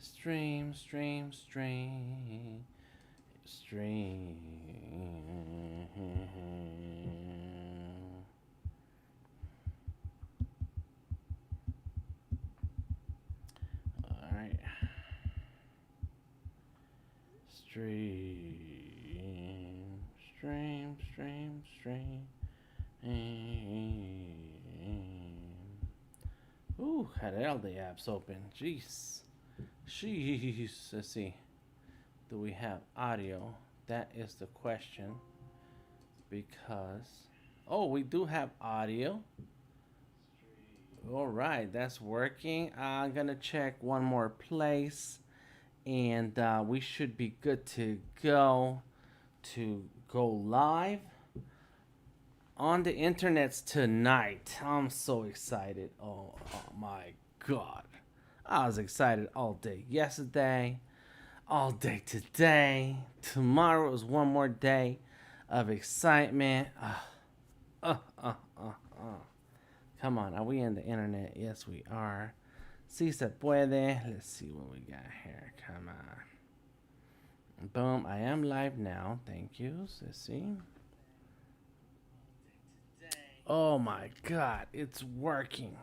Stream, stream, stream, stream. All right. Stream, stream, stream, stream. Ooh, had all the apps open. Jeez. Jeez. Let's see. Do we have audio? That is the question. Because. Oh, we do have audio. All right, that's working. I'm going to check one more place. And we should be good to go live on the internets tonight. I'm so excited. Oh my God. I was excited all day yesterday, all day today. Tomorrow is one more day of excitement. Uh, uh, uh, uh. Come on, are we in the internet? Yes, we are. Si se puede. Let's see what we got here. Come on. Boom, I am live now. Thank you. Let's see. Oh my God, it's working.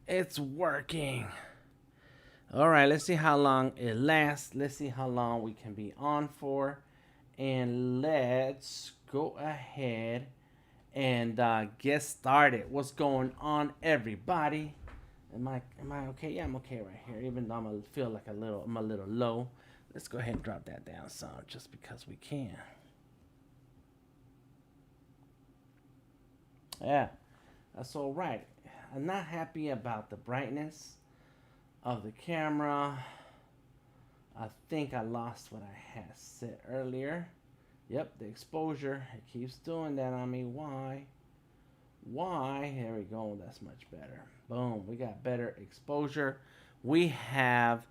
It's working. All right, let's see how long it lasts. Let's see how long we can be on for. And let's go ahead and get started. What's going on, everybody? Am I okay? Yeah, I'm okay right here. Even though I'm a little low. Let's go ahead and drop that down some just because we can. Yeah, that's all right. I'm not happy about the brightness of the camera. I think I lost what I had said earlier. Yep, the exposure. It keeps doing that on me. Why? Here we go. That's much better. Boom. We got better exposure. We have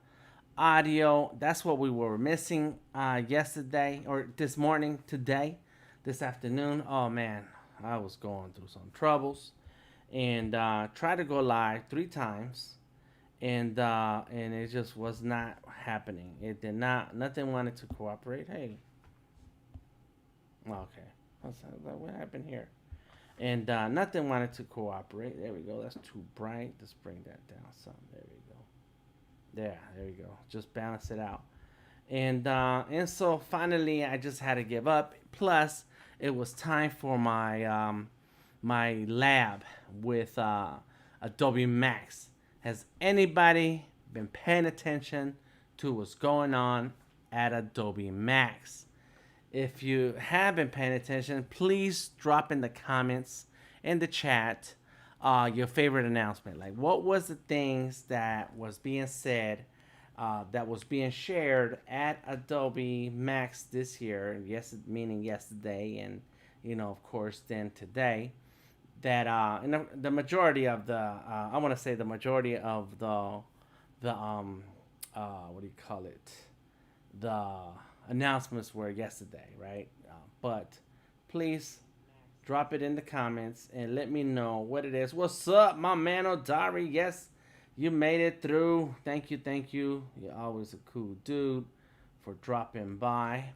audio. That's what we were missing yesterday or this morning, today, this afternoon. Oh, man. I was going through some troubles and tried to go live 3 times. And it just was not happening. It did not. Nothing wanted to cooperate. Hey. Okay. What happened here? And nothing wanted to cooperate. There we go. That's too bright. Let's bring that down some. There we go. There we go. Just balance it out. And so finally, I just had to give up. Plus, it was time for my my lab with Adobe MAX. Has anybody been paying attention to what's going on at Adobe MAX? If you have been paying attention, please drop in the comments, in the chat, your favorite announcement. Like, what was the things that was being said, that was being shared at Adobe MAX this year? Yes, meaning yesterday, and of course, then today. That and the majority of the I want to say the majority of the what do you call it, the announcements were yesterday, right? But please drop it in the comments and let me know what it is. What's up, my man Odari? Yes, you made it through. Thank you. You're always a cool dude for dropping by.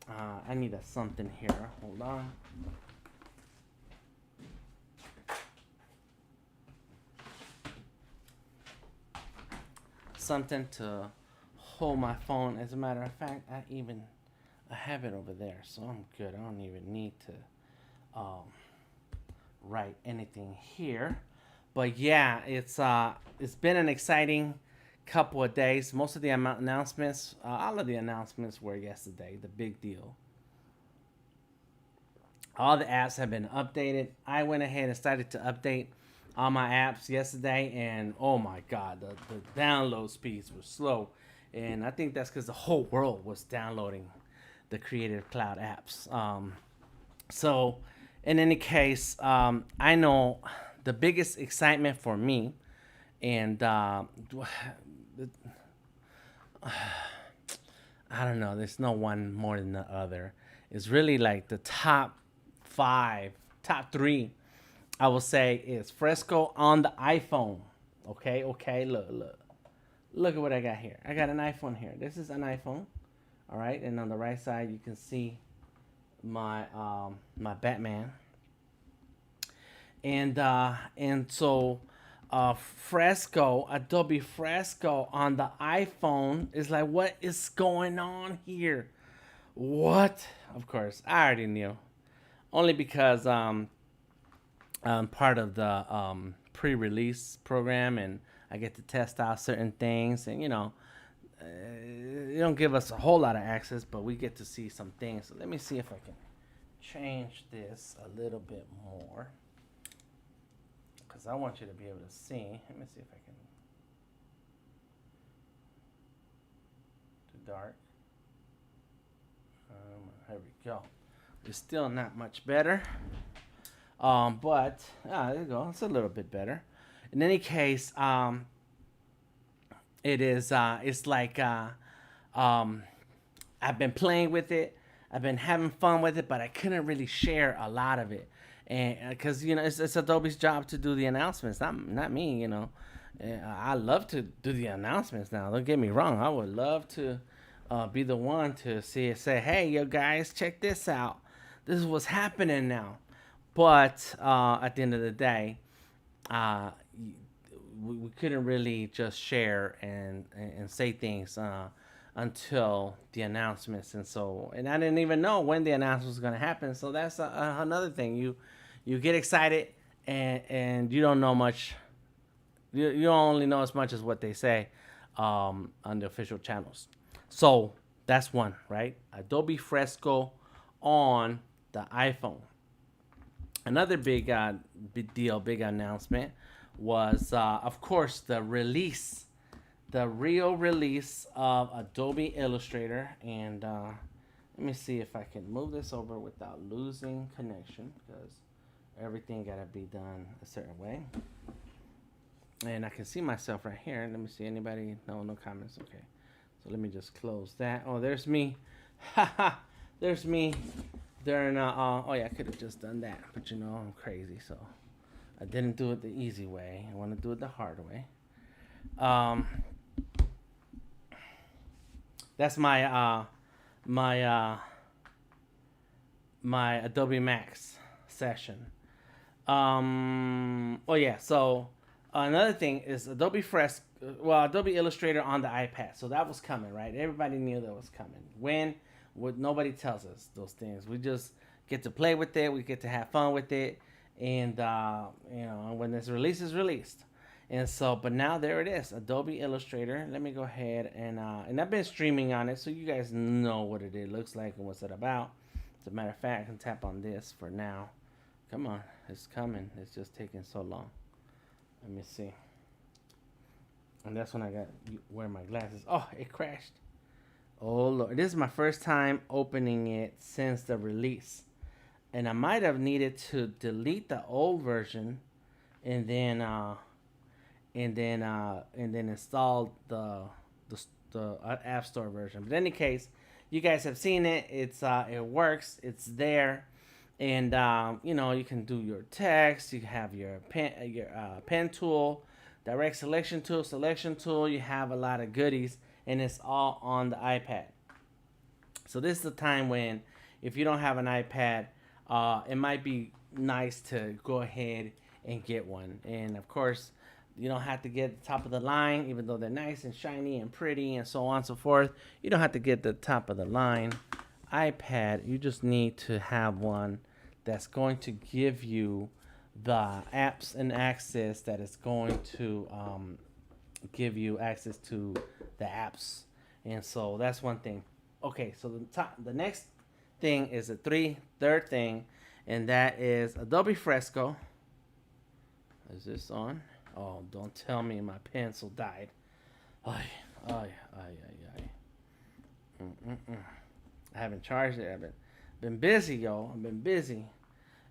I need a something here. Hold on. Something to hold my phone. As a matter of fact, I have it over there, so I'm good. I don't even need to write anything here. But yeah, it's been an exciting couple of days. Most of the announcements, all of the announcements were yesterday. The big deal. All the apps have been updated. I went ahead and started to update all my apps yesterday, and oh my God, the download speeds were slow. And I think that's because the whole world was downloading the Creative Cloud apps. So, in any case, I know the biggest excitement for me, and I don't know, there's no one more than the other. It's really like the top 3, I will say, is Fresco on the iPhone. Okay, look. look at what I got here. I got an iPhone here. This is an iPhone. All right, and on the right side you can see my my Batman. And so Fresco, Adobe Fresco on the iPhone is like, what is going on here? What? Of course, I already knew. Only because I'm part of the pre-release program, and I get to test out certain things, and they don't give us a whole lot of access, but we get to see some things. So let me see if I can change this a little bit more, because I want you to be able to see. Let me see if I can. Too dark. There we go. It's still not much better. But there you go. It's a little bit better. In any case, it is. It's like I've been playing with it. I've been having fun with it, but I couldn't really share a lot of it, and because it's Adobe's job to do the announcements, not me. I love to do the announcements now. Don't get me wrong. I would love to be the one to say, hey, you guys, check this out. This is what's happening now. But at the end of the day, we couldn't really just share and say things until the announcements. And I didn't even know when the announcement was going to happen. So that's another thing. You get excited and you don't know much. You only know as much as what they say on the official channels. So that's one, right? Adobe Fresco on the iPhone. Another big deal, big announcement was, of course, the real release of Adobe Illustrator. And let me see if I can move this over without losing connection, because everything got to be done a certain way. And I can see myself right here. Let me see. Anybody? No comments. Okay. So let me just close that. Oh, there's me. Haha. There's me. During oh yeah, I could have just done that, but I'm crazy, so I didn't do it the easy way. I want to do it the hard way. That's my my Adobe MAX session. Oh yeah, so another thing is Adobe Fresco. Well, Adobe Illustrator on the iPad, so that was coming, right? Everybody knew that was coming. When? Nobody tells us those things. We just get to play with it. We get to have fun with it, and when this release is released, and so. But now there it is, Adobe Illustrator. Let me go ahead and I've been streaming on it, so you guys know what it looks like and what's it about. As a matter of fact, I can tap on this for now. Come on, it's coming. It's just taking so long. Let me see. And that's when I got wear my glasses. Oh, it crashed. Oh Lord, this is my first time opening it since the release, and I might have needed to delete the old version, and then install the App Store version. But in any case, you guys have seen it. It works. It's there, and you can do your text. You have your pen tool, direct selection tool. You have a lot of goodies. And it's all on the iPad. So this is the time when, if you don't have an iPad, it might be nice to go ahead and get one. And of course, you don't have to get the top of the line, even though they're nice and shiny and pretty and so on and so forth. You don't have to get the top of the line iPad. You just need to have one that's going to give you the apps and access that is going to give you access to the apps. And so that's one thing. Okay, so the next thing is third thing, and that is Adobe Fresco. Is this on? Oh, don't tell me my pencil died. I haven't charged it. I've been busy, yo. I've been busy.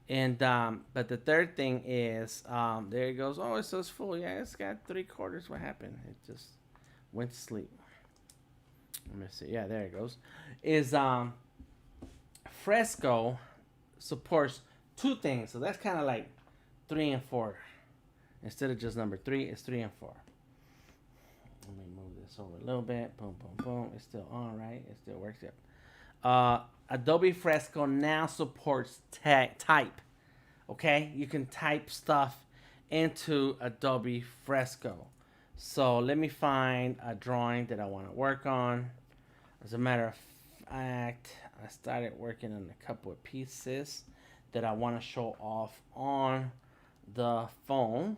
And but the third thing is there it goes. Oh, it says full. Yeah, it's got 3/4. What happened? It just went to sleep. Let me see. Yeah, there it goes. Is Fresco supports 2 things. So that's kind of like 3 and 4. Instead of just number 3, it's 3 and 4. Let me move this over a little bit. Boom, boom, boom. It's still on, right? It still works. Yep. Adobe Fresco now supports type. Okay, you can type stuff into Adobe Fresco. So let me find a drawing that I want to work on. As a matter of fact, I started working on a couple of pieces that I want to show off on the phone.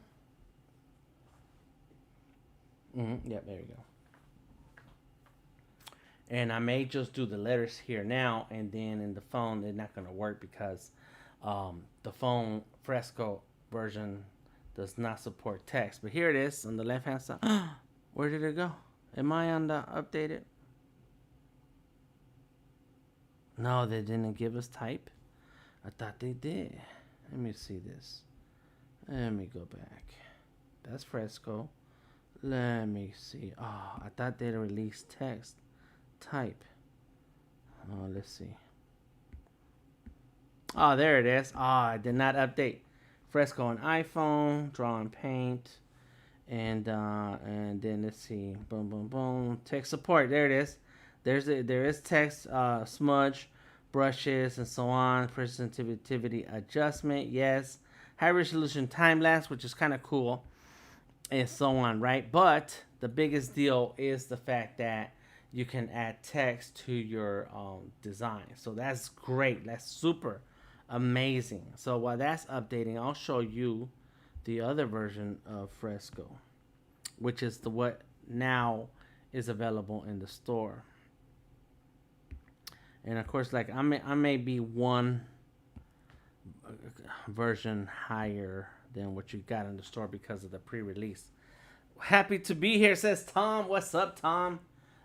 Yep, there you go. And I may just do the letters here now, and then in the phone they're not going to work because the phone Fresco version does not support text. But here it is on the left hand side. Where did it go? Am I on the updated? No, they didn't give us type. I thought they did. Let me see this. Let me go back. That's Fresco. Let me see. Oh, I thought they'd release text. Type. Oh, let's see. Oh, there it is. Oh, I did not update. Fresco on iPhone, draw and paint, and then let's see. Boom, boom, boom. Text support. There it is. There is text, smudge, brushes, and so on. Sensitivity adjustment. Yes. High resolution time lapse, which is kind of cool, and so on, right? But the biggest deal is the fact that you can add text to your design. So that's great. That's super amazing. So while that's updating, I'll show you the other version of Fresco, which is the what now is available in the store. And of course, like I may be one version higher than what you got in the store because of the pre-release. Happy to be here, says Tom. What's up, Tom?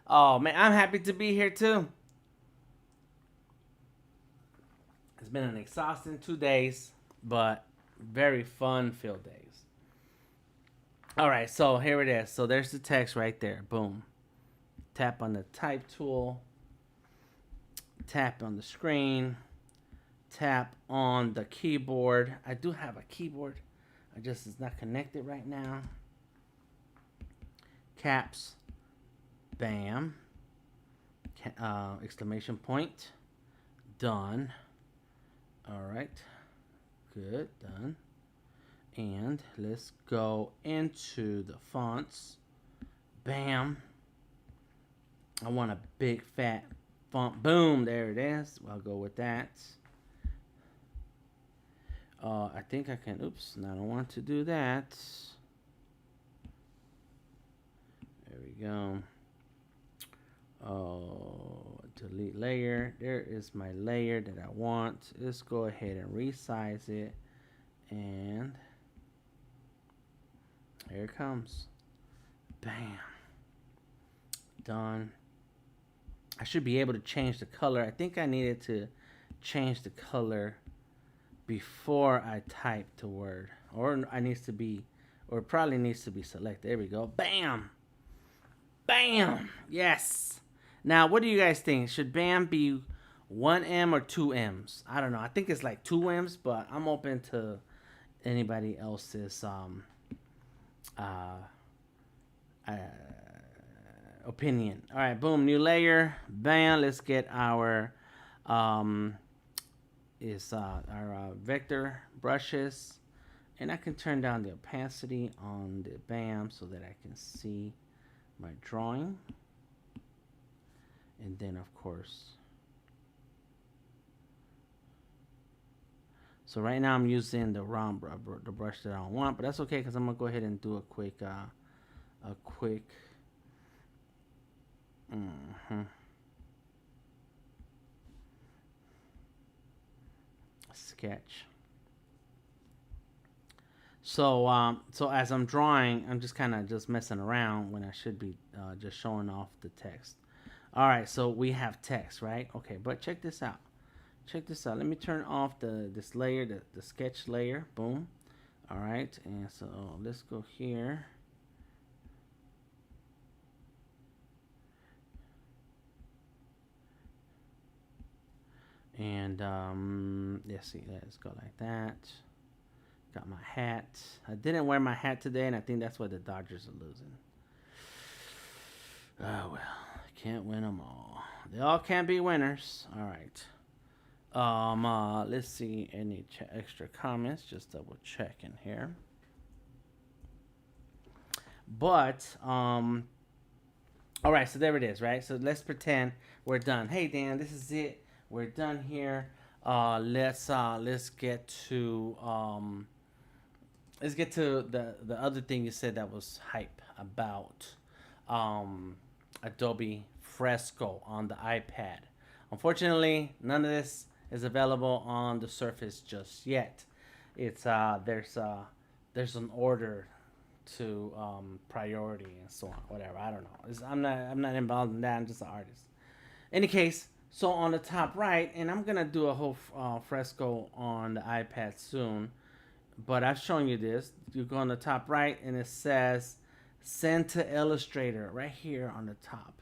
Oh man, I'm happy to be here too. It's been an exhausting 2 days, but very fun-filled days. All right, so here it is. So there's the text right there. Boom. Tap on the type tool. Tap on the screen. Tap on the keyboard. I do have a keyboard. I just is not connected right now. Caps. Bam. Exclamation point. Done. All right. Good. Done. And let's go into the fonts. Bam. I want a big fat font. Boom. There it is. I'll go with that. I think I can. Oops. I don't want to do that. There we go. Oh, delete layer. There is my layer that I want. Let's go ahead and resize it. And here it comes. Bam. Done. I should be able to change the color. I think I needed to change the color before I type the word. Or it probably needs to be selected. There we go. Bam. Bam. Yes. Now, what do you guys think? Should BAM be 1 M or 2 M's? I don't know. I think it's like 2 M's, but I'm open to anybody else's opinion. All right, boom, new layer. Bam. Let's get our vector brushes, and I can turn down the opacity on the BAM so that I can see my drawing. And then of course, so right now I'm using the wrong the brush that I don't want, but that's okay because I'm gonna go ahead and do a quick sketch. So so as I'm drawing, I'm just kind of just messing around when I should be just showing off the text. All right, so we have text, right? Okay, but check this out. Check this out. Let me turn off this layer, the sketch layer. Boom. All right, and so let's go here. And let's see, let's go like that. Got my hat. I didn't wear my hat today, and I think that's why the Dodgers are losing. Oh well, can't win them all. They all can't be winners. All right. Let's see any extra comments. Just double checking here. But all right. So there it is. Right. So let's pretend we're done. Hey Dan, this is it. We're done here. Let's get to the other thing you said that was hype about Adobe Fresco on the iPad. Unfortunately, none of this is available on the Surface just yet. It's there's an order to priority and so on. Whatever, I don't know. I'm not involved in that. I'm just an artist. Any case, so on the top right, and I'm gonna do a whole Fresco on the iPad soon. But I've shown you this. You go on the top right, and it says "Send to Illustrator" right here on the top.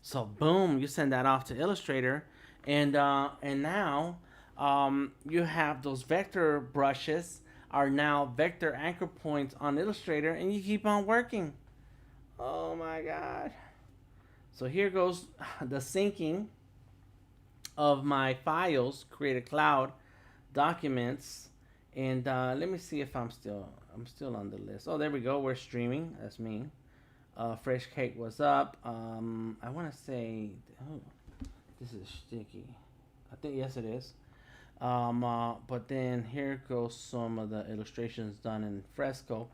So boom, you send that off to Illustrator, and now you have those vector brushes are now vector anchor points on Illustrator, and you keep on working. Oh my God! So here goes the syncing of my files. Create a cloud, documents, and let me see if I'm still on the list. Oh, there we go. We're streaming. That's me. Fresh Cake was up. I want to say, oh, this is sticky. I think yes, it is. But then here goes some of the illustrations done in Fresco.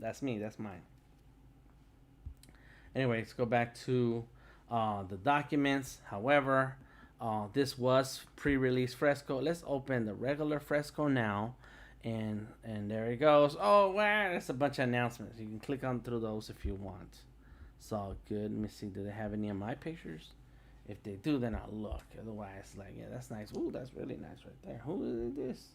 That's me. That's mine. Anyway, let's go back to the documents. However, this was pre-release Fresco. Let's open the regular Fresco now. And there it goes. Oh wow, that's a bunch of announcements. You can click on through those if you want. It's all good. Let me see. Do they have any of my pictures? If they do, then I'll look. Otherwise, like, yeah, that's nice. Ooh, that's really nice right there. Who is this?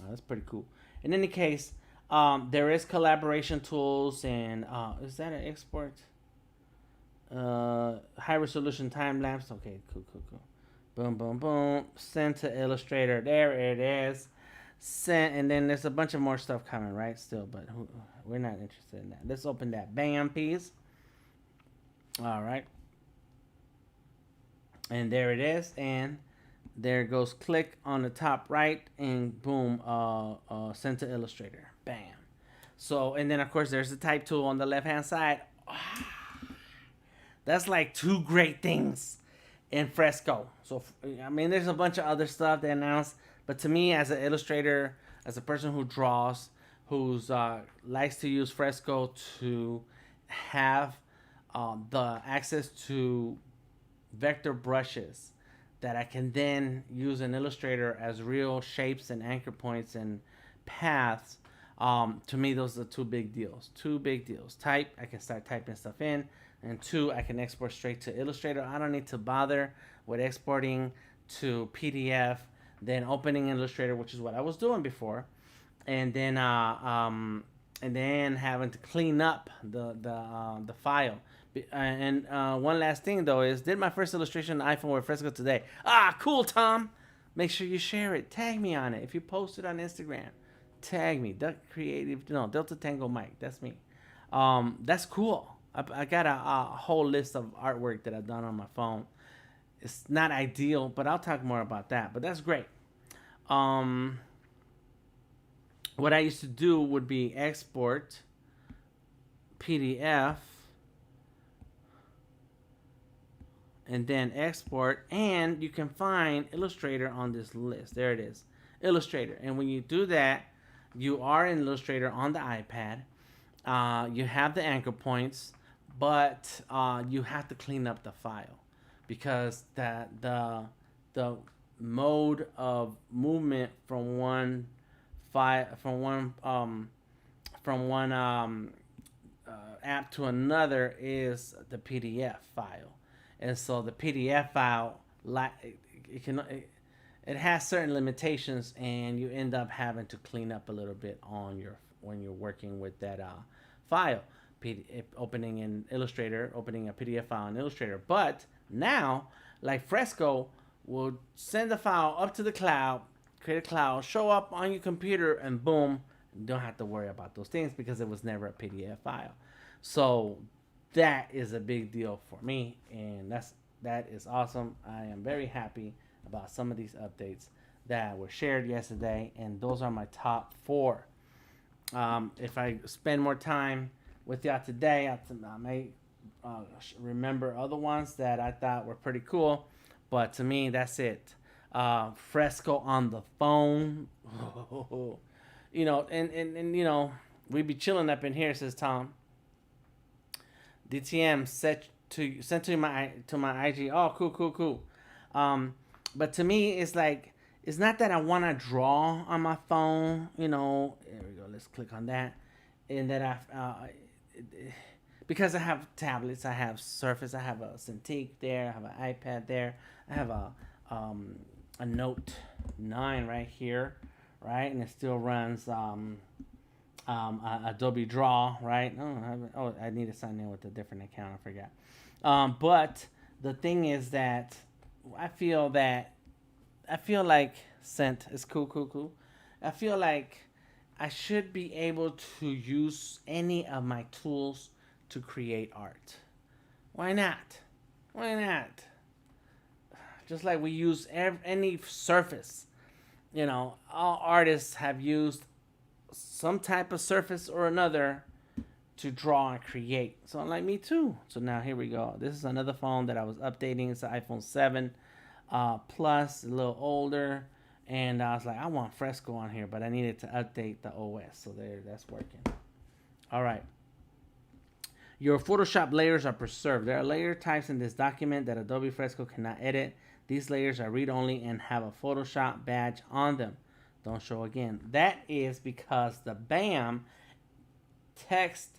Oh, that's pretty cool. In any case, there is collaboration tools, and is that an export? High resolution time lapse. Okay, cool. Boom, boom, boom. Send to Illustrator. There it is. Sent, and then there's a bunch of more stuff coming, right? Still, but we're not interested in that. Let's open that BAM piece. All right. And there it is. And there goes. Click on the top right, and boom, send to Illustrator. Bam. So, and then of course there's the type tool on the left hand side. That's like two great things in Fresco. So, I mean, there's a bunch of other stuff they announced, but to me, as an illustrator, as a person who draws, who's likes to use Fresco to have the access to vector brushes that I can then use in Illustrator as real shapes and anchor points and paths. To me, those are two big deals. Type, I can start typing stuff in. And two, I can export straight to Illustrator. I don't need to bother with exporting to PDF, then opening Illustrator, which is what I was doing before, and then having to clean up the file. And one last thing though is, did my first illustration on iPhone with Fresco today. Ah, cool, Tom. Make sure you share it. Tag me on it. If you post it on Instagram, tag me. Delta Tango Mike. That's me. That's cool. I got a whole list of artwork that I've done on my phone. It's not ideal, but I'll talk more about that. But that's great. What I used to do would be export PDF and then export, and you can find Illustrator on this list. There it is, Illustrator. And when you do that, you are in Illustrator on the iPad. You have the anchor points, but you have to clean up the file because the mode of movement from one app to another is the PDF file, and so the PDF file it has certain limitations, and you end up having to clean up a little bit when you're working with that file. Opening in Illustrator, opening a PDF file in Illustrator. But now, like Fresco, will send the file up to the cloud, create a cloud, show up on your computer, and boom, You don't have to worry about those things because it was never a PDF file. So that is a big deal for me, and that is awesome. I am very happy about some of these updates that were shared yesterday, and those are my top 4. If I spend more time with y'all today, I may remember other ones that I thought were pretty cool, but to me, that's it. Fresco on the phone. You know, and you know, we be chilling up in here, says Tom. DTM sent to my IG. Oh, cool. But to me, it's like, it's not that I want to draw on my phone. You know, there we go. Let's click on that, and that because I have tablets, I have Surface, I have a Cintiq there, I have an iPad there, I have a Note 9 right here, right, and it still runs Adobe Draw, right? I need to sign in with a different account. I forgot. But the thing is that I feel like Scent is cool. I feel like I should be able to use any of my tools to create art. Why not? Just like we use any surface. You know, all artists have used some type of surface or another to draw and create. So like me too. So now here we go. This is another phone that I was updating. It's an iPhone 7 Plus, a little older. And I was like, I want Fresco on here, but I needed to update the OS. So that's working. All right. Your Photoshop layers are preserved. There are layer types in this document that Adobe Fresco cannot edit. These layers are read-only and have a Photoshop badge on them. Don't show again. That is because the BAM text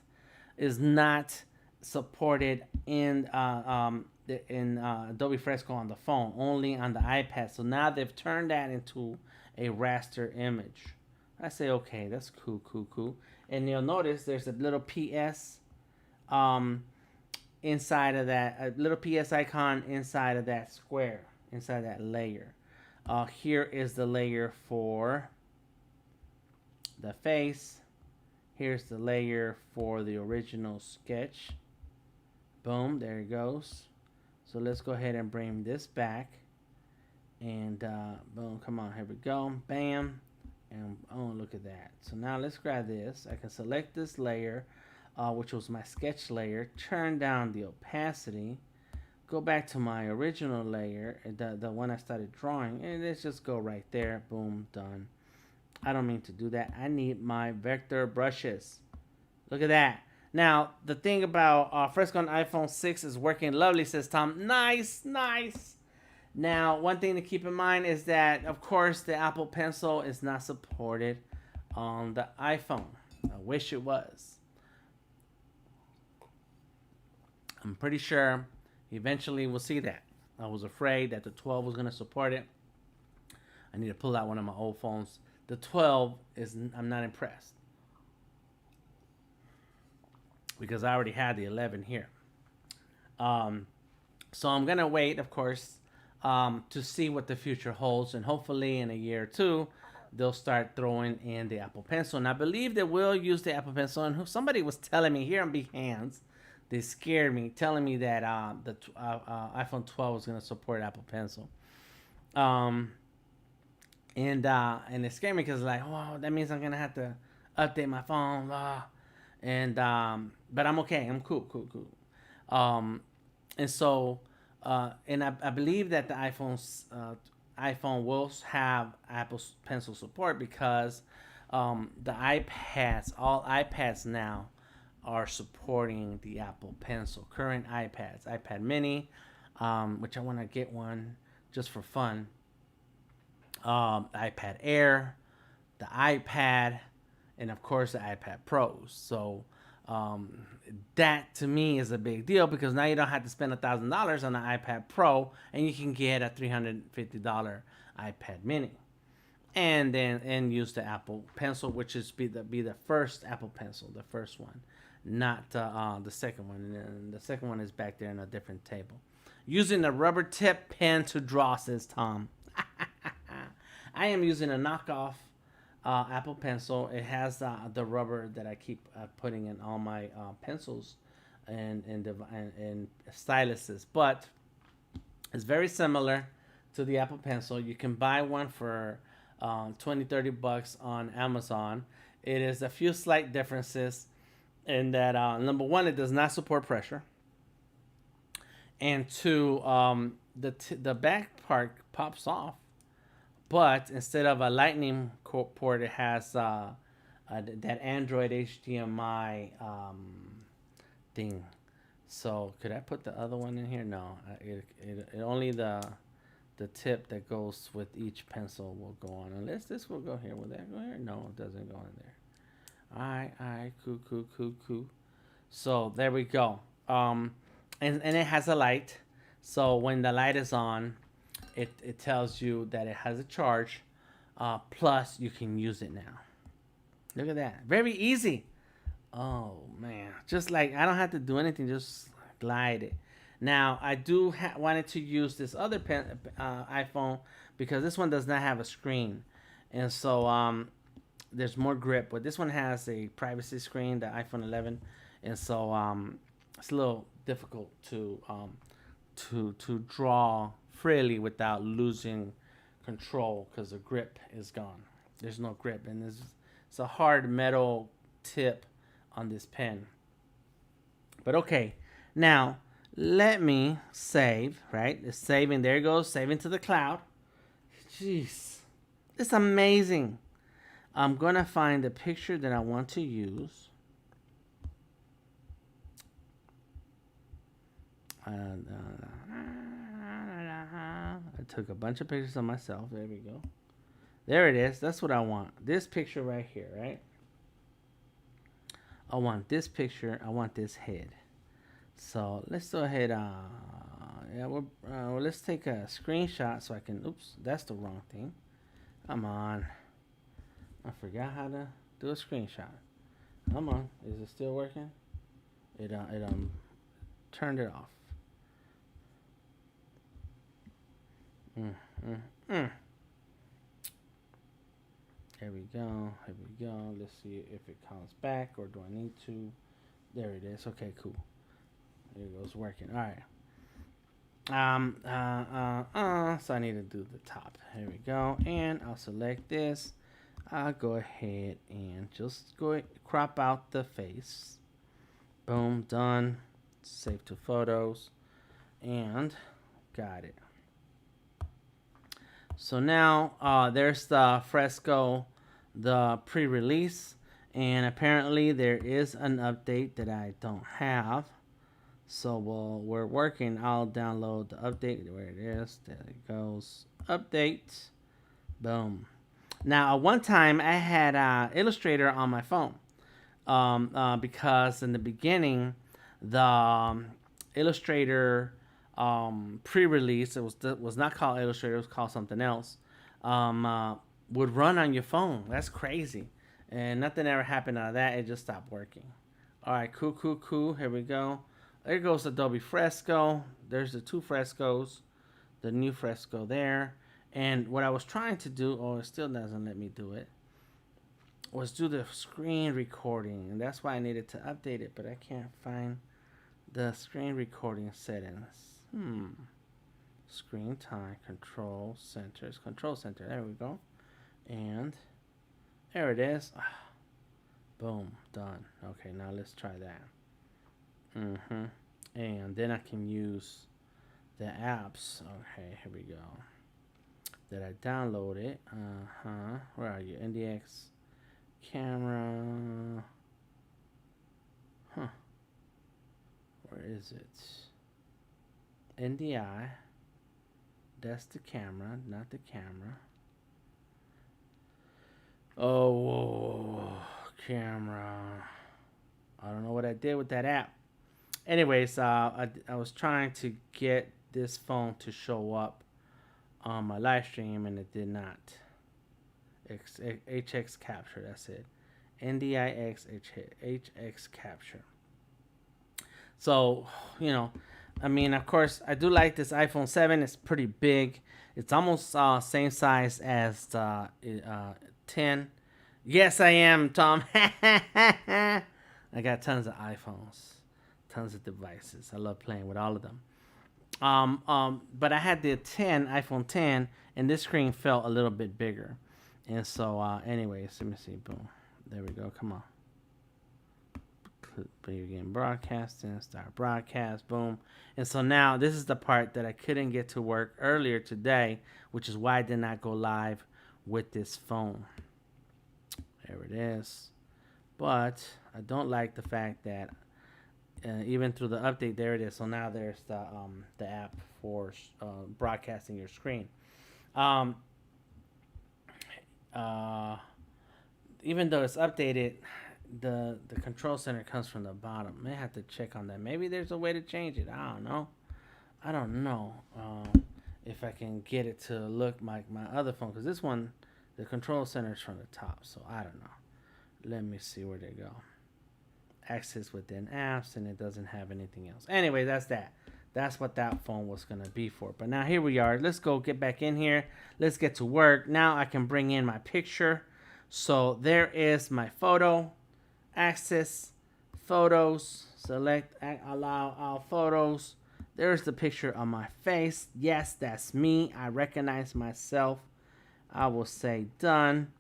is not supported in Adobe Fresco on the phone, only on the iPad. So now they've turned that into a raster image. I say, okay, that's cool. And you'll notice there's a little PS inside of that, a little PS icon inside of that square, inside that layer. Here is the layer for the face. Here's the layer for the original sketch. Boom, there it goes. So let's go ahead and bring this back. And boom, come on, here we go. Bam. And oh, look at that. So now let's grab this. I can select this layer, which was my sketch layer. Turn down the opacity. Go back to my original layer, the one I started drawing, and let's just go right there. Boom, done. I don't mean to do that. I need my vector brushes. Look at that. Now, the thing about Fresco on iPhone 6 is working lovely, says Tom. Nice. Now, one thing to keep in mind is that, of course, the Apple Pencil is not supported on the iPhone. I wish it was. I'm pretty sure eventually we'll see that. I was afraid that the 12 was going to support it. I need to pull out one of my old phones. The 12 I'm not impressed, because I already had the 11 here. So I'm going to wait, of course, to see what the future holds. And hopefully in a year or two, they'll start throwing in the Apple Pencil. And I believe they will use the Apple Pencil. And somebody was telling me here on Behance, they scared me, telling me that the iPhone 12 was going to support Apple Pencil. And it scared me because, like, oh, that means I'm going to have to update my phone. But I'm okay. I'm cool. And so, and I believe that the iPhone will have Apple Pencil support, because the iPads, all iPads now are supporting the Apple Pencil. Current iPads, iPad Mini, which I want to get one just for fun. iPad Air, the iPad, and of course the iPad Pros. So that to me is a big deal, because now you don't have to spend $1,000 on an iPad Pro, and you can get a $350 iPad Mini, and use the Apple Pencil, which is be the first Apple Pencil, the first one, not the second one. And the second one is back there in a different table. Using a rubber tip pen to draw, says Tom. I am using a knockoff Apple Pencil. It has the rubber that I keep putting in all my pencils and styluses, but it's very similar to the Apple Pencil. You can buy one for 20, $30 on Amazon. It is a few slight differences in that number one, it does not support pressure, and two, the back part pops off, but instead of a lightning port, it has that Android HDMI thing. So could I put the other one in here? No, it only the tip that goes with each pencil will go on. Unless this will go here. Will that go here? No, it doesn't go in there. All right, cool. So there we go. And it has a light. So when the light is on, it tells you that it has a charge. Plus, you can use it now. Look at that. Very easy. Oh, man. Just like I don't have to do anything. Just glide it. Now, I do wanted to use this other iPhone because this one does not have a screen. And so there's more grip. But this one has a privacy screen, the iPhone 11. And so it's a little difficult to draw freely without losing control because the grip is gone. There's no grip, and it's a hard metal tip on this pen. But okay, now let me save. Right, it's saving. There it goes, saving to the cloud. Jeez, it's amazing. I'm gonna find the picture that I want to use. I took a bunch of pictures of myself. There we go. There it is. That's what I want. This picture right here, right? I want this picture. I want this head. So let's go ahead. Let's take a screenshot so I can. Oops, that's the wrong thing. Come on. I forgot how to do a screenshot. Come on. Is it still working? It turned it off. There we go. Here we go. Let's see if it comes back or do I need to? There it is. Okay, cool. There it goes, working. All right. So I need to do the top. Here we go. And I'll select this. I'll go ahead and just crop out the face. Boom, done. Save to photos. And got it. So now there's the Fresco, the pre-release, and apparently there is an update that I don't have. So while we're working, I'll download the update. Where it is, there it goes. Update, boom. Now at one time I had Illustrator on my phone because in the beginning the Illustrator pre-release, it was not called Illustrator, it was called something else, would run on your phone. That's crazy, and nothing ever happened out of that. It just stopped working. All right, cool. Here we go. There goes Adobe Fresco. There's the two Frescos, the new Fresco there. And what I was trying to do, it still doesn't let me do it, was do the screen recording, and that's why I needed to update it, but I can't find the screen recording settings. Screen time, control center. There we go. And there it is. Boom, done. Okay, now let's try that. And then I can use the apps. Okay, here we go. That I downloaded. Where are you? NDX camera. Where is it? NDI. That's the camera, not the camera. Oh, camera. I don't know what I did with that app. Anyways, I was trying to get this phone to show up on my live stream, and it did not. HX capture, that's it. NDIX HX capture. So, I mean, of course, I do like this iPhone 7. It's pretty big. It's almost same size as the 10. Yes, I am, Tom. I got tons of iPhones, tons of devices. I love playing with all of them. But I had the iPhone 10, and this screen felt a little bit bigger. And so, anyways, let me see. Boom. There we go. Come on. Begin broadcasting. Start broadcast. Boom. And so now this is the part that I couldn't get to work earlier today, which is why I did not go live with this phone. There it is. But I don't like the fact that even through the update, there it is. So now there's the app for broadcasting your screen. Um, uh, Even though it's updated, the control center comes from the bottom. May have to check on that. Maybe there's a way to change it. I don't know. I don't know if I can get it to look like my other phone, because this one, the control center is from the top. So I don't know. Let me see where they go. Access within apps, and it doesn't have anything else. Anyway, that's that. That's what that phone was going to be for. But now here we are. Let's go get back in here. Let's get to work. Now I can bring in my picture. So there is my photo. Access photos. Select allow all photos. There's the picture of my face. Yes, that's me. I recognize myself. I will say done.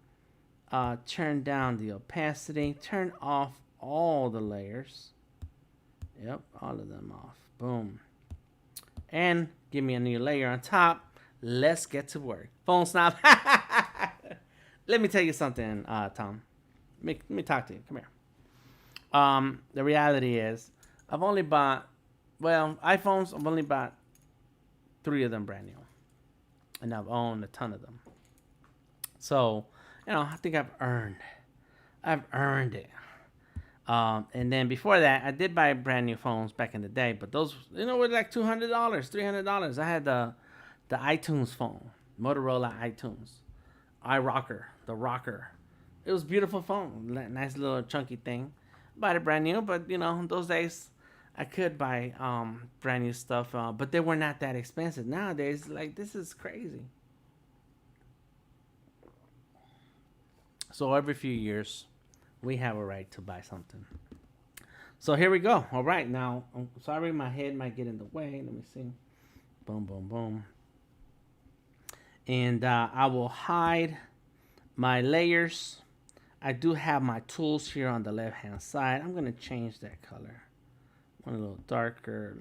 Turn down the opacity. Turn off all the layers. Yep, all of them off. Boom. And give me a new layer on top. Let's get to work. Phone snob. Let me tell you something, Tom. Let me talk to you. Come here. The reality is, I've only bought, iPhones, I've only bought 3 of them brand new. And I've owned a ton of them. So, I think I've earned it. And then before that, I did buy brand new phones back in the day, but those, were like $200, $300. I had the iTunes phone, Motorola iTunes, the rocker. It was a beautiful phone, nice little chunky thing. Bought it brand new, but those days I could buy brand new stuff, but they were not that expensive. Nowadays, like, this is crazy. So every few years, we have a right to buy something. So here we go. All right, now, I'm sorry my head might get in the way. Let me see. Boom, boom, boom. And I will hide my layers. I do have my tools here on the left-hand side. I'm going to change that color. One a little darker,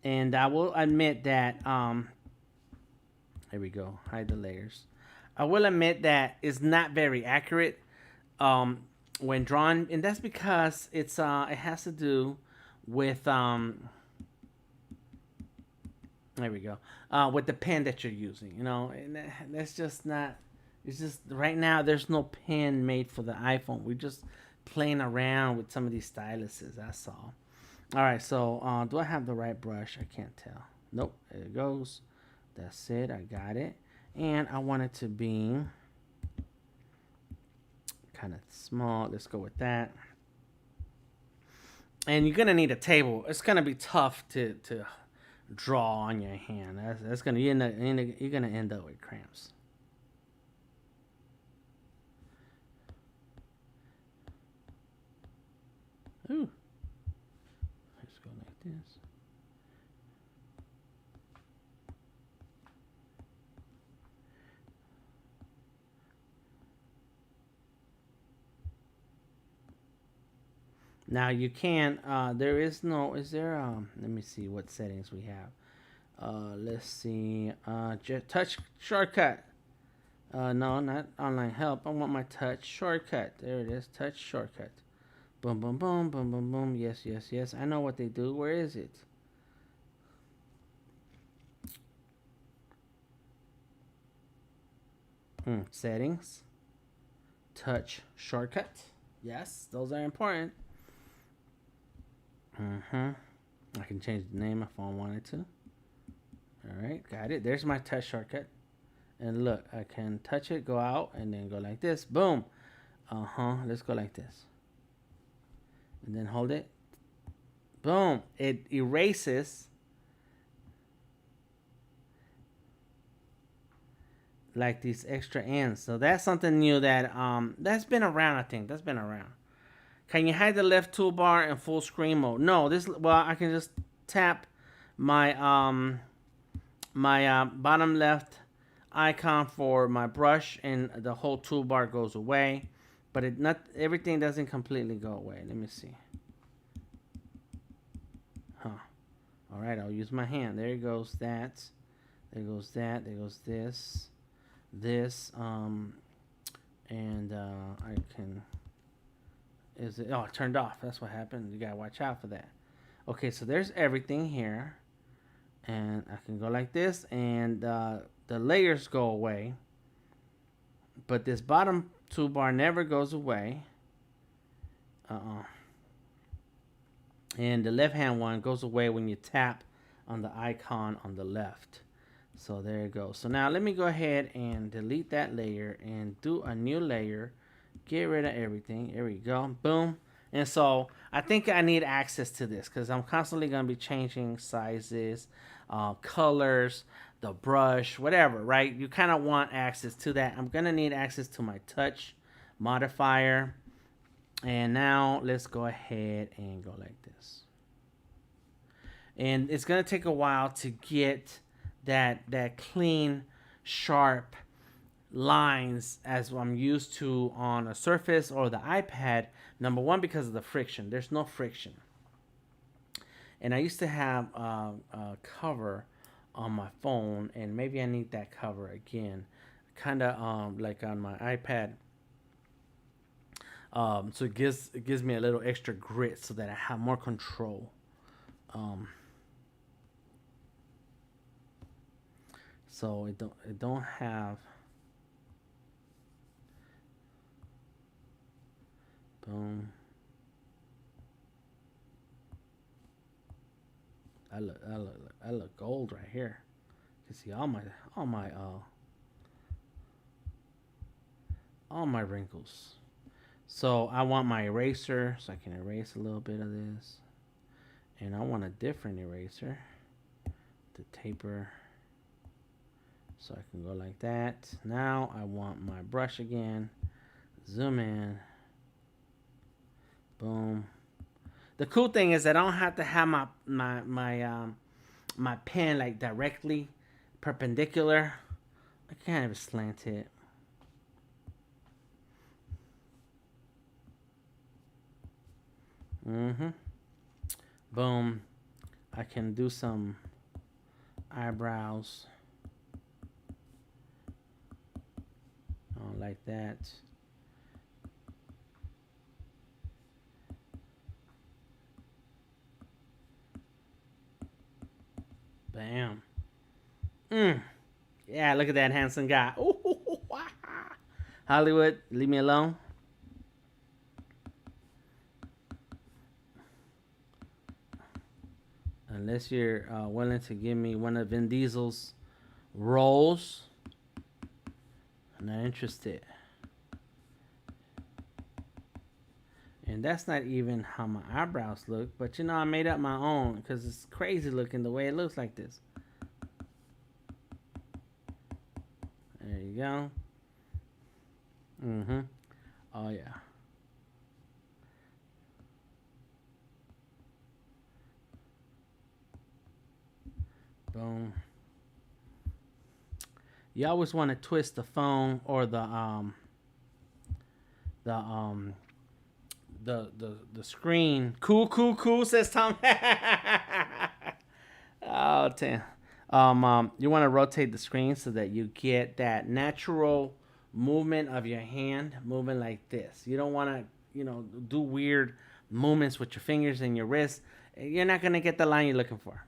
And I will admit that, here we go, hide the layers. I will admit that it's not very accurate when drawn, and that's because it has to do with there we go, with the pen that you're using, and that's just not. It's just right now there's no pen made for the iPhone. We're just playing around with some of these styluses. That's all. All right, so do I have the right brush? I can't tell. Nope, there it goes. That's it. I got it. And I want it to be kind of small. Let's go with that. And you're gonna need a table. It's gonna be tough to draw on your hand. That's gonna you're gonna end up with cramps. Ooh. Let's go like this. Now you can, is there, let me see what settings we have. Let's see, touch shortcut. No, not online help. I want my touch shortcut. There it is, touch shortcut. Boom, boom, boom, boom, boom, boom. Yes, yes, yes. I know what they do. Where is it? Settings. Touch shortcut. Yes, those are important. I can change the name if I wanted to. Alright, got it. There's my touch shortcut. And look, I can touch it, go out, and then go like this. Boom. Let's go like this. And then hold it. Boom. It erases like these extra ends. So that's something new that that's been around. I think that's been around. Can you hide the left toolbar in full screen mode? No, this, well, I can just tap my bottom left icon for my brush and the whole toolbar goes away, but it not everything doesn't completely go away. Let me see. Huh. All right, I'll use my hand. There goes that. There goes that. There goes this. This and I can, is it, oh, it turned off. That's what happened. You gotta watch out for that. Okay, so there's everything here, and I can go like this, and the layers go away, but this bottom toolbar never goes away. And the left hand one goes away when you tap on the icon on the left. So there it goes. So now let me go ahead and delete that layer and do a new layer. Get rid of everything. There we go. Boom. And so I think I need access to this because I'm constantly going to be changing sizes, colors, the brush, whatever, right? You kind of want access to that. I'm going to need access to my touch modifier. And now let's go ahead and go like this. And it's going to take a while to get that clean, sharp lines as I'm used to on a Surface or the iPad. Number one, because of the friction. There's no friction. And I used to have a cover on my phone, and maybe I need that cover again. Kind of like on my iPad. So it gives me a little extra grit so that I have more control. So it don't have. Boom. I look gold right here. You can see all my wrinkles. So I want my eraser so I can erase a little bit of this. And I want a different eraser to taper. So I can go like that. Now I want my brush again. Zoom in. Boom. The cool thing is that I don't have to have my pen like directly perpendicular. I kind of slant it. Boom. I can do some eyebrows. Like that. Bam. Yeah, look at that handsome guy. Ooh, Hollywood, leave me alone. Unless you're willing to give me one of Vin Diesel's roles. I'm not interested. And that's not even how my eyebrows look. But you know, I made up my own because it's crazy looking the way it looks like this. There you go. Oh yeah. Boom. You always want to twist the phone or the screen. Cool, says Tom. Oh, damn. You want to rotate the screen so that you get that natural movement of your hand moving like this. You don't want to, do weird movements with your fingers and your wrist. You're not going to get the line you're looking for.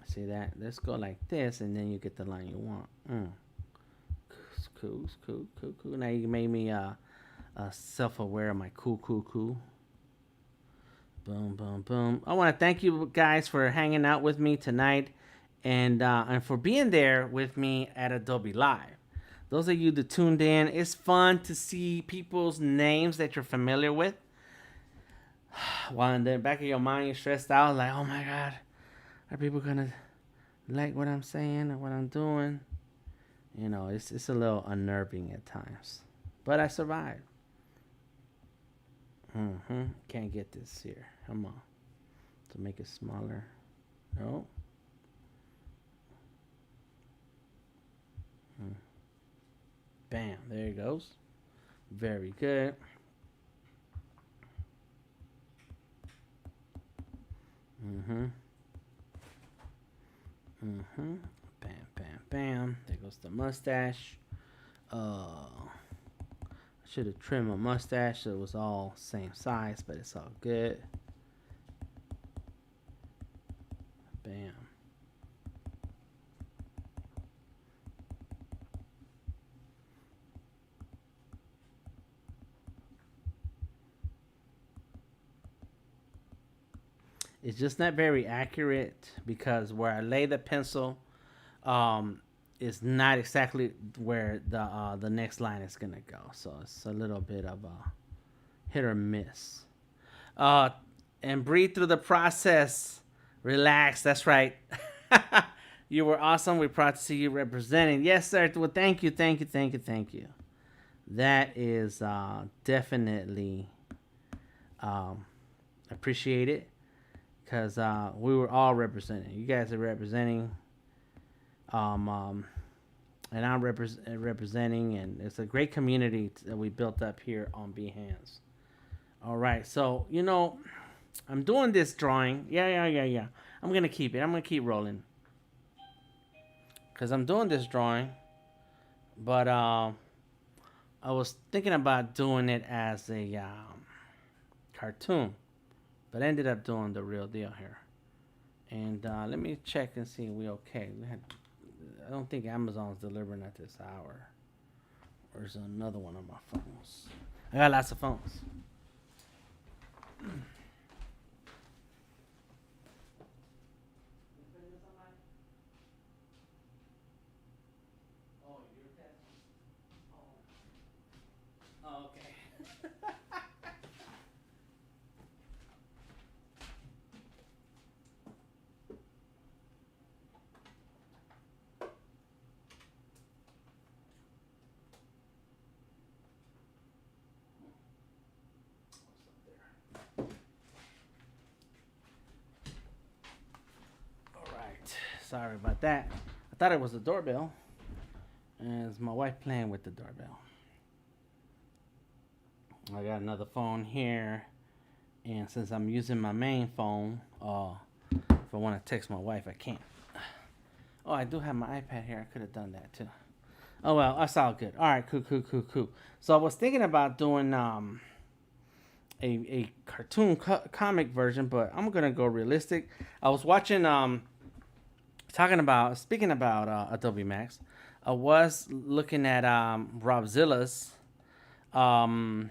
See that? Let's go like this, and then you get the line you want. Cool. Now you made me self-aware of my cool. Boom. I want to thank you guys for hanging out with me tonight, and for being there with me at Adobe Live. Those of you that tuned in, it's fun to see people's names that you're familiar with. While in the back of your mind, you're stressed out, like, oh my God, Are people gonna like what I'm saying or what I'm doing? You know, it's a little unnerving at times, but I survived. Can't get this here. Come on. To make it smaller. No. Mm. Bam. There it goes. Very good. Mm-hmm. Mm-hmm. Bam, bam, bam. There goes the mustache. I should have trimmed my mustache so it was all same size, but it's all good. Bam. It's just not very accurate because where I lay the pencil um, is not exactly where the next line is gonna go. So it's a little bit of a hit or miss. Uh, and breathe through the process. Relax. That's right. You were awesome. We're proud to see you representing. Yes, sir. Well, thank you, thank you, thank you, thank you. That is definitely um, appreciated because we were all representing. You guys are representing, um, um, and I'm representing, and it's a great community that we built up here on Behance. All right, so I'm doing this drawing. Yeah. I'm gonna keep it. I'm gonna keep rolling because I'm doing this drawing, but I was thinking about doing it as a cartoon, but I ended up doing the real deal here. And let me check and see if we okay. I don't think Amazon's delivering at this hour. There's another one on my phones. I got lots of phones. Oh, okay. All right. Sorry about that. I thought it was the doorbell. And it's my wife playing with the doorbell. I got another phone here. And since I'm using my main phone, if I want to text my wife, I can't. Oh, I do have my iPad here. I could have done that too. Oh well, that's all good. All right, cool. So I was thinking about doing a cartoon comic version, but I'm gonna go realistic. I was watching speaking about Adobe Max. I was looking at Rob Zilla's um,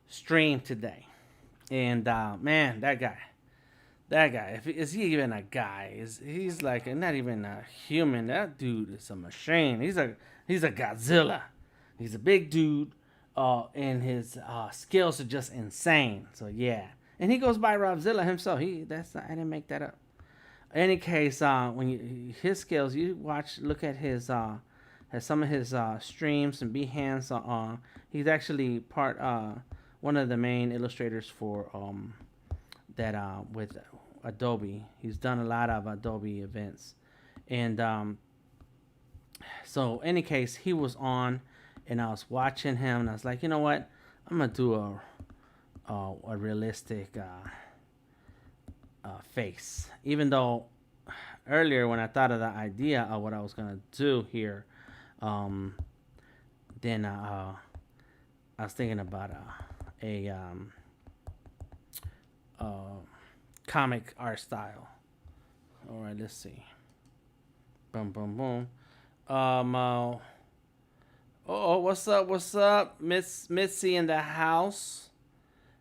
stream today, and man, that guy, if is he even a guy? He's like not even a human. That dude is a machine. He's a Godzilla. He's a big dude, and his skills are just insane. So yeah, and he goes by Robzilla himself. I didn't make that up. In any case, when his skills, look at his has some of his streams and Behance. He's actually one of the main illustrators for that with Adobe. He's done a lot of Adobe events, and so any case, he was on, and I was watching him, and I was like, you know what, I'm gonna do a realistic face, even though earlier when I thought of the idea of what I was gonna do here, um, then I was thinking about a uh, comic art style. All right, let's see. Boom, boom, boom. What's up? What's up, Miss Mitzi in the house?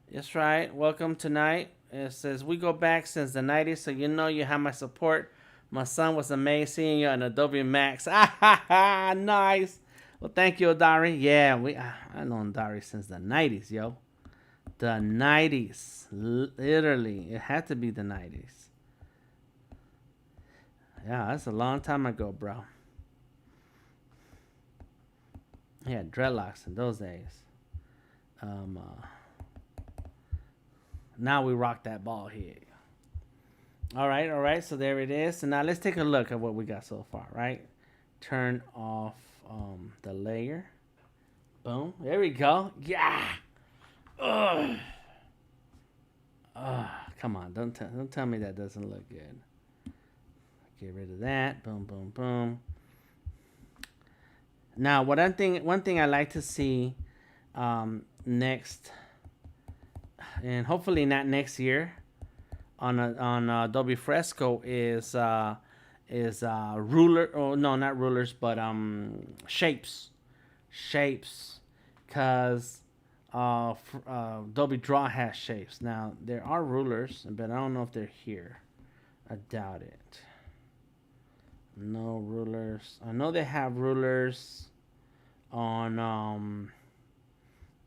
That's right. Welcome tonight. It says we go back since the '90s, so you have my support. My son was amazed seeing you on Adobe MAX. Nice. Well, thank you, Dari. Yeah, I known Dari since the '90s, yo. The '90s, literally, it had to be the '90s. Yeah, that's a long time ago, bro. He had dreadlocks in those days. Um, uh, Now we rock that ball head. All right, all right. So there it is. So now let's take a look at what we got so far. Right, turn off the layer. Boom. There we go. Yeah. Ugh. Ugh. Come on. Don't tell me that doesn't look good. Get rid of that. Boom, boom, boom. Now, one thing I like to see next, and hopefully not next year, on Adobe Fresco is ruler. Oh no, not rulers, but shapes, cause Adobe Draw has shapes. Now there are rulers, but I don't know if they're here. I doubt it. No rulers. I know they have rulers on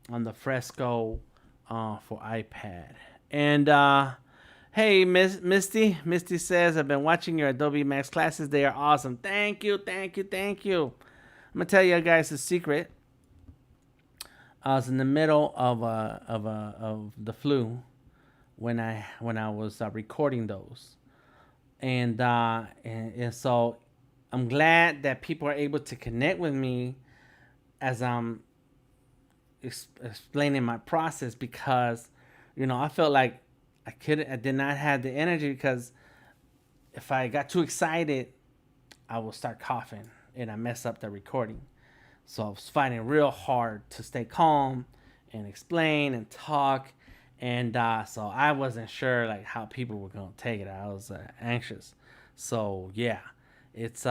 the Fresco for iPad. And hey, Misty. Misty says, I've been watching your Adobe MAX classes. They are awesome. Thank you, thank you, thank you. I'm gonna tell you guys a secret. I was in the middle of the flu when I was recording those, and so I'm glad that people are able to connect with me as I'm explaining my process, because I felt like I did not have the energy, because if I got too excited I will start coughing and I mess up the recording. So I was fighting real hard to stay calm and explain and talk, and so I wasn't sure like how people were gonna take it. I was anxious. So yeah, it's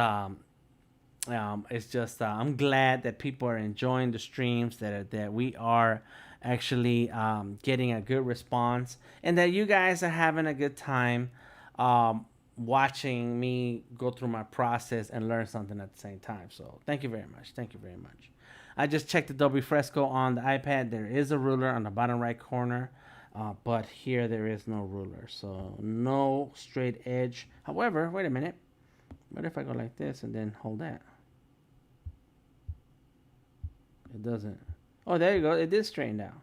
it's just I'm glad that people are enjoying the streams, that we are actually getting a good response, and that you guys are having a good time watching me go through my process and learn something at the same time. So thank you very much. Thank you very much. I just checked Adobe Fresco on the iPad. There is a ruler on the bottom right corner, but here there is no ruler, so no straight edge. However, wait a minute. What if I go like this and then hold that? It doesn't. Oh, there you go. It did straighten out.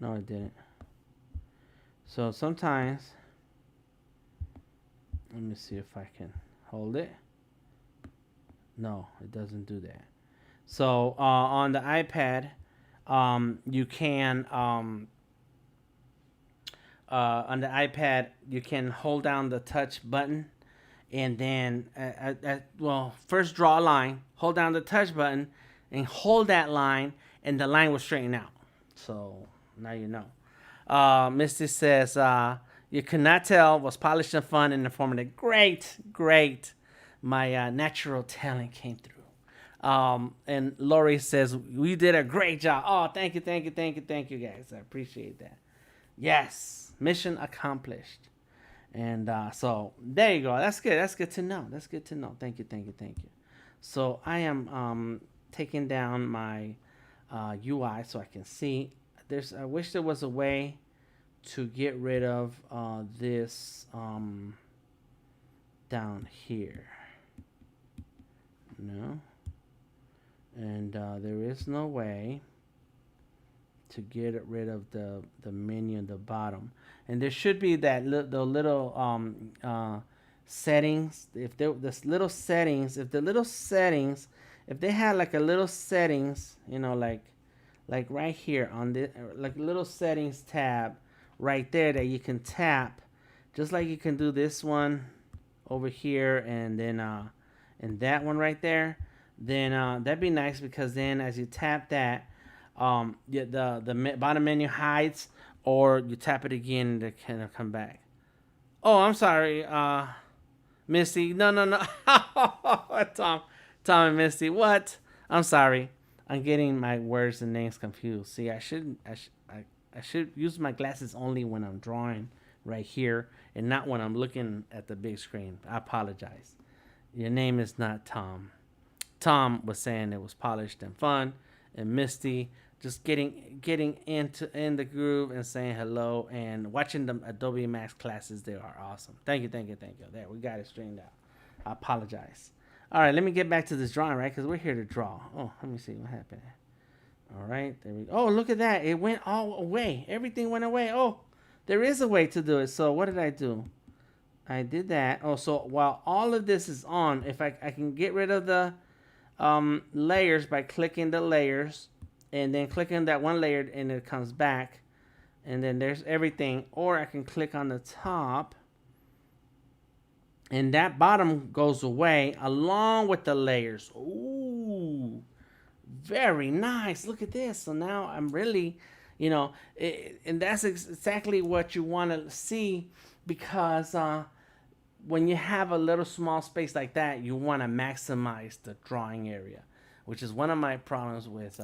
No, it didn't. So sometimes, let me see if I can hold it. No, it doesn't do that. So on the iPad, you can on the iPad you can hold down the touch button, and then first draw a line, hold down the touch button, and hold that line, and the line will straighten out. So now you know. Misty says, you cannot tell, was polished and fun and informative. Great, great. My natural talent came through. And Lori says, we did a great job. Oh, thank you, thank you, thank you, thank you, guys. I appreciate that. Yes, mission accomplished. And so there you go. That's good. That's good to know. That's good to know. Thank you, thank you, thank you. So I am taking down my UI so I can see. I wish there was a way to get rid of this down here. No. And there is no way to get rid of the menu at the bottom. And there should be that the little settings. If the little settings, if they had like a little settings, like right here on the like little settings tab right there that you can tap, just like you can do this one over here, and then and that one right there, then that'd be nice, because then as you tap that, the bottom menu hides, or you tap it again to kind of come back. Oh, I'm sorry, Misty. No. Tom and Misty. What? I'm sorry. I'm getting my words and names confused. See, I should use my glasses only when I'm drawing right here, and not when I'm looking at the big screen. I apologize. Your name is not Tom. Tom was saying it was polished and fun, and Misty just getting in the groove and saying hello and watching the Adobe MAX classes. They are awesome. Thank you. There, we got it straightened out. I apologize. All right, let me get back to this drawing, right? Because we're here to draw. Oh, let me see what happened. All right, there we go. Oh, look at that. It went all away. Everything went away. Oh, there is a way to do it. So what did I do? I did that. Oh, so while all of this is on, if I can get rid of the layers by clicking the layers and then clicking that one layer and it comes back. And then there's everything. Or I can click on the top and that bottom goes away along with the layers. Ooh, very nice. Look at this. So now I'm really, and that's exactly what you want to see, because when you have a little small space like that, you want to maximize the drawing area, which is one of my problems with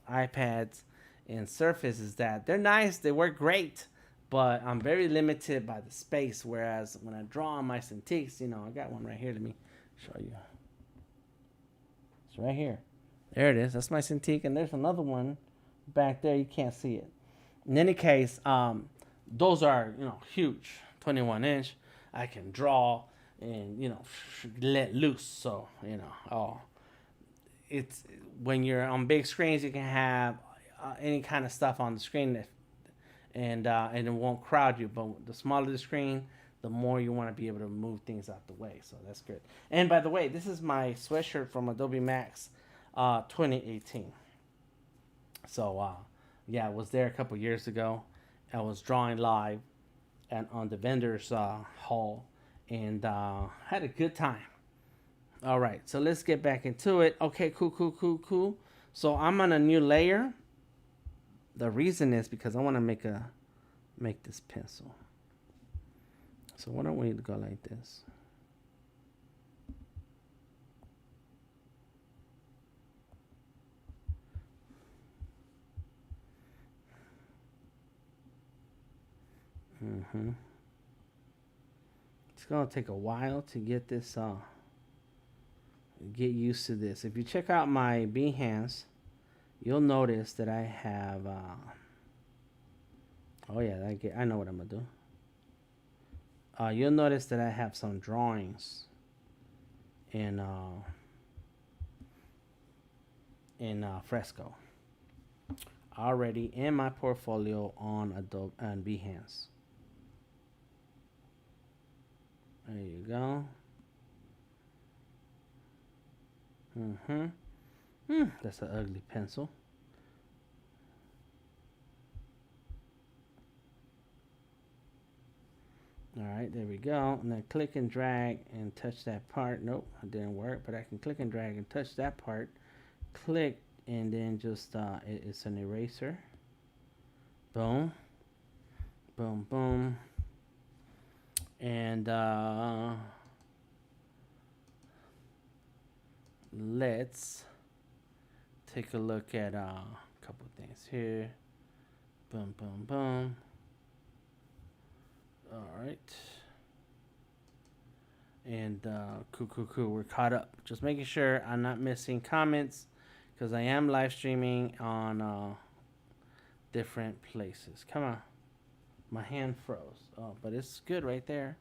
iPads and Surface, is that they're nice, they work great, but I'm very limited by the space. Whereas when I draw on my Cintiqs, I got one right here. Let me show you. It's right here. There it is. That's my Cintiq, and there's another one back there. You can't see it. In any case, those are huge, 21-inch. I can draw and let loose. So it's when you're on big screens, you can have any kind of stuff on the screen and it won't crowd you. But the smaller the screen, the more you want to be able to move things out the way. So that's good. And by the way, this is my sweatshirt from Adobe MAX 2018. So yeah, I was there a couple years ago. I was drawing live and on the vendor's hall, and had a good time. All right, so let's get back into it. Okay, cool. So I'm on a new layer. The reason is because I want to make this pencil. So why don't we go like this? It's gonna take a while to get this get used to this. If you check out my Behance, you'll notice that I have oh yeah, I know what I'm gonna do. You'll notice that I have some drawings in Fresco already in my portfolio on Adobe and Behance. There you go. That's an ugly pencil. All right, there we go. And then click and drag and touch that part. Nope, it didn't work, but I can click and drag and touch that part. Click and then just it's an eraser. Boom. And let's take a look at a couple things here. Boom. All right. And cool. We're caught up. Just making sure I'm not missing comments, because I am live streaming on different places. Come on. My hand froze. Oh, but it's good right there.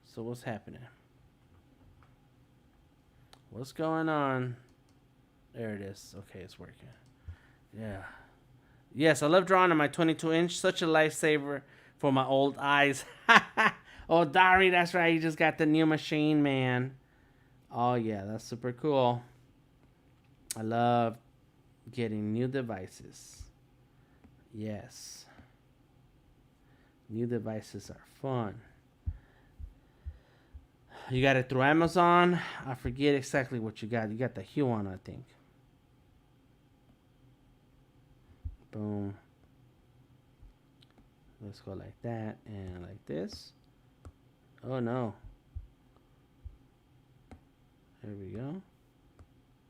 So what's happening? What's going on? There it is. Okay, it's working. Yeah. Yes, I love drawing on my 22-inch. Such a lifesaver for my old eyes. Oh, Dari, that's right. You just got the new machine, man. Oh, yeah, that's super cool. I love getting new devices. Yes. New devices are fun. You got it through Amazon. I forget exactly what you got. You got the Hue on, I think. Boom. Let's go like that and like this. Oh no. There we go.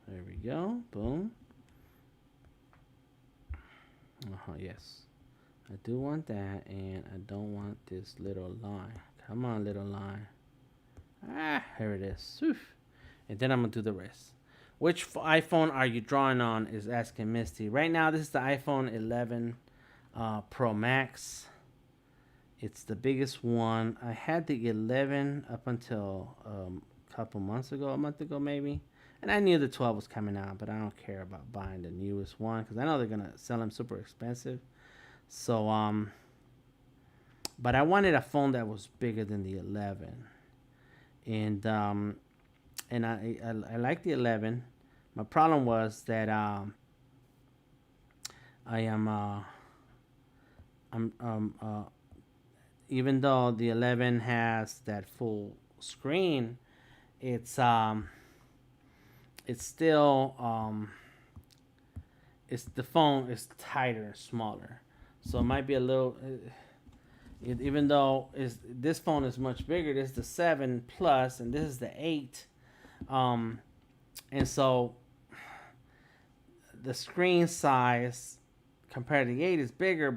There we go. Boom. Yes. I do want that, and I don't want this little line. Come on, little line. Here it is. Oof. And then I'm going to do the rest. Which iPhone are you drawing on? Is asking Misty. Right now, this is the iPhone 11 Pro Max. It's the biggest one. I had the 11 up until a couple months ago, a month ago maybe. And I knew the 12 was coming out, but I don't care about buying the newest one because I know they're going to sell them super expensive. So, but I wanted a phone that was bigger than the 11. And I like the 11. My problem was that I am even though the 11 has that full screen, it's still it's the phone is tighter and smaller, so it might be a little. Even though this phone is much bigger, this is the 7 Plus, and this is the 8, and so the screen size compared to the 8 is bigger,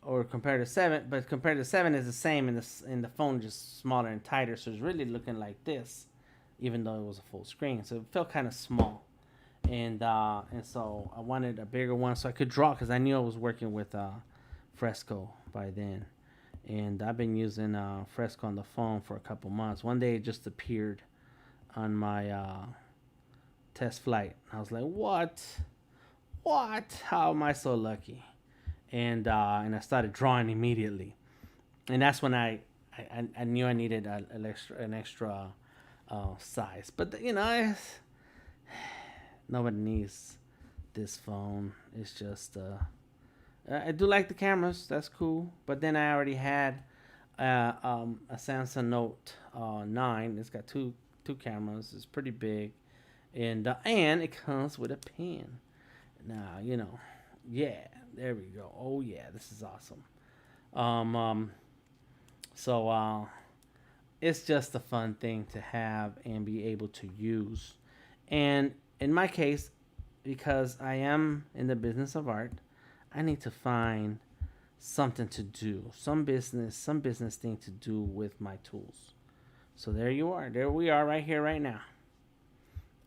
or compared to 7, but compared to 7 is the same, in the phone just smaller and tighter, so it's really looking like this, even though it was a full screen, so it felt kind of small, and so I wanted a bigger one so I could draw because I knew I was working with Fresco by then. And I've been using Fresco on the phone for a couple months. One day it just appeared on my test flight. I was like, what? How am I so lucky? And I started drawing immediately. And that's when I knew I needed an extra size. But, nobody needs this phone. It's just... I do like the cameras. That's cool. But then I already had a Samsung Note 9. It's got two cameras. It's pretty big, and it comes with a pen. Now yeah. There we go. Oh yeah, this is awesome. So it's just a fun thing to have and be able to use. And in my case, because I am in the business of art, I need to find something to do, some business thing to do with my tools. So there you are. There we are right here, right now.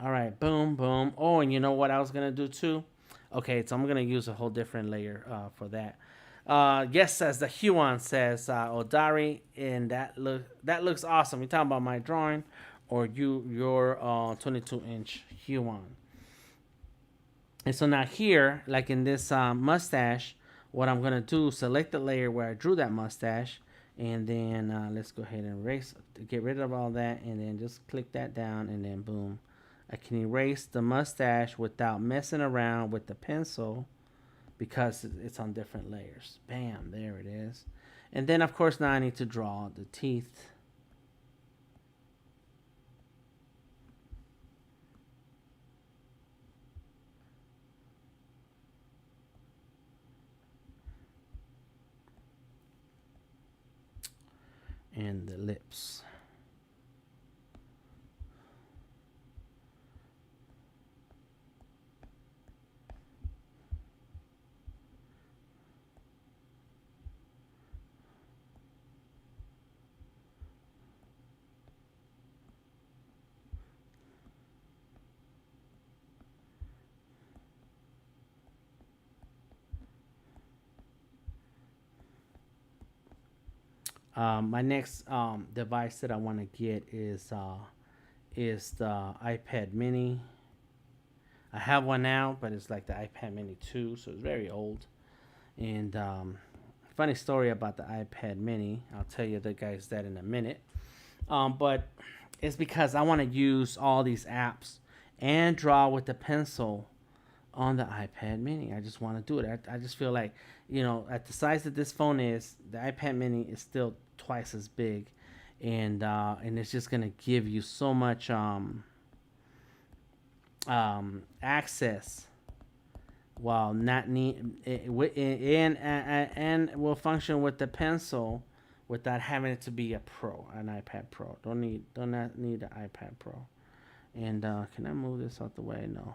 All right, boom, boom. Oh, and you know what I was going to do too? Okay, so I'm going to use a whole different layer for that. Yes, says the Huan says, Odari, and that looks awesome. You talking about my drawing or your 22-inch Huan? And so now here, like in this mustache, what I'm going to do, select the layer where I drew that mustache, and then let's go ahead and get rid of all that, and then just click that down, and then boom. I can erase the mustache without messing around with the pencil because it's on different layers. Bam, there it is. And then, of course, now I need to draw the teeth. And the lips. My next device that I want to get is the iPad Mini. I have one now, but it's like the iPad Mini 2, so it's very old. And funny story about the iPad Mini. I'll tell you the guys that in a minute. But it's because I want to use all these apps and draw with the pencil on the iPad Mini. I just want to do it. I just feel like, at the size that this phone is, the iPad Mini is still twice as big, and it's just gonna give you so much access while not and will function with the pencil without having it to be an iPad Pro. Don't need an iPad Pro. And can I move this out the way? No.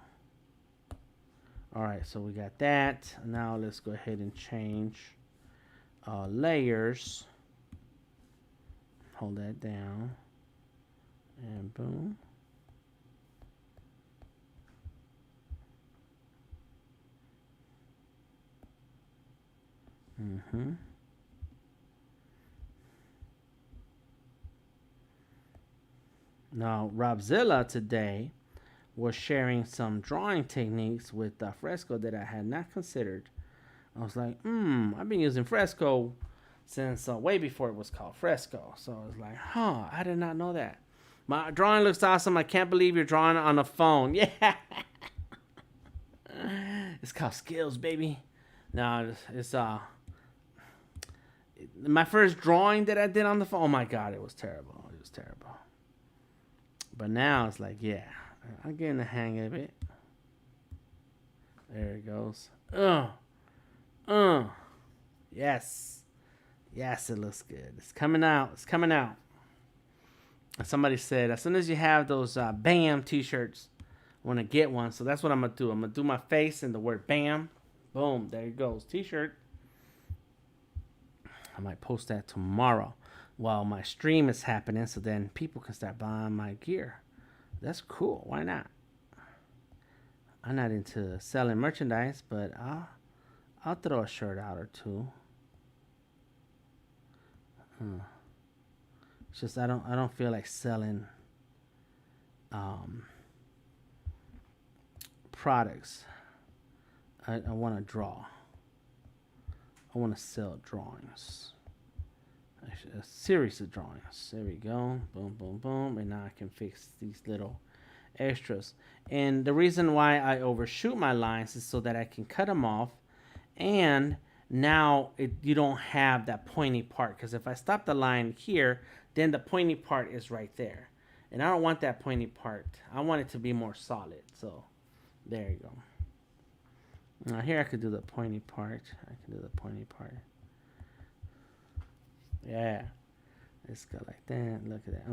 All right, so we got that. Now let's go ahead and change layers. Hold that down, and boom. Mm-hmm. Now, Robzilla today was sharing some drawing techniques with Fresco that I had not considered. I was like, I've been using Fresco since way before it was called Fresco. So I was like, I did not know that. My drawing looks awesome. I can't believe you're drawing on a phone. Yeah. It's called skills, baby. No, it's my first drawing that I did on the phone. Oh my god, it was terrible. It was terrible. But now it's like, yeah, I'm getting the hang of it. There it goes. Yes. Yes, it looks good. It's coming out. It's coming out. Somebody said, as soon as you have those BAM t-shirts, I want to get one. So that's what I'm going to do. I'm going to do my face and the word BAM. Boom. There it goes. T-shirt. I might post that tomorrow while my stream is happening, so then people can start buying my gear. That's cool. Why not? I'm not into selling merchandise, but I'll throw a shirt out or two. It's just I don't feel like selling products. I want to draw. I want to sell drawings. A series of drawings. There we go. Boom, boom, boom. And now I can fix these little extras. And the reason why I overshoot my lines is so that I can cut them off. And now you don't have that pointy part. Because if I stop the line here, then the pointy part is right there. And I don't want that pointy part. I want it to be more solid. So there you go. Now here I could do the pointy part. Yeah. Let's go like that. Look at that.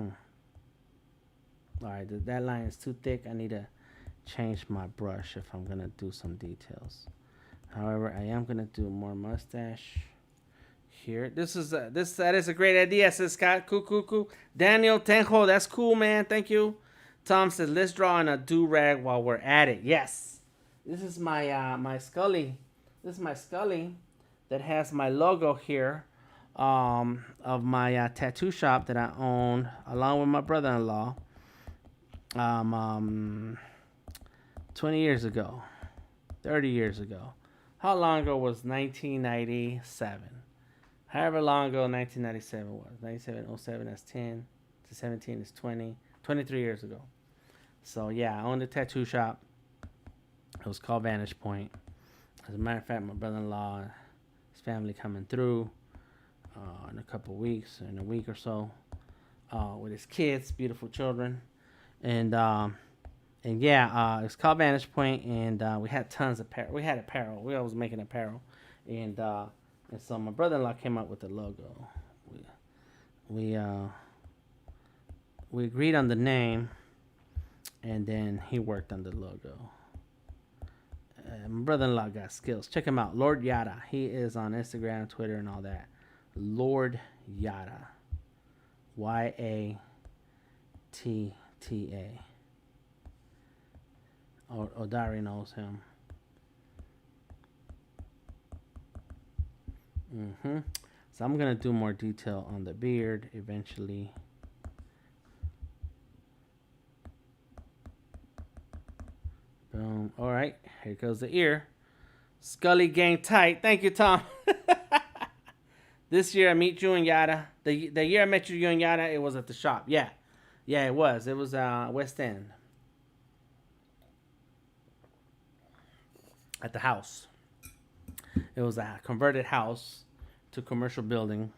Alright, that line is too thick. I need to change my brush if I'm going to do some details. However, I am going to do more mustache here. That is a great idea, says Scott. Cool. Daniel Tenjo, that's cool, man. Thank you. Tom says, let's draw on a do-rag while we're at it. Yes. This is my my Scully. This is my Scully that has my logo here of my tattoo shop that I own along with my brother-in-law 20 years ago, 30 years ago. How long ago was 1997? However long ago 1997 was. 97, 07, that's 10 to 17 is 20, 23 years ago. So yeah, I owned a tattoo shop. It was called Vantage Point. As a matter of fact, my brother-in-law, his family coming through in a couple weeks, in a week or so, with his kids, beautiful children, and yeah, it's called Vantage Point, and we had tons of apparel. We had apparel. We always making apparel, and so my brother-in-law came up with the logo. We agreed on the name, and then he worked on the logo. My brother-in-law got skills. Check him out, Lord Yada. He is on Instagram, Twitter, and all that. Lord Yada, YATTA. Odari knows him. So I'm gonna do more detail on the beard eventually. Boom. All right, here goes the ear. Scully gang tight. Thank you, Tom. This year I meet you in Yada. The year I met you in Yada, it was at the shop. Yeah, it was. It was West End. At the house. It was a converted house to commercial building.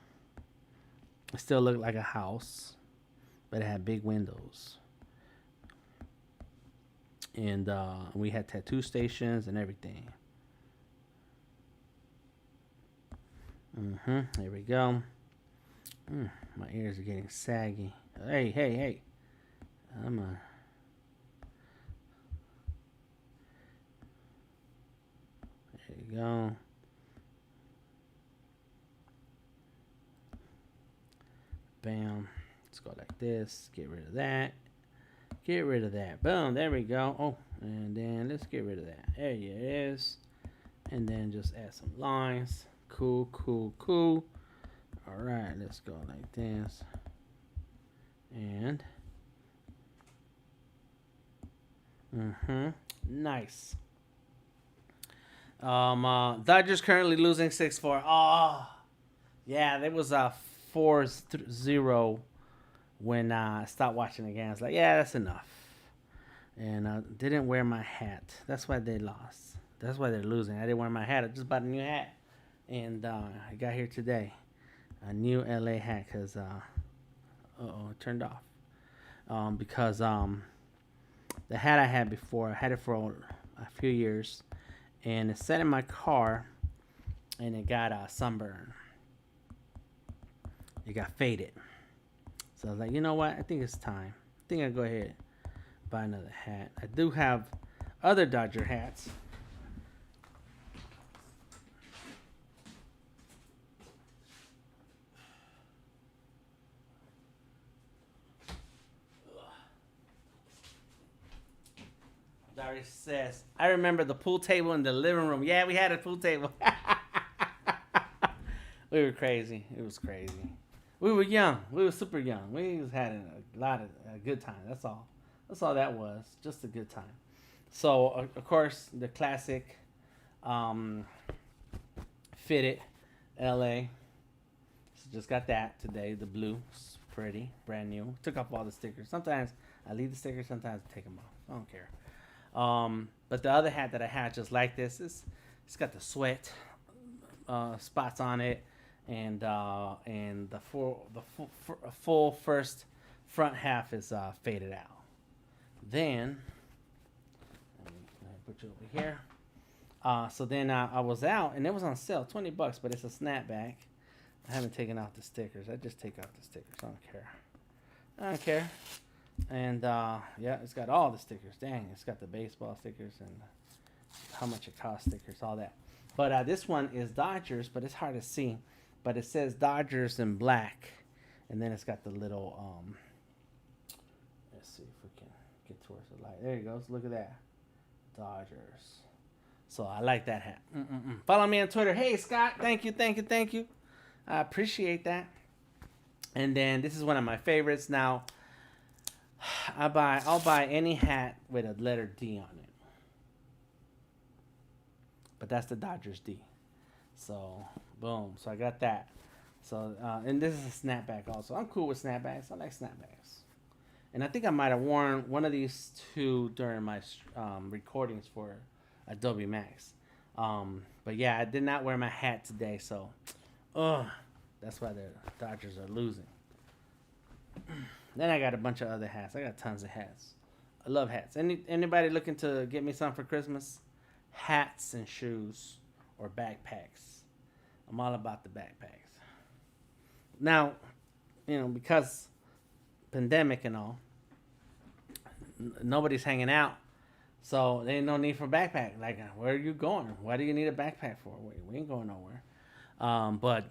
It still looked like a house, but it had big windows. And we had tattoo stations and everything. Here we go. My ears are getting saggy. Hey. I'm a... There you go. Bam. Let's go like this. Get rid of that. Get rid of that. Boom. There we go. Oh, and then let's get rid of that. There it is. And then just add some lines. Cool, cool, cool. All right, let's go like this. And nice. Dodgers currently losing 6-4. Oh, yeah, there was a 4-0 when I stopped watching the game. I was like, yeah, that's enough. And I didn't wear my hat. That's why they lost. That's why they're losing. I didn't wear my hat. I just bought a new hat, and I got here today, a new LA hat because it turned off. Because the hat I had before, I had it for a few years, and it sat in my car, and it got a sunburn. It got faded. So I was like, you know what? I think it's time. I think I'll go ahead and buy another hat. I do have other Dodger hats. Darius says, I remember the pool table in the living room. Yeah, we had a pool table. We were crazy. It was crazy. We were young. We were super young. We was having a lot of a good time. That's all. That's all that was. Just a good time. So, of course, the classic fitted LA. So just got that today. The blue. It's pretty. Brand new. Took off all the stickers. Sometimes I leave the stickers. Sometimes I take them off. I don't care. But the other hat that I had just like this is it's got the sweat spots on it, and the full first front half is faded out. Then let me put you over here. So then I was out and it was on sale, $20, but it's a snapback. I haven't taken out the stickers. I just take out the stickers. I don't care. I don't care. And yeah, it's got all the stickers. Dang, it's got the baseball stickers and how much it costs stickers, all that. But this one is Dodgers, but it's hard to see. But it says Dodgers in black, and then it's got the little let's see if we can get towards the light. There you go. Look at that, Dodgers. So I like that hat. Follow me on Twitter. Hey Scott, thank you. I appreciate that. And then this is one of my favorites. Now I'll buy any hat with a letter D on it. But that's the Dodgers D. So, boom. So I got that. So, and this is a snapback also. I'm cool with snapbacks. I like snapbacks. And I think I might have worn one of these two during my recordings for Adobe MAX. But yeah, I did not wear my hat today. So, that's why the Dodgers are losing. Then I got a bunch of other hats. I got tons of hats. I love hats. Anybody looking to get me some for Christmas? Hats and shoes or backpacks. I'm all about the backpacks. Now, because pandemic and all, nobody's hanging out. So there ain't no need for a backpack. Like, where are you going? What do you need a backpack for? We ain't going nowhere. But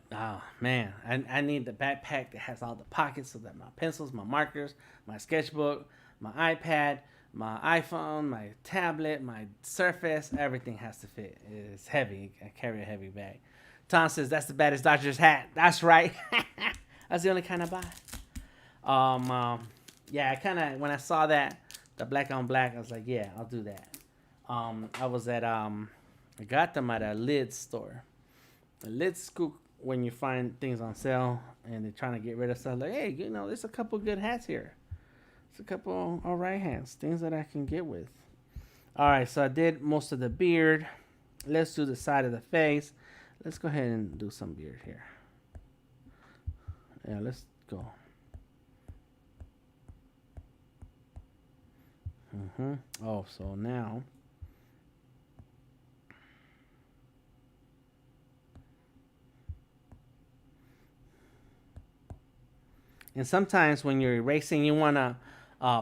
man, I need the backpack that has all the pockets so that my pencils, my markers, my sketchbook, my iPad, my iPhone, my tablet, my Surface, everything has to fit. It's heavy. I carry a heavy bag. Tom says that's the baddest Dodgers hat. That's right. That's the only kind I buy. Yeah, I kind of when I saw that the black on black, I was like, yeah, I'll do that. I was at I got them at a lid store. A lid scoop when you find things on sale and they're trying to get rid of stuff. Like, hey, there's a couple good hats here. There's a couple all right hats, things that I can get with. All right, so I did most of the beard. Let's do the side of the face. Let's go ahead and do some beard here. Yeah, let's go. Oh, so now and sometimes when you're erasing, you want to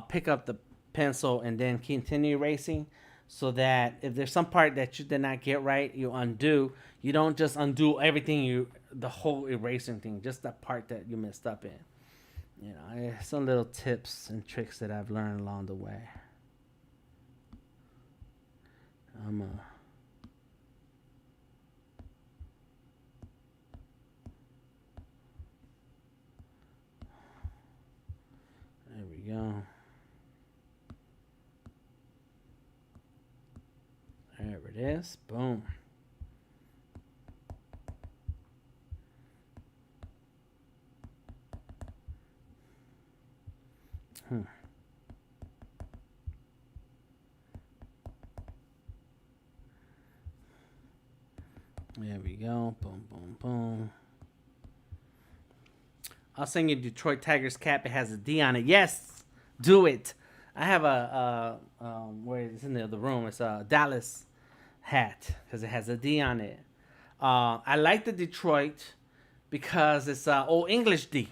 pick up the pencil and then continue erasing so that if there's some part that you did not get right, you undo. You don't just undo everything, the whole erasing thing, just the part that you messed up in. Some little tips and tricks that I've learned along the way. it is. Boom. There we go. Boom, boom, boom. I'll send you Detroit Tigers cap. It has a D on it. Yes, do it. I have where it's in the other room. It's a Dallas hat because it has a D on it. I like the Detroit because it's old English D.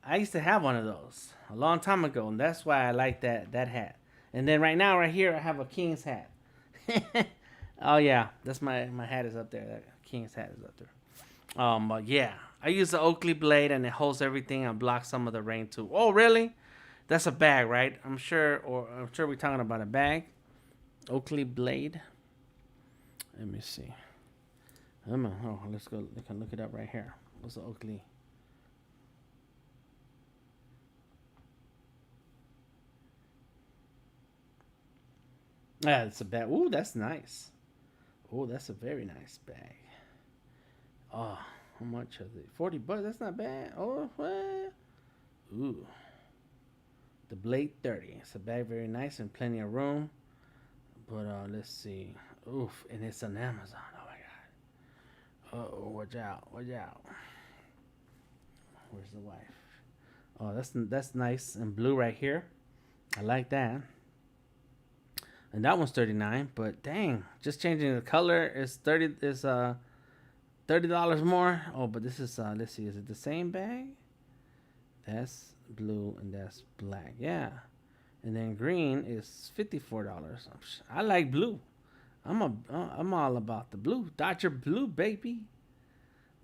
I used to have one of those a long time ago, and that's why I like that hat. And then right now, right here, I have a King's hat. Oh yeah, that's my hat is up there. That King's hat is up there. But yeah, I use the Oakley blade, and it holds everything and blocks some of the rain too. Oh really? That's a bag, right? I'm sure we're talking about a bag. Oakley blade. Let me see. Let's go. We can look it up right here. What's the Oakley? Yeah, it's a bag. Ooh, that's nice. Oh, that's a very nice bag. Oh, how much is it? $40. That's not bad. Oh, what? Ooh. The Blade 30. It's a bag, very nice and plenty of room. But let's see. Oof, and it's on Amazon. Oh my god. Oh, watch out. Watch out. Where's the wife? Oh, that's nice and blue right here. I like that. And that one's 39, but dang, just changing the color is $30 more. Oh, but this is let's see, is it the same bag? That's blue and that's black. Yeah. And then green is $54. I like blue. I'm all about the blue. Dodger blue, baby.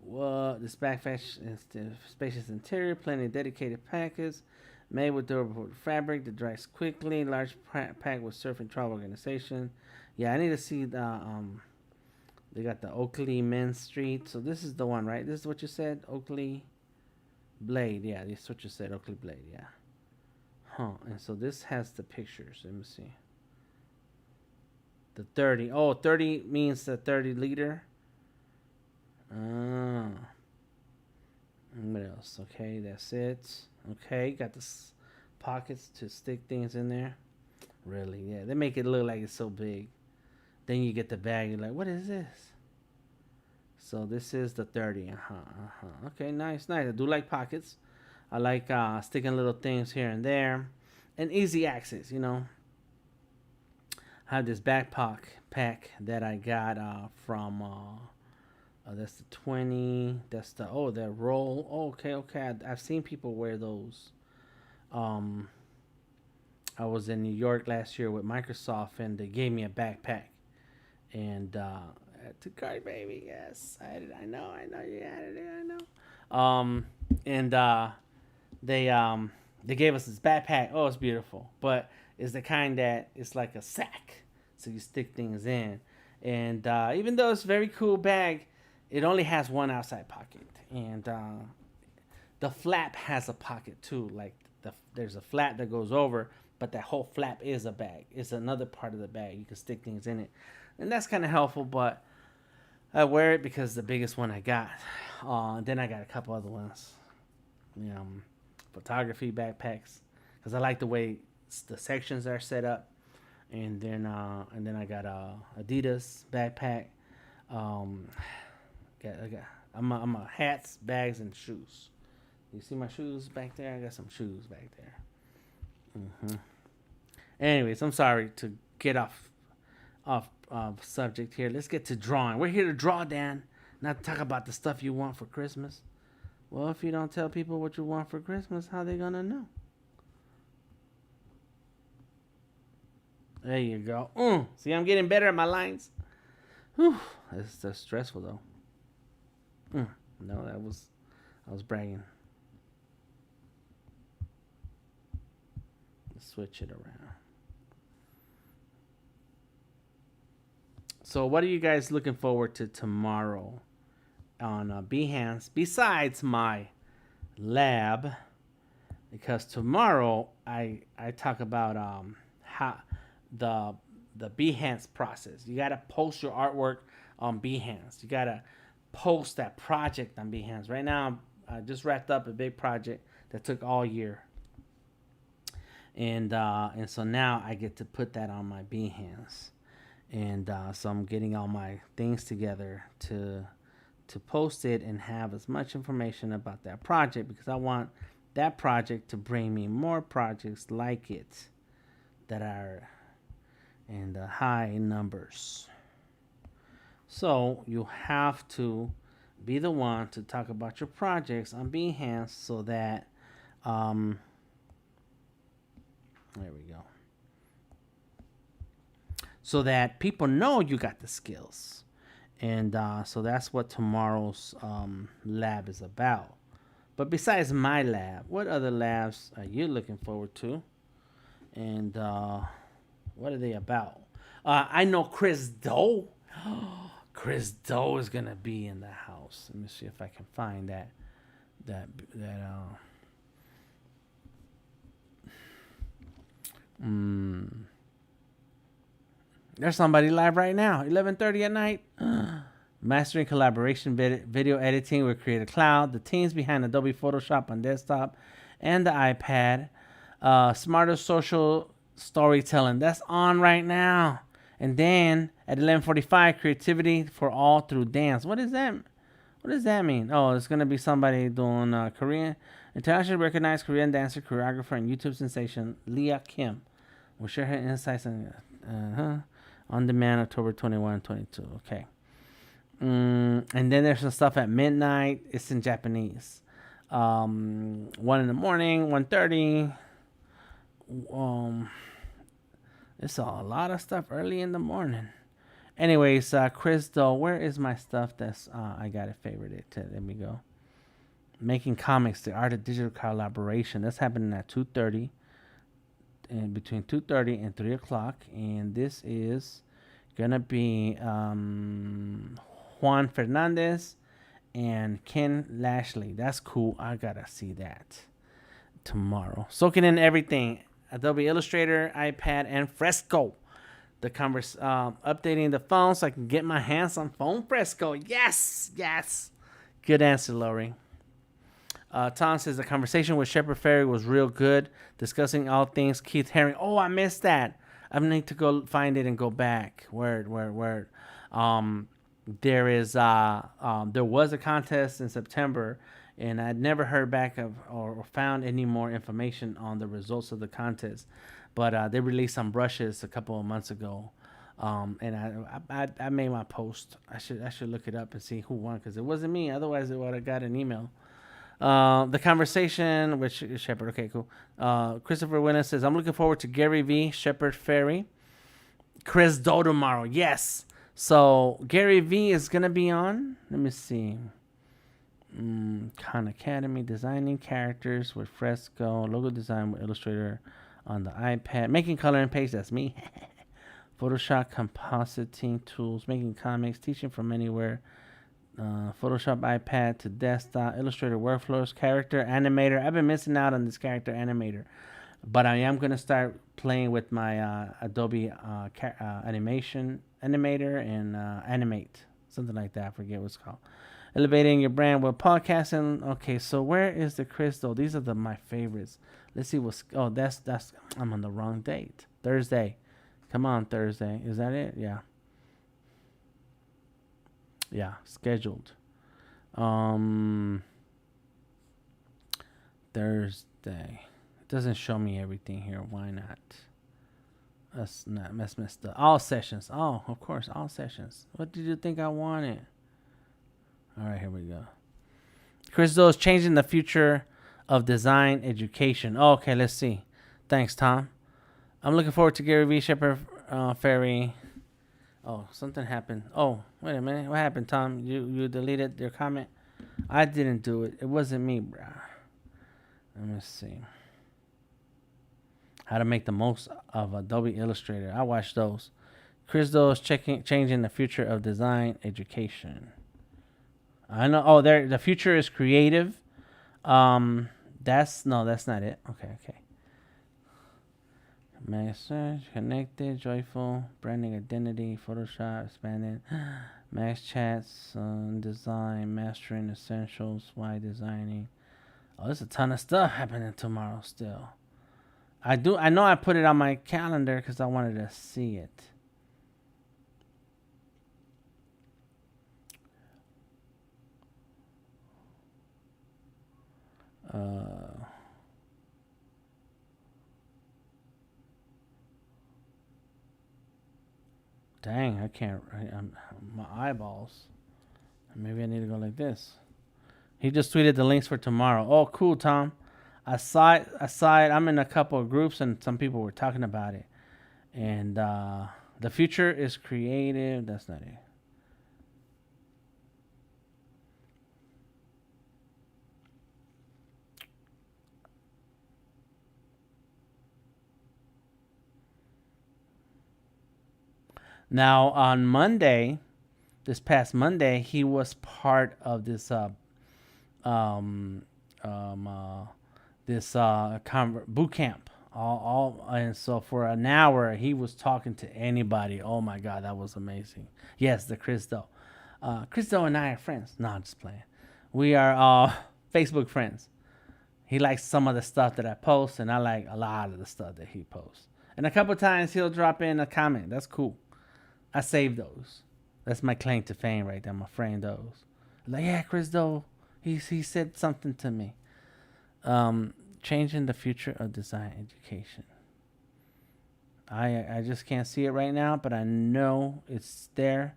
What? This backpack is the spacious interior, plenty of dedicated pockets. Made with durable fabric that dries quickly. Large pack with surf and travel organization. Yeah, I need to see the They got the Oakley Main Street. So this is the one, right? This is what you said, Oakley Blade. Yeah, this is what you said, Oakley Blade. Yeah. Huh. And so this has the pictures. Let me see. The 30. Oh, 30 means the 30 liter. Ah. What else? Okay, that's it. Okay, got the pockets to stick things in there. Really, yeah. They make it look like it's so big. Then you get the bag. You're like, what is this? So this is the 30. Okay, nice. I do like pockets. I like sticking little things here and there. And easy access, you know. I have this backpack that I got from... that's the 20. That's the that roll. Oh, okay. I've seen people wear those. I was in New York last year with Microsoft, and they gave me a backpack. And to card baby, yes, I know you had it. I know. And they gave us this backpack. Oh, it's beautiful, but it's the kind that it's like a sack, so you stick things in. And even though it's a very cool bag, it only has one outside pocket, and the flap has a pocket too. Like there's a flap that goes over, but that whole flap is a bag. It's another part of the bag. You can stick things in it, and that's kind of helpful. But I wear it because the biggest one I got. Then I got a couple other ones, photography backpacks, because I like the way the sections are set up. And then I got a Adidas backpack. I'm a hats, bags, and shoes. You see my shoes back there? I got some shoes back there. Anyways, I'm sorry to get off subject here. Let's get to drawing. We're here to draw, Dan, not to talk about the stuff you want for Christmas. Well, if you don't tell people what you want for Christmas, how they gonna know? There you go. See, I'm getting better at my lines. Whew. That's stressful though. No, I was bragging. Let's switch it around. So, what are you guys looking forward to tomorrow on Behance besides my lab? Because tomorrow I talk about how the the Behance process. You got to post your artwork on Behance. You got to post that project on Behance. Right now, I just wrapped up a big project that took all year. And so now I get to put that on my Behance. And so I'm getting all my things together to post it and have as much information about that project, because I want that project to bring me more projects like it that are in the high numbers. So you have to be the one to talk about your projects on Behance so that there we go. So that people know you got the skills. And so that's what tomorrow's lab is about. But besides my lab, what other labs are you looking forward to? And what are they about? I know Chris Doe. Chris Doe is going to be in the house. Let me see if I can find that. There's somebody live right now, 11:30 at night. Mastering collaboration video editing with Creative Cloud. The teams behind Adobe Photoshop on desktop and the iPad. Smarter social storytelling. That's on right now. And then at 11:45, creativity for all through dance. What is that? What does that mean? Oh, it's gonna be somebody doing Korean, internationally recognized Korean dancer, choreographer, and YouTube sensation Leah Kim. We'll share her insights on demand October 21, 22. Okay. And then there's some stuff at midnight. It's in Japanese. 1 in the morning, 1:30. It's a lot of stuff early in the morning. Anyways, Chris Doe, where is my stuff that's I got it favorited to? Let me go. Making comics, the art of digital collaboration. That's happening at 2:30. And between 2:30 and 3 o'clock. And this is gonna be Juan Fernandez and Ken Lashley. That's cool. I gotta see that tomorrow. Soaking in everything. Adobe Illustrator, iPad, and Fresco. The updating the phone so I can get my hands on phone Fresco. Yes. Good answer, Lori. Tom says the conversation with Shepard Fairey was real good, discussing all things Keith Haring. Oh, I missed that. I need to go find it and go back. Word. There was a contest in September, and I'd never heard back of or found any more information on the results of the contest. But they released some brushes a couple of months ago, and I made my post. I should look it up and see who won, because it wasn't me. Otherwise, it would have got an email. The conversation with Shepard. Okay, cool. Christopher Williams says, I'm looking forward to Gary V, Shepard Fairey, Chris Doe tomorrow. Yes. So Gary V is going to be on. Let me see. Khan Academy, designing characters with Fresco, logo design with Illustrator on the iPad, making color and paste. That's me. Photoshop compositing tools, making comics, teaching from anywhere. Photoshop iPad to desktop, Illustrator workflows, character animator. I've been missing out on this character animator, but I am going to start playing with my Adobe animation animator and animate, something like that. I forget what it's called. Elevating your brand with podcasting. Okay, so where is the Crystal? These are my favorites. Let's see what's. Oh, that's. I'm on the wrong date. Thursday. Come on, Thursday. Is that it? Yeah. Yeah, scheduled. Thursday. It doesn't show me everything here. Why not? That's messed up. All sessions. Oh, of course, all sessions. What did you think I wanted? All right, here we go. Chris Doe is changing the future of design education. Oh, okay, let's see. Thanks, Tom. I'm looking forward to Gary V. Shepard Fairey. Oh, something happened. Oh, wait a minute. What happened, Tom? You deleted your comment? I didn't do it. It wasn't me, bro. Let me see. How to make the most of Adobe Illustrator. I watched those. Chris Doe is changing the future of design education. I know. Oh, the future is creative. That's not it. Okay. Master, connected, joyful, branding identity, Photoshop, expanded, Max chats, design, mastering essentials, why designing. Oh, there's a ton of stuff happening tomorrow still. I know I put it on my calendar because I wanted to see it. Dang, I can't. I'm my eyeballs. Maybe I need to go like this. He just tweeted the links for tomorrow. Oh, cool, Tom. Aside, I'm in a couple of groups and some people were talking about it. And the future is creative. That's not it. Now on Monday, this past Monday, he was part of this um, um, uh, boot camp. All and so for an hour he was talking to anybody. Oh my God, that was amazing. Yes, the Chris Doe. Chris Doe and I are friends. No, I'm just playing. We are Facebook friends. He likes some of the stuff that I post, and I like a lot of the stuff that he posts. And a couple times he'll drop in a comment. That's cool. I save those. That's my claim to fame right there. My friend those. Like, yeah, Chris Doe, he said something to me. Changing the future of design education. I just can't see it right now, but I know it's there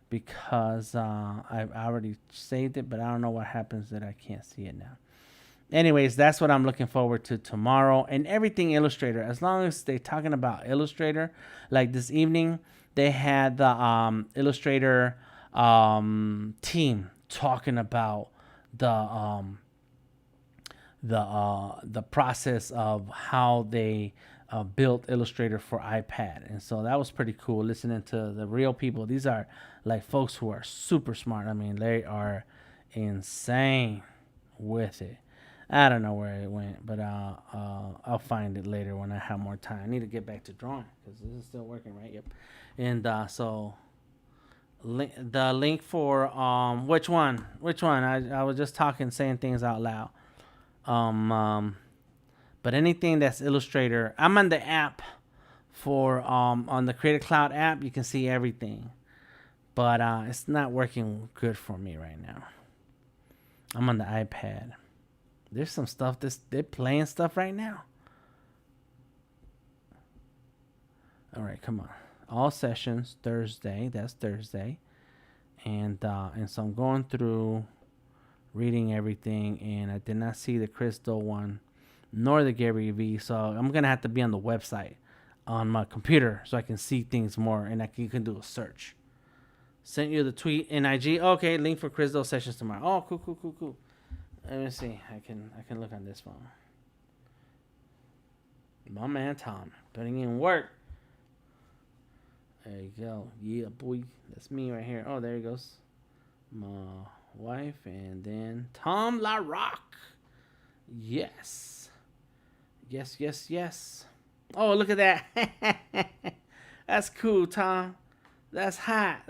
because I've already saved it, but I don't know what happens that I can't see it now. Anyways, that's what I'm looking forward to tomorrow, and everything Illustrator. As long as they're talking about Illustrator, like this evening, they had the Illustrator team talking about the process of how they built Illustrator for iPad, and so that was pretty cool. Listening to the real people. These are like folks who are super smart. I mean, they are insane with it. I don't know where it went, but I'll find it later when I have more time. I need to get back to drawing because this is still working, right? Yep. And so the link for which one? I was just talking, saying things out loud. But anything that's Illustrator, I'm on the app for on the Creative Cloud app. You can see everything, but it's not working good for me right now. I'm on the iPad. There's some stuff they're playing stuff right now. All right, come on. All sessions Thursday. That's Thursday, and so I'm going through, reading everything, and I did not see the Chris Doe one, nor the Gary V. So I'm gonna have to be on the website on my computer so I can see things more, and you can do a search. Sent you the tweet in IG. Okay, link for Chris Doe sessions tomorrow. Oh, cool. Let me see. I can look on this phone. My man Tom putting in work. There you go. Yeah, boy. That's me right here. Oh, there he goes. My wife, and then Tom LaRock. Yes. Oh, look at that. That's cool, Tom. That's hot.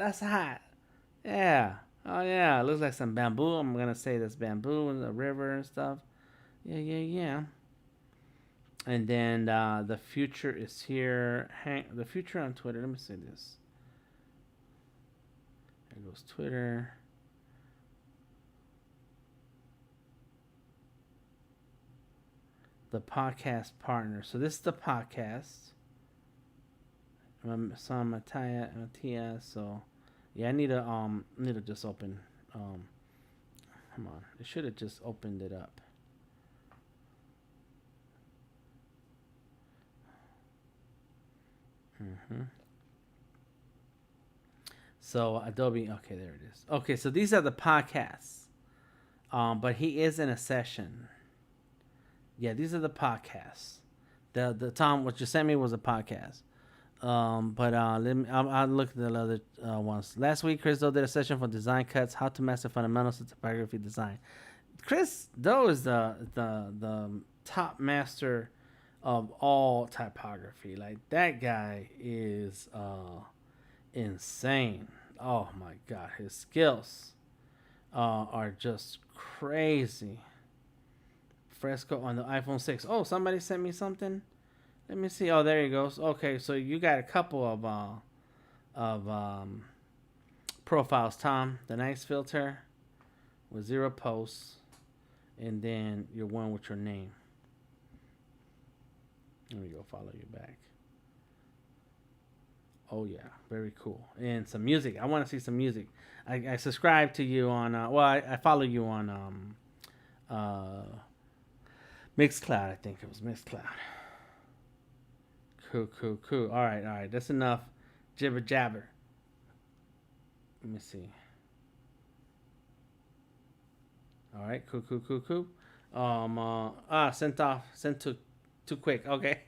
Yeah. Oh yeah, it looks like some bamboo. I'm gonna say that's bamboo in the river and stuff. Yeah. And then the future is here. The future on Twitter. Let me say this. There goes Twitter. The podcast partner. So this is the podcast. Son Matthias. So yeah, I need to just open. Come on, it should have just opened it up. So Adobe. Okay, there it is. Okay, so these are the podcasts. But he is in a session. Yeah, these are the podcasts. The Tom, what you sent me was a podcast. But I'll look at the other ones. Last week, Chris Doe did a session for design cuts, how to master fundamentals of typography design. Chris Doe is the top master of all typography. Like that guy is insane. Oh my god, his skills are just crazy. Fresco on the iPhone 6. Oh, somebody sent me something. Let me see. Oh, there he goes. Okay, so you got a couple of profiles, Tom. The nice filter with 0 posts, and then your one with your name. Let me go follow you back. Oh yeah, very cool. And some music. I want to see some music. I subscribe to you on. I follow you on Mixcloud. I think it was Mixcloud. Cool, cool, cool. All right, all right. That's enough jibber jabber. Let me see. All right, cool, cool, cool, cool. Sent too quick. Okay.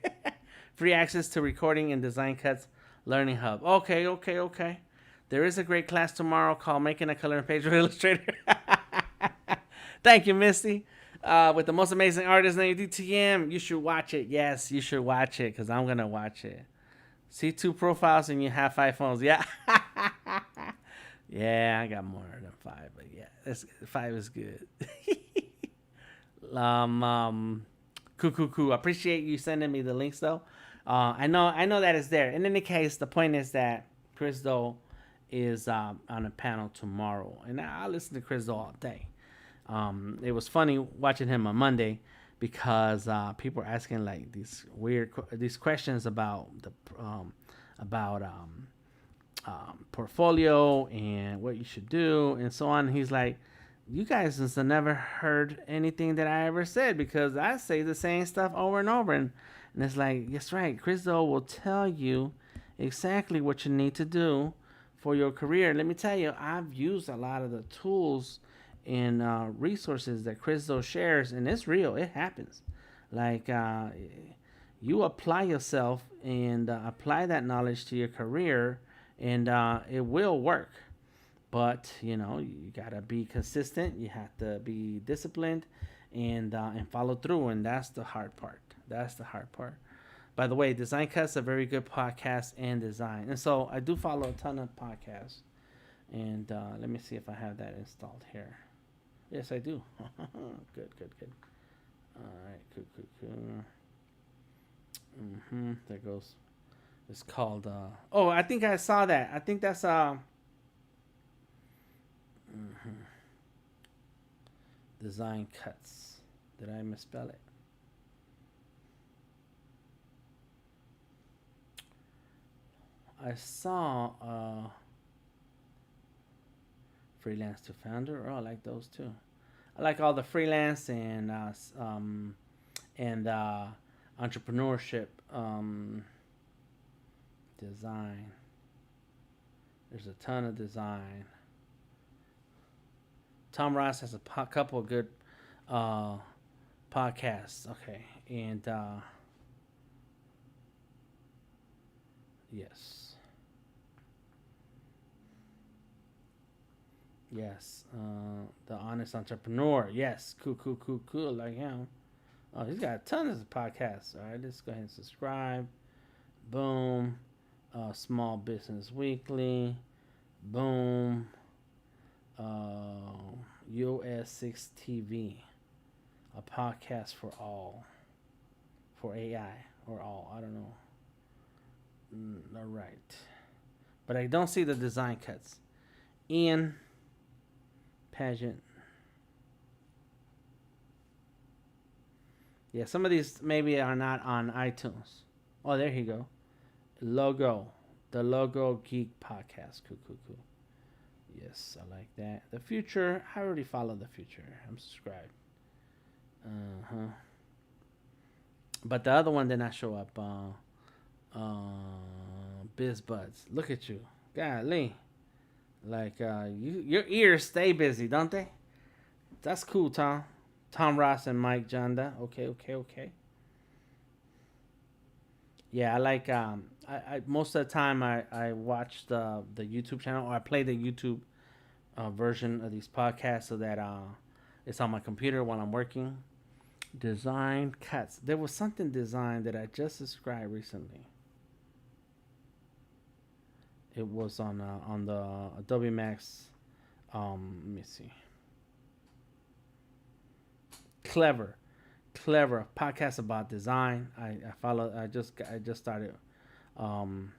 Free access to recording and design cuts learning hub. Okay, okay, okay. There is a great class tomorrow called Making a Color Page with Illustrator. Thank you, Misty. With the most amazing artist named DTM. You should watch it. Yes, you should watch it because I'm going to watch it. See 2 profiles and you have 5 phones. Yeah. Yeah, I got more than 5, but yeah, 5 is good. Cool, cool, cool. I appreciate you sending me the links though. I know that it's there. In any case, the point is that Chris Doe is on a panel tomorrow, and I listen to Chris Doe all day. It was funny watching him on Monday because people are asking like these questions about the about portfolio and what you should do and so on. And he's like, you guys have never heard anything that I ever said because I say the same stuff over and over. And it's like, that's right. Chris Doe will tell you exactly what you need to do for your career. Let me tell you, I've used a lot of the tools and resources that Chris Doe shares, and it's real. It happens. Like you apply yourself and apply that knowledge to your career, and it will work. But you gotta be consistent. You have to be disciplined, and follow through. And that's the hard part. That's the hard part. By the way, Design Cuts a very good podcast and design. And so I do follow a ton of podcasts. And let me see if I have that installed here. Yes, I do. Good, good, good. All right, cool, cool, cool. There goes. It's called. Oh, I think I saw that. I think that's Design Cuts. Did I misspell it? I saw freelance to founder. Oh, I like those too. I like all the freelance and entrepreneurship design. There's a ton of design. Tom Ross has a couple of good podcasts. Okay, and yes, yes, the honest entrepreneur. Yes, cool, cool, cool, cool. Like him. Oh, he's got tons of podcasts. All right, let's go ahead and subscribe. Boom. Small Business Weekly. Boom. US6 TV, a podcast for all, for AI or all. I don't know. All right, but I don't see the design cuts. Ian Pageant. Yeah, some of these maybe are not on iTunes. Oh, there you go. Logo, the Logo Geek Podcast. Cool, cool, cool. Yes, I like that. The Future, I already follow The Future. I'm subscribed. But the other one did not show up. Biz Buds. Look at you. Golly. Like, your ears stay busy, don't they? That's cool, Tom. Tom Ross and Mike Jonda. Okay, okay, okay. Yeah, I like, I most of the time I watch the YouTube channel, or I play the YouTube version of these podcasts so that it's on my computer while I'm working. Design cuts. There was something designed that I just described recently. It was on the Adobe MAX. Let me see. Clever, clever podcast about design. I follow. I just started um,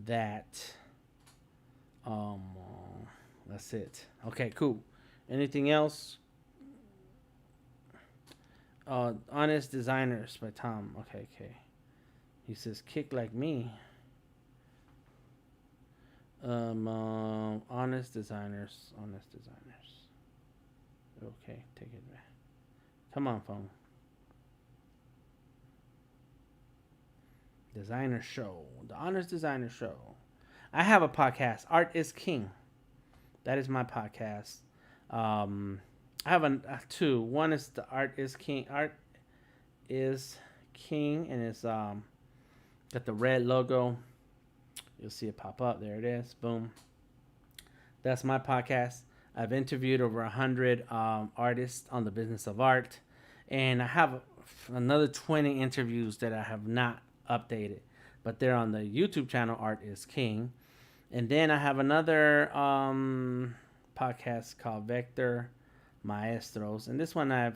that. That's it. Okay, cool. Anything else? Honest Designers by Tom. Okay, okay. He says kick like me. Honest Designers. Honest Designers. Okay, take it back. Come on, phone. Designer Show. The Honest Designer Show. I have a podcast. Art is King. That is my podcast. Um, I have two. One is the Art is King. Art is King, and it's got the red logo. You'll see it pop up. There it is. Boom. That's my podcast. I've interviewed over 100 artists on the business of art, and I have another 20 interviews that I have not updated, but they're on the YouTube channel Art is King. And then I have another podcast called Vector Maestros, and this one I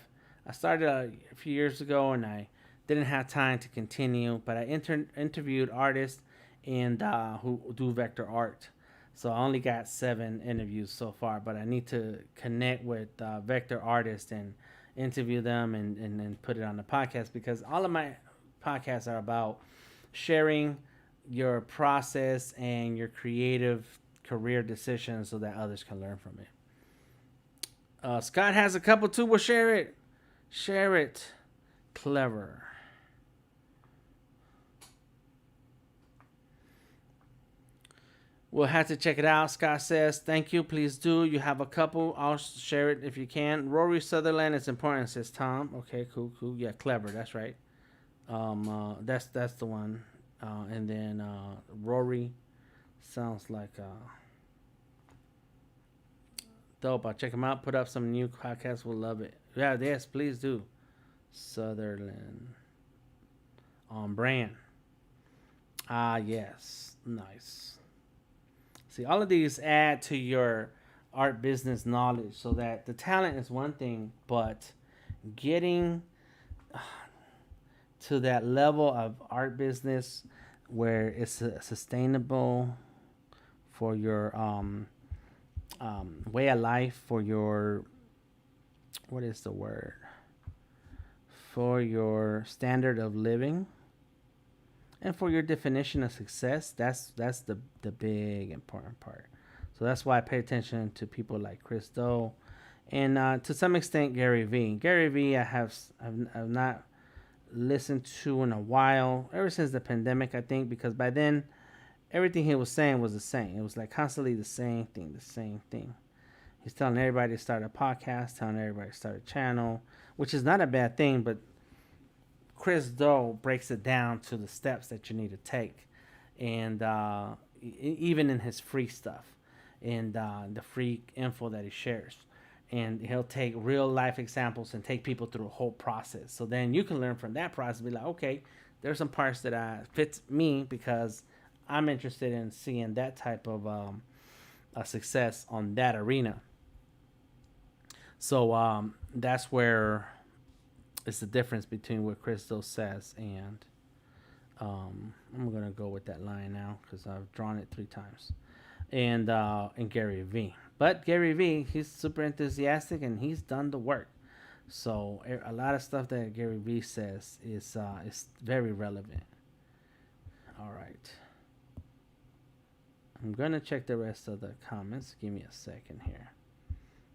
started a few years ago, and I didn't have time to continue, but I interviewed artists and who do vector art. So I only got 7 interviews so far, but I need to connect with vector artists and interview them and put it on the podcast, because all of my podcasts are about sharing your process and your creative career decisions so that others can learn from it. Scott has a couple too. We'll share it. Share it. Clever. We'll have to check it out. Scott says, thank you. Please do. You have a couple. I'll share it if you can. Rory Sutherland is important, says Tom. Okay, cool, cool. Yeah, clever. That's right. That's the one. And then Rory sounds like dope. I'll check him out. Put up some new podcasts. We'll love it. Yeah, yes, please do. Sutherland on brand. Yes, nice. See, all of these add to your art business knowledge, so that the talent is one thing, but getting to that level of art business where it's sustainable for your way of life, for your, what is the word, for your standard of living, and for your definition of success. That's the big important part. So that's why I pay attention to people like Chris Do, and to some extent Gary Vee. Gary Vee I've not listened to in a while, ever since the pandemic, I think, because by then everything he was saying was the same. It was like constantly the same thing. He's telling everybody to start a podcast, telling everybody to start a channel, which is not a bad thing, but Chris Do breaks it down to the steps that you need to take, and even in his free stuff and the free info that he shares, and he'll take real life examples and take people through a whole process. So then you can learn from that process. Be like, okay, there's some parts that fits me because I'm interested in seeing that type of a success on that arena. So that's where it's the difference between what Crystal says and I'm gonna go with that line now because I've drawn it 3 times, and Gary Vee. But Gary Vee, he's super enthusiastic and he's done the work. So a lot of stuff that Gary Vee says is very relevant. All right. I'm going to check the rest of the comments. Give me a second here.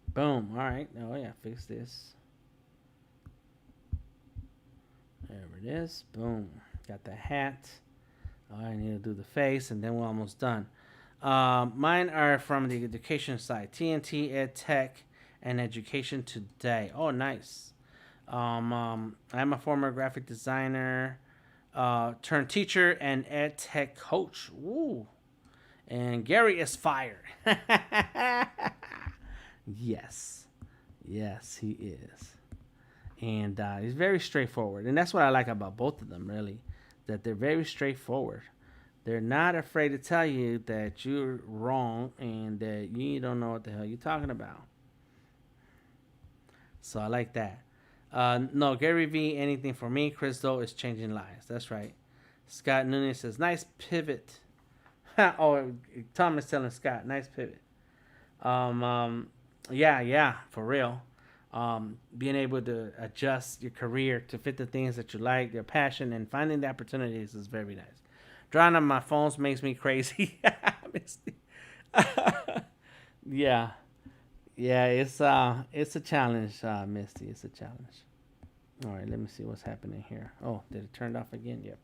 Boom. All right. Oh, yeah. Fix this. There it is. Boom. Got the hat. Oh, I need to do the face, and then we're almost done. Mine are from the education side. TNT Ed Tech and Education Today. Oh, nice. I'm a former graphic designer turned teacher and ed tech coach. Woo. And Gary is fired. Yes. Yes, he is. And it's very straightforward. And that's what I like about both of them, really, that they're very straightforward. They're not afraid to tell you that you're wrong and that you don't know what the hell you're talking about. So I like that. No, Gary V, anything for me. Crystal is changing lives. That's right. Scott Nunez says, nice pivot. Oh, Tom is telling Scott, nice pivot. Yeah, for real. Being able to adjust your career to fit the things that you like, your passion, and finding the opportunities is very nice. Drawing on my phones makes me crazy. Yeah, yeah, it's a challenge, Misty. It's a challenge. All right, let me see what's happening here. Oh, did it turn off again? Yep.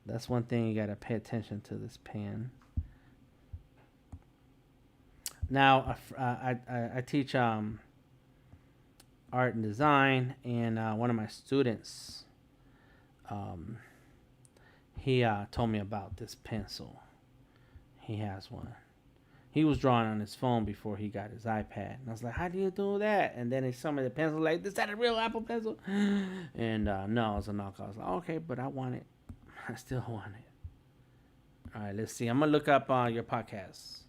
That's one thing you gotta pay attention to this pen. Now, I teach art and design, and one of my students, um, he told me about this pencil. He has one. He was drawing on his phone before he got his iPad, and I was like, "How do you do that?" And then he showed me the pencil, like, "Is that a real Apple pencil?" And no, it's a knockoff. I was like, "Okay, but I want it. I still want it." All right, let's see. I'm gonna look up your podcast.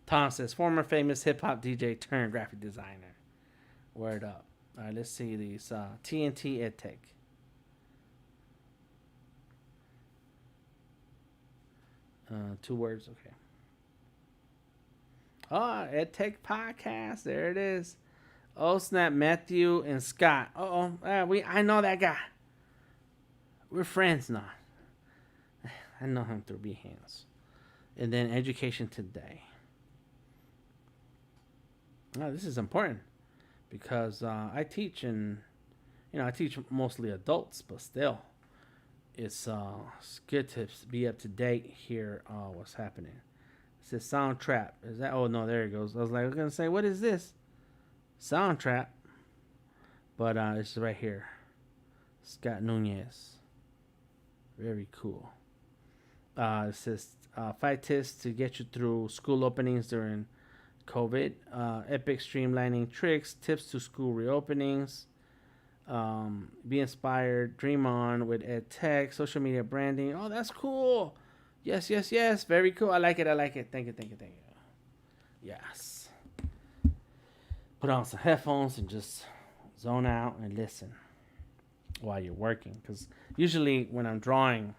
Tom says, former famous hip hop DJ turned graphic designer. Word up. All right, let's see these. TNT EdTech. 2 words, okay. Oh, EdTech podcast. There it is. Oh snap, Matthew and Scott. I know that guy. We're friends now. I know him through Behance. And then Education Today. Oh, this is important because I teach I teach mostly adults, but still, it's good to be up to date here. What's happening? It says Soundtrap. Is that? Oh no, there it goes. I was gonna say, what is this? Soundtrap, but it's right here. Scott Nunez. Very cool. It says 5 tips to get you through school openings during COVID, epic streamlining tricks, tips to school reopenings, be inspired, dream on with ed tech, social media branding. Oh, that's cool. Yes. Very cool. I like it. Thank you. Yes. Put on some headphones and just zone out and listen while you're working. Because usually when I'm drawing,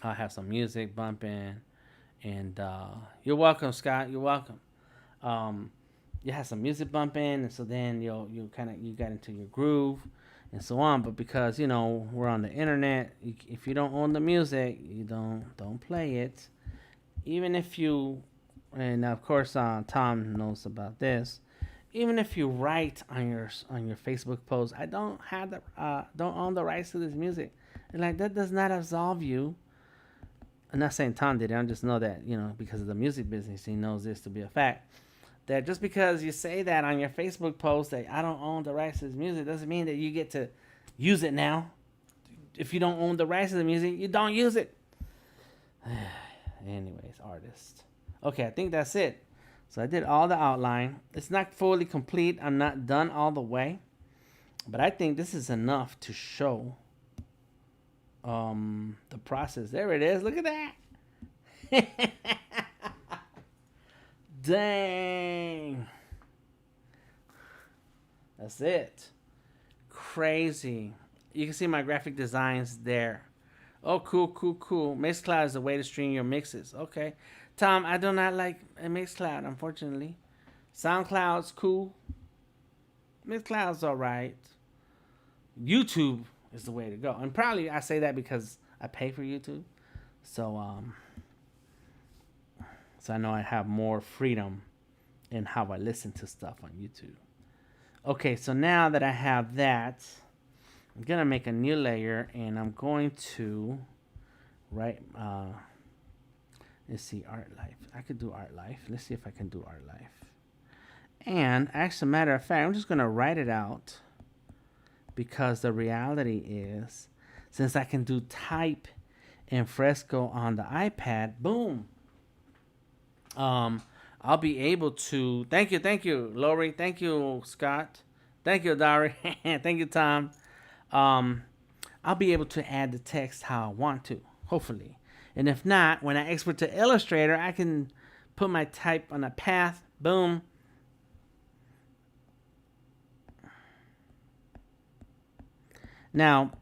I'll have some music bumping. And you're welcome, Scott. You're welcome. You have some music bumping, and so then you get into your groove and so on. But because we're on the internet, if you don't own the music, you don't play it. Even if you, and of course Tom knows about this. Even if you write on your Facebook post, I don't own the rights to this music, and like that does not absolve you. I'm not saying Tom did it. I just know that because of the music business, he knows this to be a fact. That just because you say that on your Facebook post that I don't own the rights to this music doesn't mean that you get to use it now. If you don't own the rights to the music, you don't use it. Anyways, artist. Okay, I think that's it. So I did all the outline. It's not fully complete. I'm not done all the way. But I think this is enough to show the process. There it is. Look at that. Dang. That's it. Crazy. You can see my graphic designs there. Oh, cool. Mixcloud is the way to stream your mixes. Okay. Tom, I do not like a Mixcloud, unfortunately. SoundCloud's cool. Mixcloud's alright. YouTube is the way to go. And probably I say that because I pay for YouTube. So I know I have more freedom in how I listen to stuff on YouTube. Okay, so now that I have that, I'm going to make a new layer, and I'm going to write, let's see, Art Life. I could do Art Life. Let's see if I can do Art Life. And as a matter of fact, I'm just going to write it out because the reality is, since I can do type in Fresco on the iPad, boom. I'll be able to. Thank you, Lori. Thank you, Scott. Thank you, Dari. Thank you, Tom. Um, I'll be able to add the text how I want to, hopefully. And if not, when I export to Illustrator, I can put my type on a path. Boom. Now,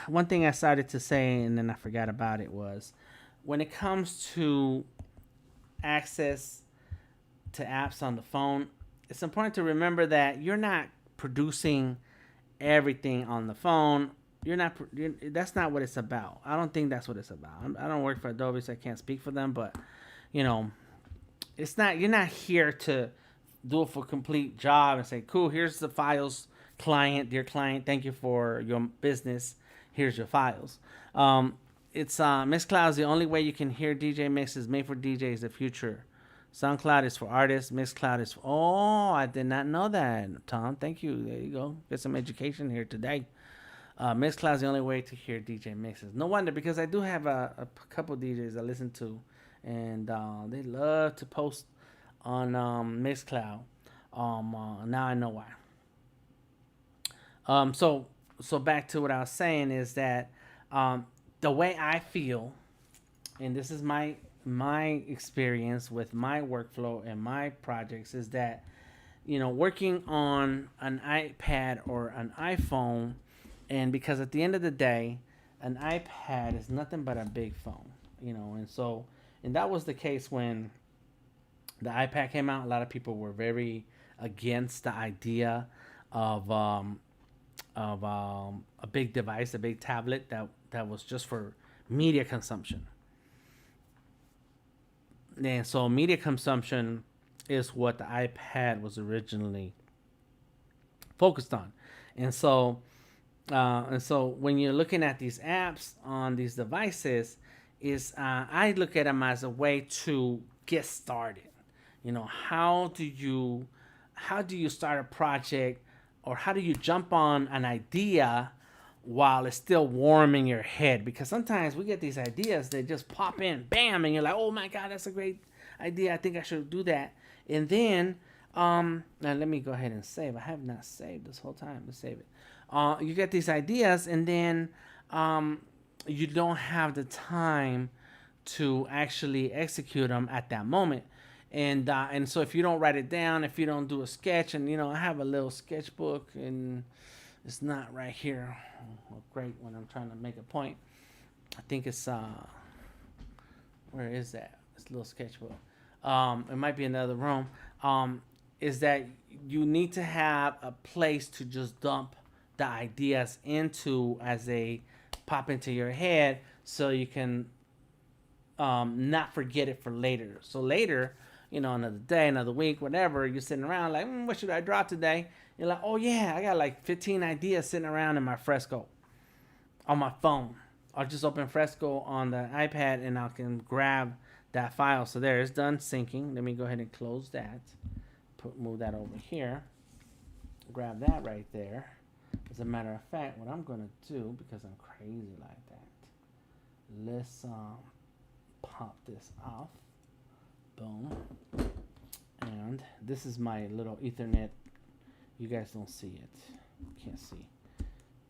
one thing I started to say and then I forgot about it was when it comes to access to apps on the phone, it's important to remember that you're not producing everything on the phone. That's not what it's about. I don't think that's what it's about. I don't work for Adobe, so I can't speak for them. But you know, it's not. You're not here to do a full complete job and say, "Cool, here's the files, client, dear client. Thank you for your business. Here's your files." It's Mixcloud is the only way you can hear DJ mixes made for DJs. The future. SoundCloud is for artists. Mixcloud is for. Oh, I did not know that, Tom. Thank you. There you go. Get some education here today. Mixcloud is the only way to hear DJ mixes. No wonder, because I do have a couple DJs I listen to, and they love to post on Mixcloud. Now I know why. So back to what I was saying is that the way I feel, and this is my experience with my workflow and my projects, is that working on an iPad or an iPhone, and because at the end of the day, an iPad is nothing but a big phone, and that was the case when the iPad came out. A lot of people were very against the idea of a big device, a big tablet that was just for media consumption. And so media consumption is what the iPad was originally focused on. And so when you're looking at these apps on these devices, I look at them as a way to get started. How do you start a project, or how do you jump on an idea while it's still warm in your head? Because sometimes we get these ideas that just pop in, bam, and you're like, oh my God, that's a great idea. I think I should do that. And then, now let me go ahead and save. I have not saved this whole time. Let's save it. You get these ideas, and then you don't have the time to actually execute them at that moment. And so if you don't write it down, if you don't do a sketch, and I have a little sketchbook, and it's not right here. Great, when I'm trying to make a point. I think it's where is that? This little sketchbook. It might be in another room. Is that you need to have a place to just dump the ideas into as they pop into your head, so you can not forget it for later. So later, another day, another week, whatever, you're sitting around like, what should I draw today? You're like, oh yeah, I got like 15 ideas sitting around in my Fresco on my phone. I'll just open Fresco on the iPad and I can grab that file. So there, it's done syncing. Let me go ahead and close that. Move that over here. Grab that right there. As a matter of fact, what I'm going to do, because I'm crazy like that, let's pop this off. Boom. And this is my little Ethernet. You guys don't see it. Can't see.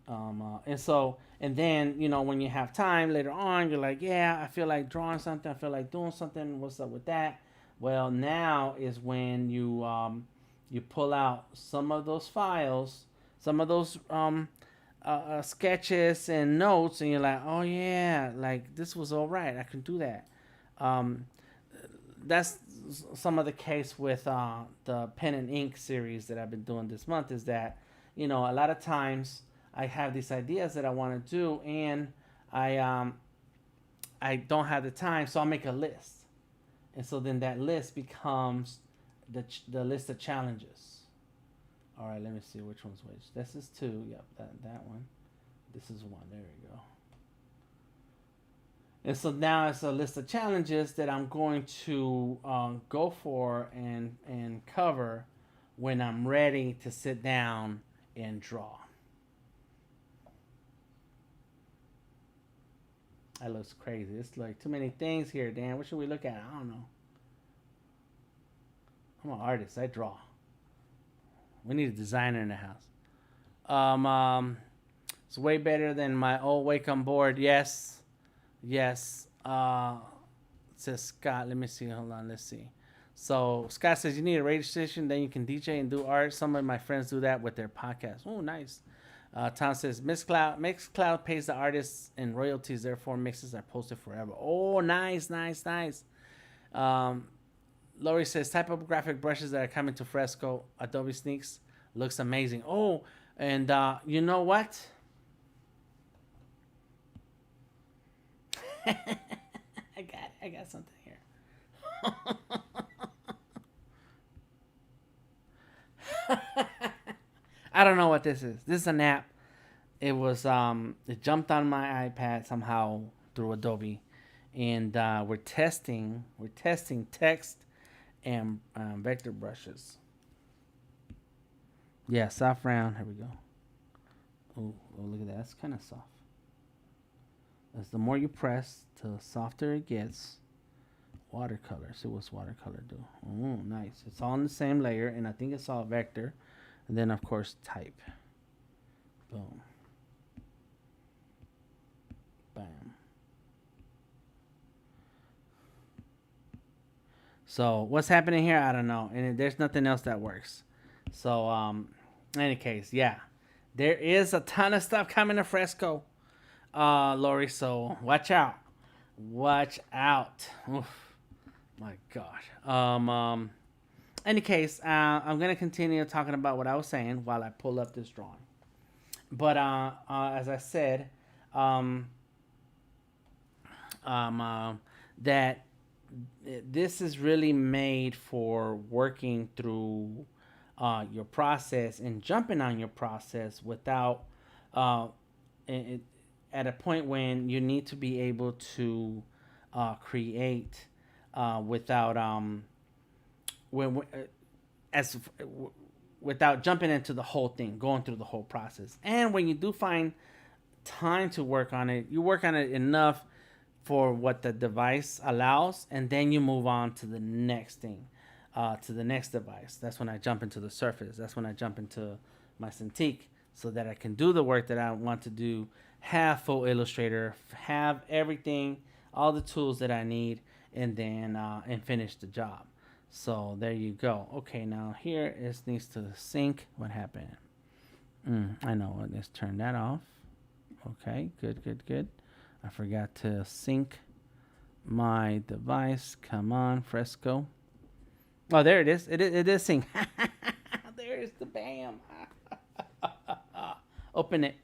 And then, when you have time later on, you're like, yeah, I feel like drawing something. I feel like doing something. What's up with that? Well, now is when you pull out some of those files, some of those sketches and notes, and you're like, oh yeah, like this was all right. I can do that. That's some of the case with the pen and ink series that I've been doing this month, is that a lot of times I have these ideas that I want to do, and I don't have the time, so I'll make a list, and so then that list becomes the list of challenges. All right, let me see which one's which. This is 2. Yep, that one. This is 1. There we go. And so now it's a list of challenges that I'm going to go for and cover when I'm ready to sit down and draw. That looks crazy. It's like too many things here, Dan. What should we look at? I don't know. I'm an artist. I draw. We need a designer in the house. It's way better than my old Wacom board. Yes, yes. Says Scott. Let me see. Hold on. Let's see. So Scott says you need a radio station, then you can DJ and do art. Some of my friends do that with their podcast. Oh, nice. Tom says Mixcloud pays the artists in royalties, therefore mixes are posted forever. Oh, nice, nice, nice. Lori says typographic brushes that are coming to Fresco. Adobe Sneaks looks amazing. Oh, and you know what? I got something here. I don't know what this is. This is an app. It was it jumped on my iPad somehow through Adobe, and we're testing text and vector brushes. Yeah, soft round. Here we go. Oh, look at that. That's kind of soft. As the more you press, the softer it gets. Watercolor. See what's watercolor do. Oh, nice. It's all on the same layer, and I think it's all vector. And then, of course, type. Boom. Bam. So, what's happening here? I don't know. And there's nothing else that works. So, in any case, yeah. There is a ton of stuff coming to Fresco, Lori. So, watch out. Watch out. Oof. My God. Any case, I'm gonna continue talking about what I was saying while I pull up this drawing. But as I said, that this is really made for working through your process and jumping on your process without at a point when you need to be able to create without without jumping into the whole thing, going through the whole process. And when you do find time to work on it, you work on it enough for what the device allows, and then you move on to the next thing, to the next device. That's when I jump into the Surface. That's when I jump into my Cintiq, so that I can do the work that I want to do, have full Illustrator, have everything, all the tools that I need, and then and finish the job. So there you go. Okay, now here it needs to sync. What happened? I know. Let's turn that off. Okay, good. I forgot to sync my device. Come on, Fresco. Oh, there it is. It is sync. There's the bam. Open it.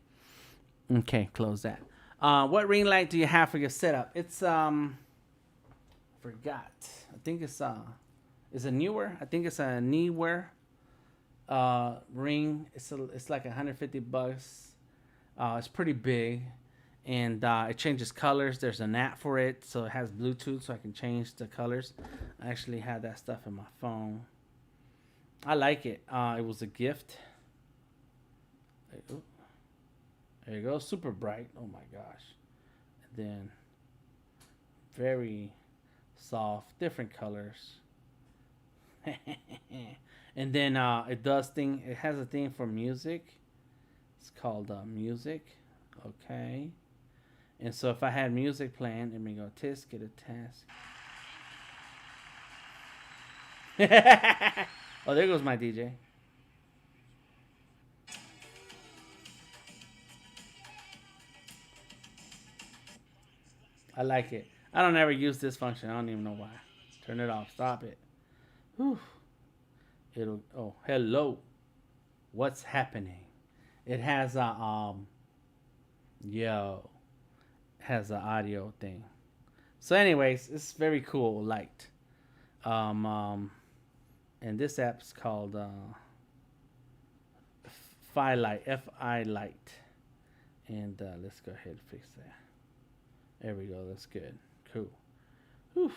Okay, close that. What ring light do you have for your setup? It's forgot. I think it's a newer. I think it's a newer ring. It's like $150. It's pretty big, and it changes colors. There's an app for it, so it has Bluetooth, so I can change the colors. I actually had that stuff in my phone. I like it. It was a gift. There you go. Super bright. Oh my gosh. And then very soft, different colors. And then it has a thing for music. It's called music. Okay. And so if I had music playing, let me go get a task. Oh, there goes my DJ. I like it. I don't ever use this function. I don't even know why. Turn it off. Stop it. Whew. Oh, hello. What's happening? It has a has an audio thing. So anyways, it's very cool, light. And this app's called Fi Light, Fi Light. And let's go ahead and fix that. There we go. That's good. Cool. Whew.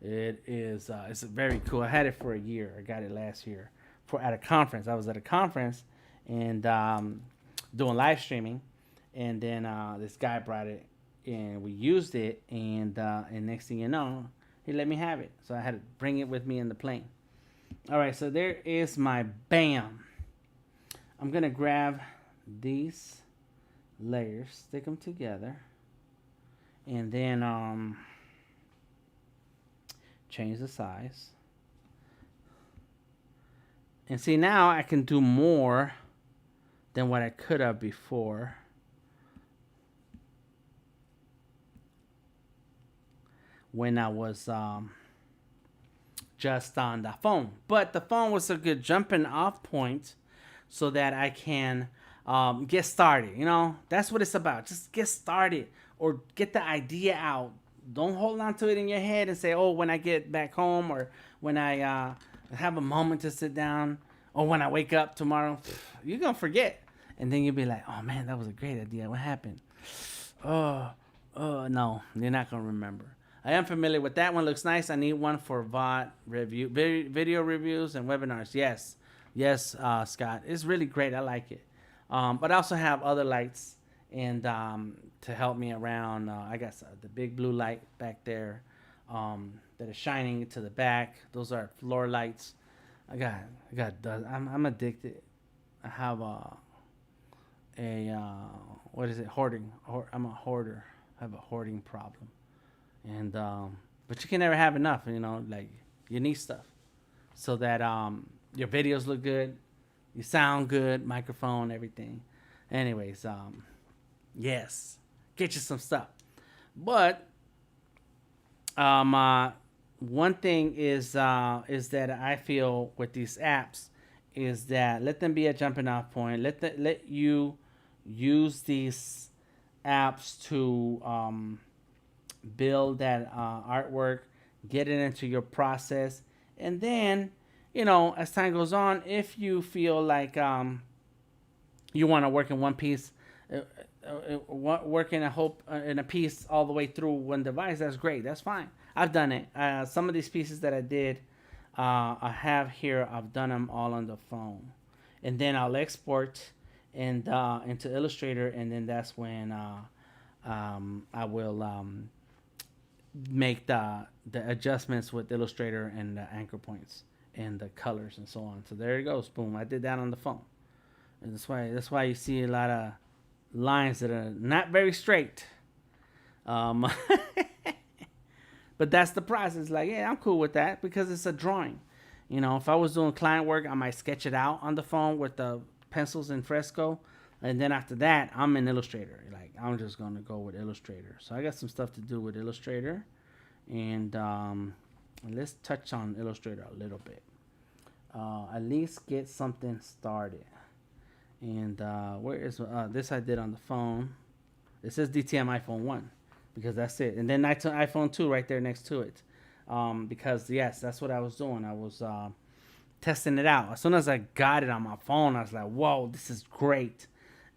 It is. It's very cool. I had it for a year. I got it last year at a conference. I was at a conference and doing live streaming, and then this guy brought it and we used it, and next thing you know, he let me have it. So I had to bring it with me in the plane. All right, so there is my bam. I'm gonna grab these layers, stick them together, and then change the size. And see, now I can do more than what I could have before. When I was just on the phone. But the phone was a good jumping off point so that I can get started. You know, that's what it's about. Just get started or get the idea out. Don't hold on to it in your head and say, oh, when I get back home or when I have a moment to sit down or when I wake up tomorrow, you're going to forget. And then you'll be like, oh, man, that was a great idea. What happened? Oh, no, you're not going to remember. I am familiar with that one. Looks nice. I need one for VOD review, video reviews and webinars. Yes, Scott. It's really great. I like it. But I also have other lights and to help me around. I got the big blue light back there that is shining to the back. Those are floor lights. I'm addicted. I have what is it? Hoarding. I'm a hoarder. I have a hoarding problem. And but you can never have enough, you know, like you need stuff so that your videos look good, you sound good, microphone, everything. Anyways, yes, get you some stuff. But one thing is that I feel with these apps is that let them be a jumping off point. Let you use these apps to build that artwork, get it into your process, and then, you know, as time goes on, if you feel like you want to work in one piece, work in a piece all the way through one device, that's great. That's fine. I've done it. Some of these pieces that I did, I have here. I've done them all on the phone, and then I'll export and into Illustrator, and then that's when I will make the adjustments with Illustrator and the anchor points and the colors and so on. So there it goes. Boom. I did that on the phone. And that's why you see a lot of lines that are not very straight. But that's the process. Like, yeah, I'm cool with that because it's a drawing. You know, if I was doing client work, I might sketch it out on the phone with the pencils in Fresco. And then after that, I'm in Illustrator. Like, I'm just going to go with Illustrator. So I got some stuff to do with Illustrator. And let's touch on Illustrator a little bit. At least get something started. And where is this I did on the phone. It says DTM iPhone 1 because that's it. And then iPhone 2 right there next to it. Because, yes, that's what I was doing. I was testing it out. As soon as I got it on my phone, I was like, whoa, this is great.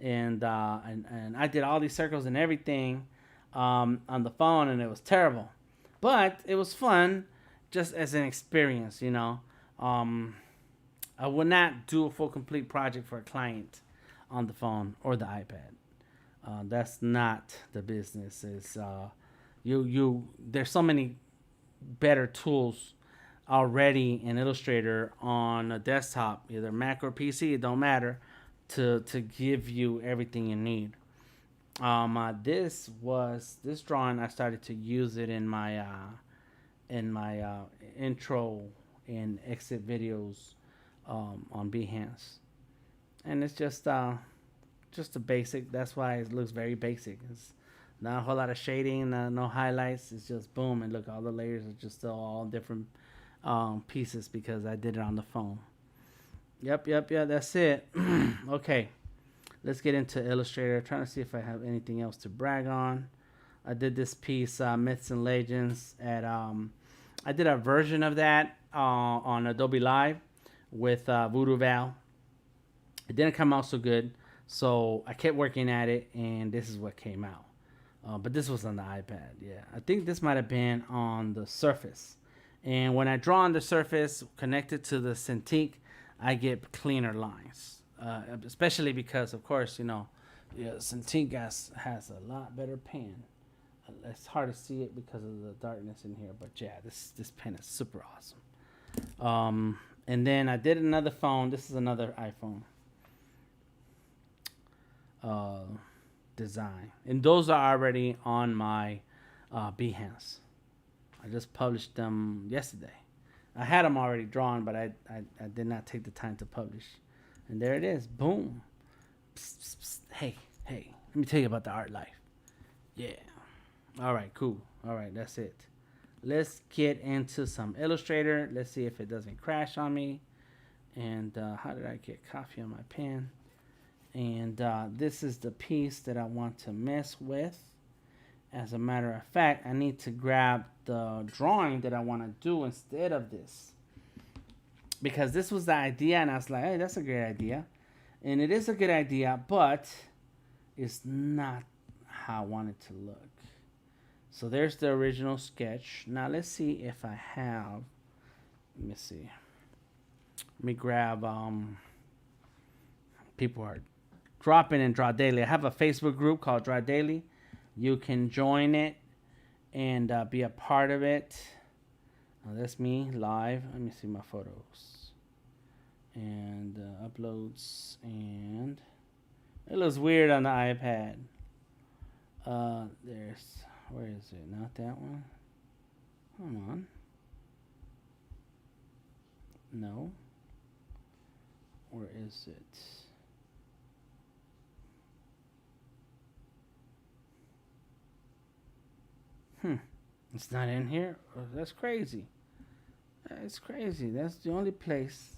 And I did all these circles and everything on the phone, and it was terrible. But it was fun just as an experience, you know. I would not do a full complete project for a client on the phone or the iPad. That's not the business. It's there's so many better tools already in Illustrator on a desktop, either Mac or PC, it don't matter, to give you everything you need. This drawing, I started to use it in my intro and exit videos on Behance, and it's just a basic. That's why it looks very basic. It's not a whole lot of shading, no highlights. It's just boom, and look, all the layers are just still all different pieces because I did it on the phone. Yep, that's it. Okay, let's get into Illustrator. Trying to see if I have anything else to brag on. I did this piece, Myths and Legends, at I did a version of that on Adobe Live with Voodoo Val. It didn't come out so good, so I kept working at it, and this is what came out. But this was on the iPad, yeah. I think this might have been on the Surface. And when I draw on the Surface connected to the Cintiq, I get cleaner lines, especially because, of course, you know, Cintiq has a lot better pen. It's hard to see it because of the darkness in here, but yeah, this pen is super awesome. And then I did another phone. This is another iPhone uh, design. And those are already on my Behance. I just published them yesterday. I had them already drawn, but I did not take the time to publish. And there it is. Boom. Psst, psst, psst. Hey, let me tell you about the art life. Yeah. All right, cool. All right, that's it. Let's get into some Illustrator. Let's see if it doesn't crash on me. And how did I get coffee on my pen? And this is the piece that I want to mess with. As a matter of fact, I need to grab the drawing that I want to do instead of this. Because this was the idea, and I was like, hey, that's a great idea. And it is a good idea, but it's not how I want it to look. So there's the original sketch. Now let's see if I have, let me see. Let me grab, people are dropping in Draw Daily. I have a Facebook group called Draw Daily. You can join it and be a part of it. That's me live. Let me see my photos and uploads, and it looks weird on the iPad. Where is it? Not that one. Hold on. No. Where is it? It's not in here? Oh, that's crazy. That's crazy. That's the only place.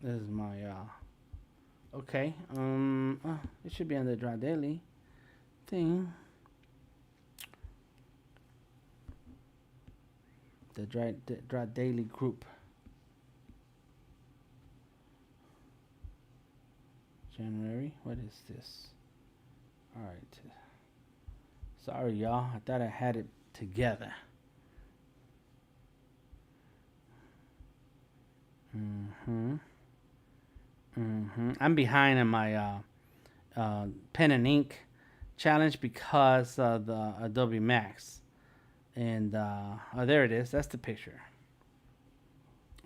This is my, okay. It should be on the Draw Daily thing. The Draw Daily group. January. What is this? All right. Sorry, y'all. I thought I had it together. I'm behind in my pen and ink challenge because of the Adobe MAX. And oh, there it is. That's the picture.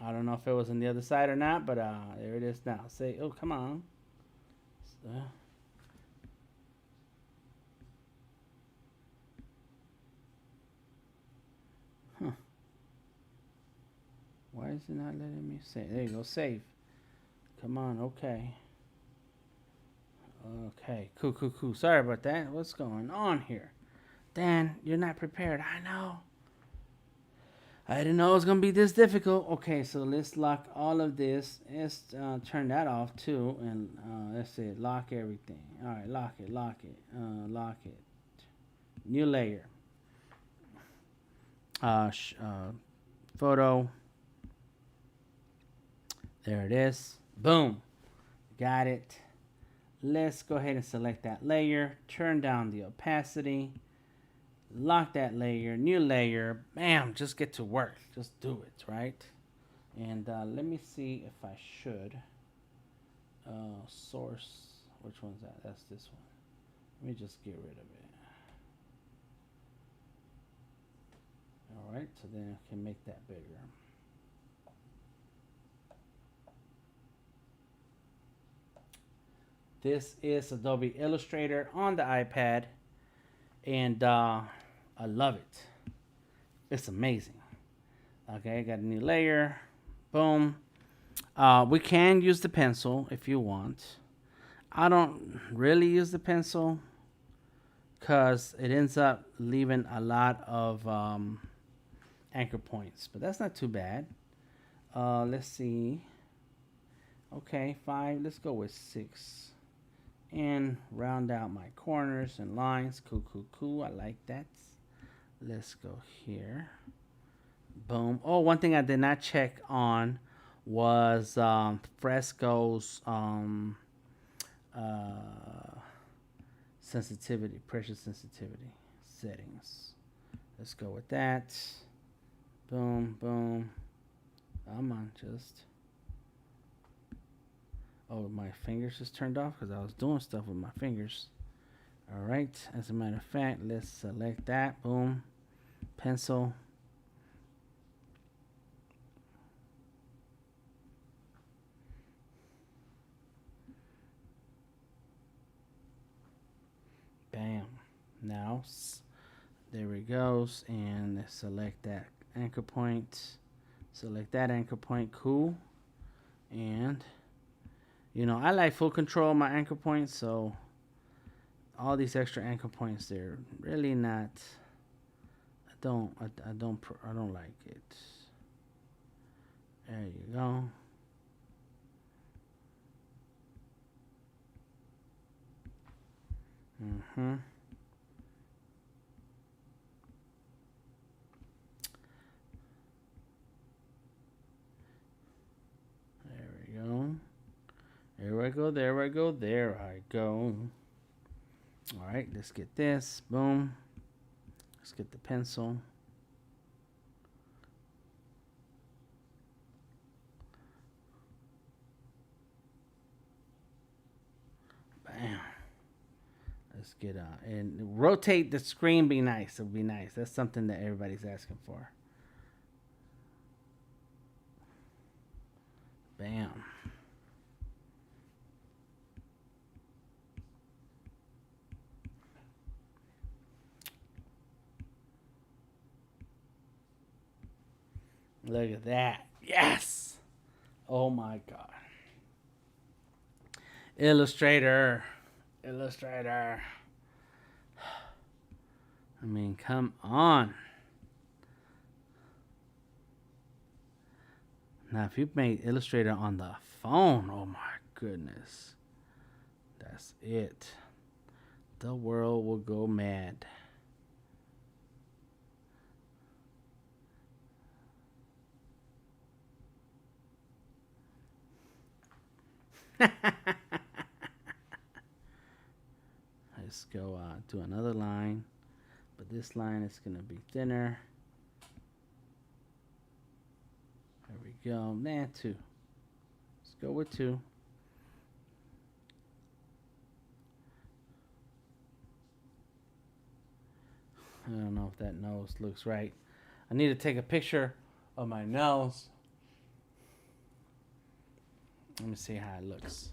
I don't know if it was on the other side or not, but there it is now. Say, oh, come on. Why is it not letting me save? There you go, save. Come on, okay. Okay, cool. Sorry about that. What's going on here? Dan, you're not prepared. I know. I didn't know it was going to be this difficult. Okay, so let's lock all of this. Let's turn that off too. And let's see, lock everything. All right, lock it. Lock it. New layer. Photo. There it is. Boom. Got it. Let's go ahead and select that layer. Turn down the opacity. Lock that layer. New layer. Bam. Just get to work. Just do it, right? And let me see if I should. Source. Which one's that? That's this one. Let me just get rid of it. All right. So then I can make that bigger. This is Adobe Illustrator on the iPad, and I love it. It's amazing. Okay, got a new layer. Boom. We can use the pencil if you want. I don't really use the pencil because it ends up leaving a lot of anchor points, but that's not too bad. Let's see. Okay, 5. Let's go with 6. And round out my corners and lines. Cool. I like that. Let's go here. Boom. Oh, one thing I did not check on was Fresco's sensitivity, pressure sensitivity settings. Let's go with that. Boom. Come on, just. Oh, my fingers just turned off because I was doing stuff with my fingers. All right. As a matter of fact, let's select that. Boom. Pencil. Bam. Now, there it goes. And let's select that anchor point. Select that anchor point. Cool. And, you know, I like full control of my anchor points. So, all these extra anchor points, they're really not. I don't like it. There you go. Mm-hmm. There we go. There I go. There I go. There I go. All right, let's get this. Boom. Let's get the pencil. Bam. Let's get and rotate the screen. Be nice. It'll be nice. That's something that everybody's asking for. Bam. Look at that. Yes. Oh my God. Illustrator. Illustrator. I mean, come on. Now, if you made Illustrator on the phone, oh my goodness. That's it. The world will go mad. Let's go to another line. But this line is going to be thinner. There we go. Nah, 2. Let's go with 2. I don't know if that nose looks right. I need to take a picture of my nose. Let me see how it looks.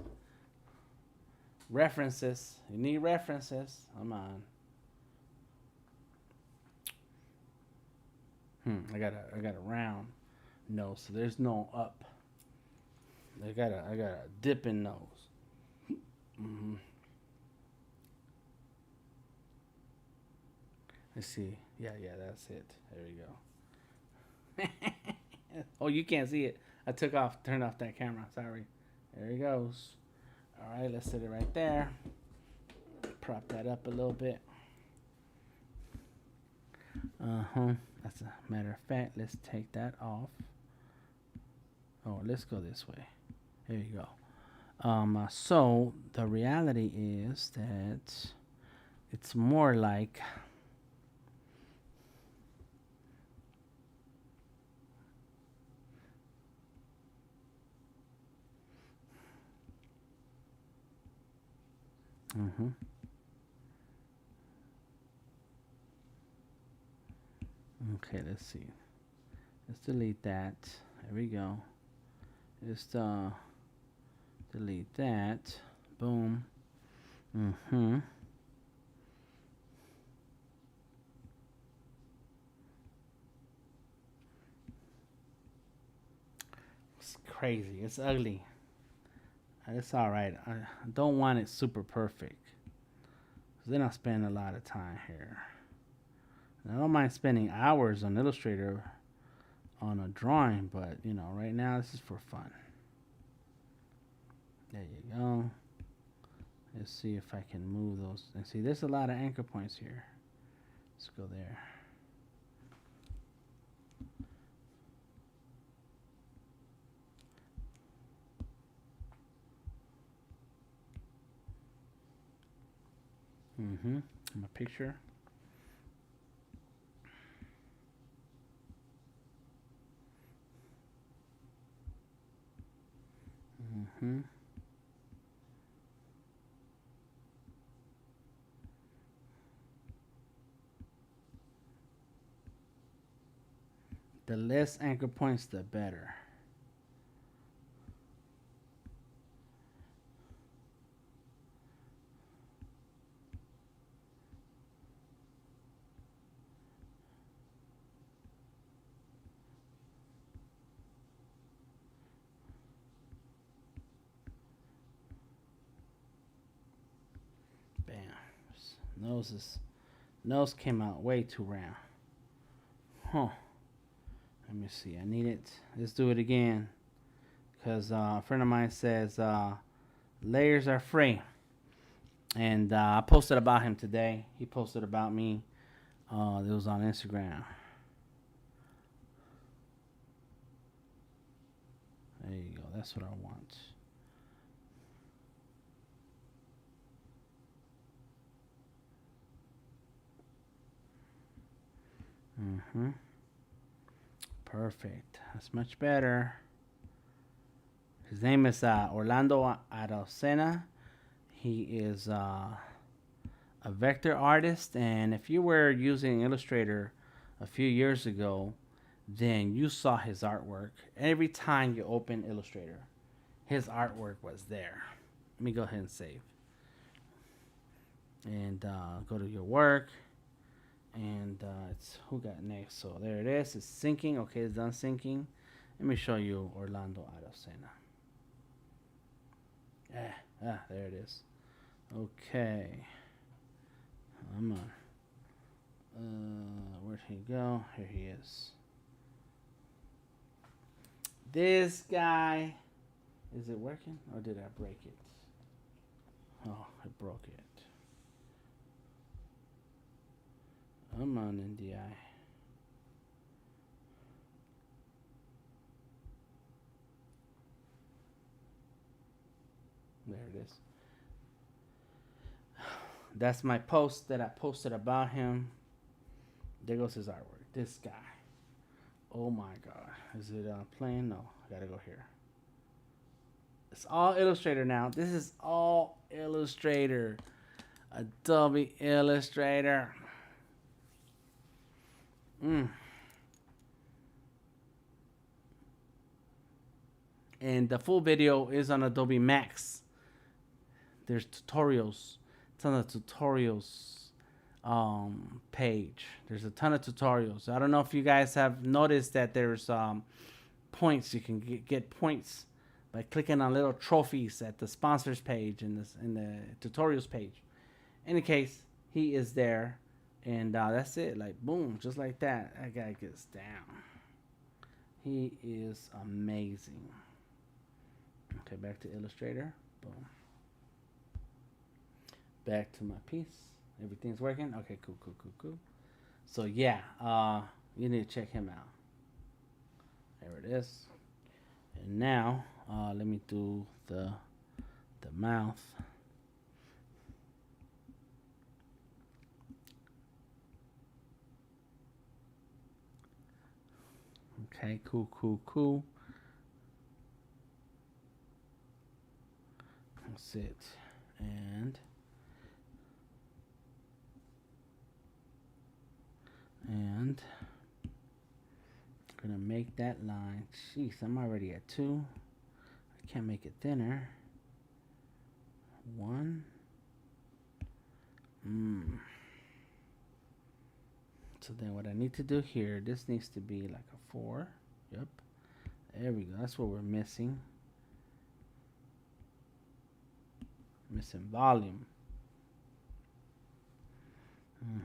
References. You need references. Come on. I got a round nose, so there's no up. I got a dipping nose. Mm-hmm. Let's see. Yeah, that's it. There we go. Oh, you can't see it. I turned off that camera. Sorry. There he goes. All right, let's set it right there. Prop that up a little bit. As a matter of fact, let's take that off. Oh, let's go this way. There you go. So the reality is that it's more like Okay, let's see. Let's delete that. There we go. Just delete that. Boom. It's crazy. It's ugly. It's all right. I don't want it super perfect. Because then I'll spend a lot of time here. And I don't mind spending hours on Illustrator on a drawing, but you know, right now this is for fun. There you go. Let's see if I can move those. And see, there's a lot of anchor points here. Let's go there. My picture. The less anchor points, the better. Bam. Nose came out way too round. Huh. Let me see. I need it. Let's do it again. Because a friend of mine says layers are free. And I posted about him today. He posted about me. It was on Instagram. There you go. That's what I want. Perfect. That's much better. His name is Orlando Arocena. He is a vector artist, and if you were using Illustrator a few years ago, then you saw his artwork. Every time you open Illustrator, his artwork was there. Let me go ahead and save. And go to your work. And it's who got next. So there it is. It's syncing. Okay, it's done syncing. Let me show you Orlando Arocena. There it is. Okay. I'm on. Where'd he go? Here he is. This guy. Is it working? Or did I break it? Oh, I broke it. I'm on NDI. There it is. That's my post that I posted about him. There goes his artwork. This guy. Oh my God. Is it playing? No. I gotta go here. It's all Illustrator now. This is all Illustrator. Adobe Illustrator. And the full video is on Adobe MAX. There's tutorials. It's on the tutorials page. There's a ton of tutorials. I don't know if you guys have noticed that there's points. You can get points by clicking on little trophies at the sponsors page and in the tutorials page. In any case, he is there. And that's it. Like, boom, just like that. That guy gets down. He is amazing. Okay, back to Illustrator. Boom. Back to my piece. Everything's working. Okay, cool. So, yeah, you need to check him out. There it is. And now, let me do the mouth. Okay, cool. That's it. And I'm gonna make that line. Jeez, I'm already at 2. I can't make it thinner. 1. So then what I need to do here, this needs to be like a 4. Yep. There we go. That's what we're missing. Missing volume.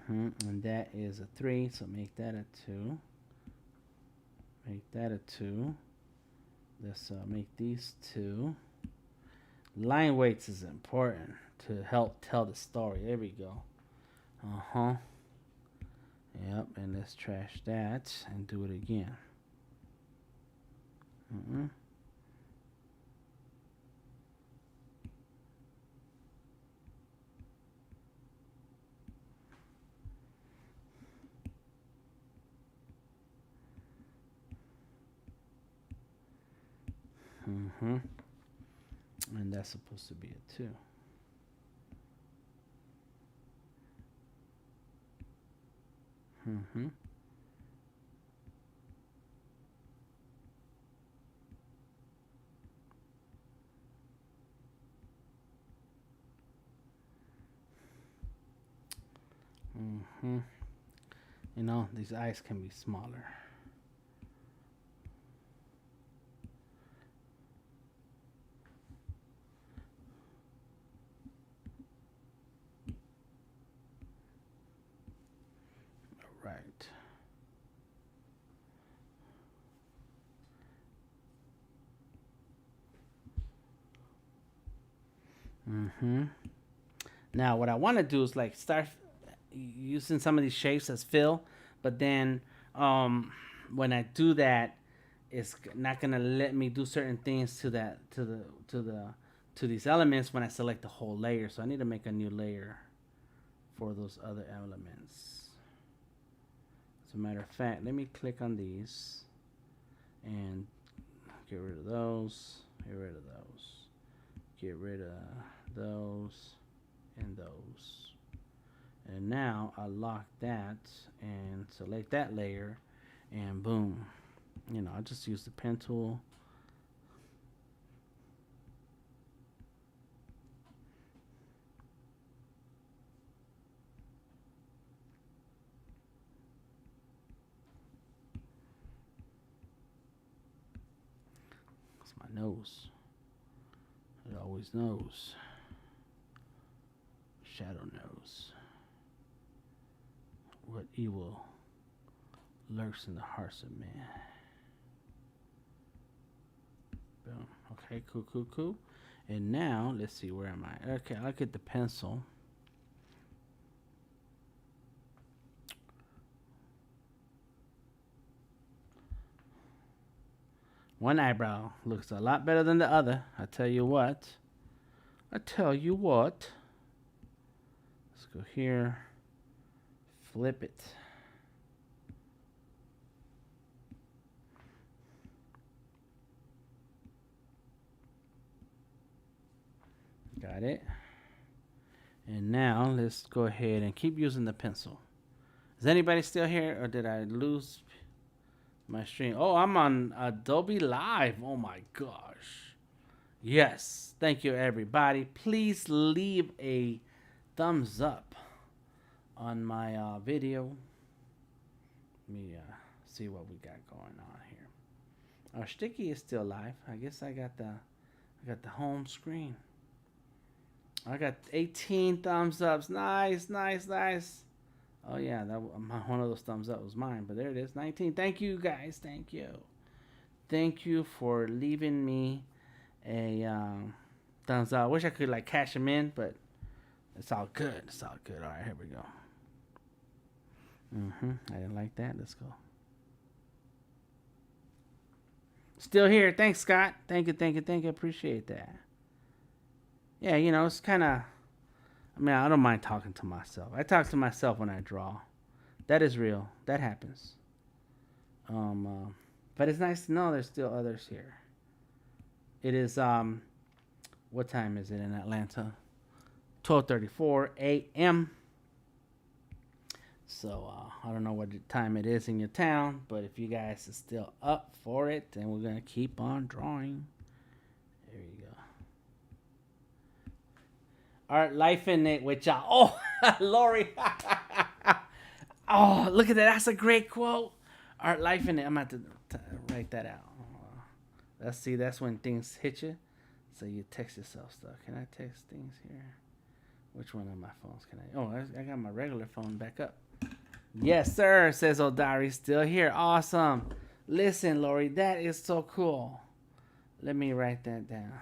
And that is a 3, so make that a 2. Make that a 2. Let's make these 2. Line weights is important to help tell the story. There we go. Yep, and let's trash that and do it again. And that's supposed to be a 2. Mm-hmm. You know, these eyes can be smaller. All right. Mm-hmm. Now, what I want to do is like start using some of these shapes as fill, but then um, when I do that, it's not gonna let me do certain things to that to these elements when I select the whole layer. So I need to make a new layer for those other elements. As a matter of fact, let me click on these and get rid of those, get rid of those, get rid of those and those. And now I lock that and select that layer and boom. You know, I just use the pen tool. It's my nose. It always knows. Shadow knows what evil lurks in the hearts of man. Boom. Okay, cool, cool, cool. And now, let's see, where am I? Okay, I'll get the pencil. One eyebrow looks a lot better than the other. I tell you what. I tell you what. Let's go here. Flip it. Got it. And now let's go ahead and keep using the pencil. Is anybody still here or did I lose my stream? Oh, I'm on Adobe Live. Oh my gosh. Yes. Thank you, everybody. Please leave a thumbs up on my video. Let me see what we got going on here. Our sticky is still live. I guess I got the home screen. I got 18 thumbs ups. Nice, nice, nice. Oh yeah, that one of those thumbs up was mine, but there it is, 19. Thank you guys. Thank you. Thank you for leaving me a thumbs up. I wish I could like cash them in, but it's all good. It's all good. All right, here we go. I didn't like that. Let's go. Still here. Thanks, Scott. Thank you, thank you, thank you. Appreciate that. Yeah, you know, it's kind of, I mean, I don't mind talking to myself. I talk to myself when I draw. That is real. That happens. But it's nice to know there's still others here. It is, what time is it in Atlanta? 12:34 a.m. So, I don't know what time it is in your town, but if you guys are still up for it, then we're going to keep on drawing. There you go. Art life in it with y'all. Oh, Lori. Oh, look at that. That's a great quote. Art life in it. I'm going to have to write that out. Let's see. That's when things hit you. So you text yourself stuff. Can I text things here? Which one of my phones can I? Oh, I got my regular phone back up. Yes, sir, says Odari. Still here. Awesome. Listen, Lori, that is so cool. Let me write that down.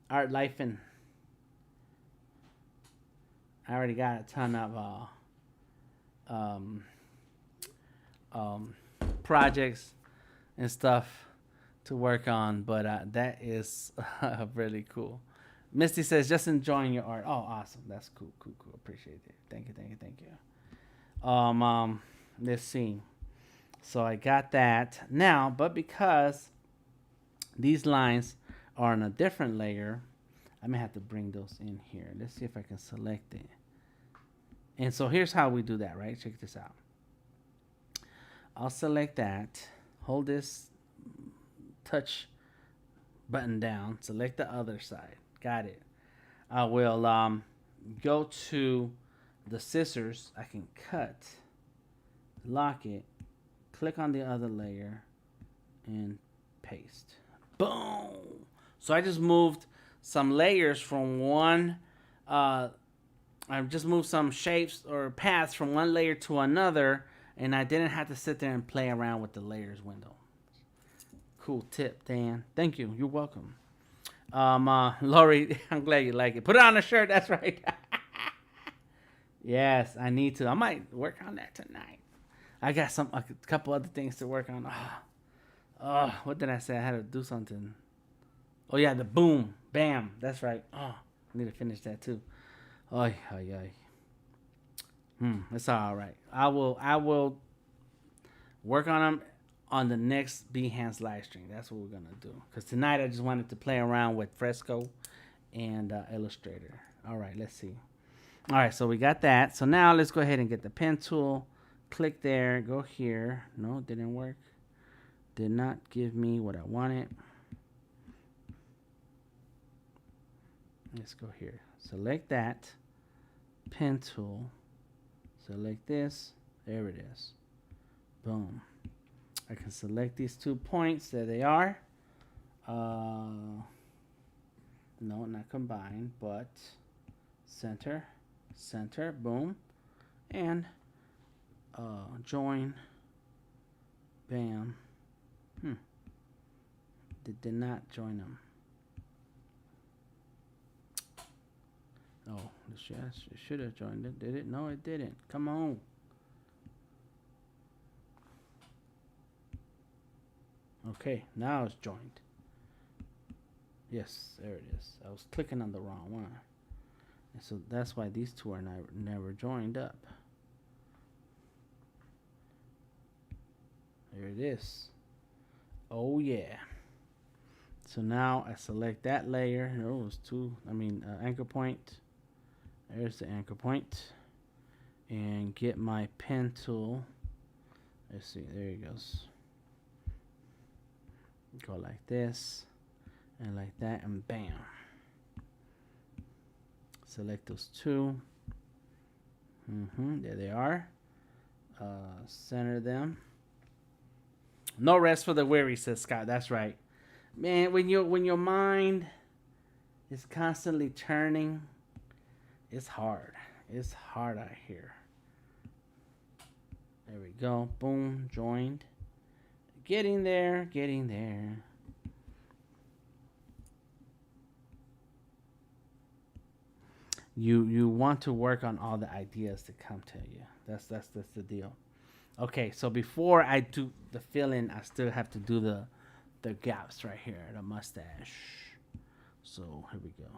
Art life in. I already got a ton of projects and stuff to work on, but that is really cool. Misty says, just enjoying your art. Oh, awesome. That's cool, cool, cool. Appreciate it. Thank you, thank you, thank you. Let's see. So I got that now, but because these lines are on a different layer, I may have to bring those in here. Let's see if I can select it. And so here's how we do that, right? Check this out. I'll select that, hold this touch button down, select the other side. Got it. I will go to the scissors, I can cut, lock it, click on the other layer, and paste. Boom! So I just moved some layers from one, I just moved some shapes or paths from one layer to another, and I didn't have to sit there and play around with the layers window. Cool tip, Dan. Thank you. You're welcome. Lori, I'm glad you like it. Put it on a shirt. That's right. Yes, I need to. I might work on that tonight. I got a couple other things to work on. What did I say? I had to do something. Oh yeah, the boom, bam. That's right. I need to finish that too. Oy. It's all right. I will work on them on the next Behance live stream. That's what we're gonna do. Cause tonight I just wanted to play around with Fresco and Illustrator. All right, let's see. All right, so we got that. So now let's go ahead and get the pen tool. Click there. Go here. No, it didn't work. Did not give me what I wanted. Let's go here. Select that. Pen tool. Select this. There it is. Boom. I can select these 2 points. There they are. No, not combine, but center. Boom. And join. Bam. Did not join them. Oh, it should have joined it. Did it? No, it didn't. Come on. Okay, now it's joined. Yes, there it is. I was clicking on the wrong one. And so that's why these two are never joined up. There it is. Oh yeah. So now I select that layer. There was anchor point. There's the anchor point. And get my pen tool. Let's see, there it goes. Go like this and like that, and bam. Select those 2. There they are. Center them. No rest for the weary, says Scott. That's right, man. When your mind is constantly turning, it's hard. It's hard out here. There we go. Boom, joined. Getting there. You want to work on all the ideas that come to you. That's the deal. Okay, so before I do the fill-in, I still have to do the gaps right here, the mustache. So here we go.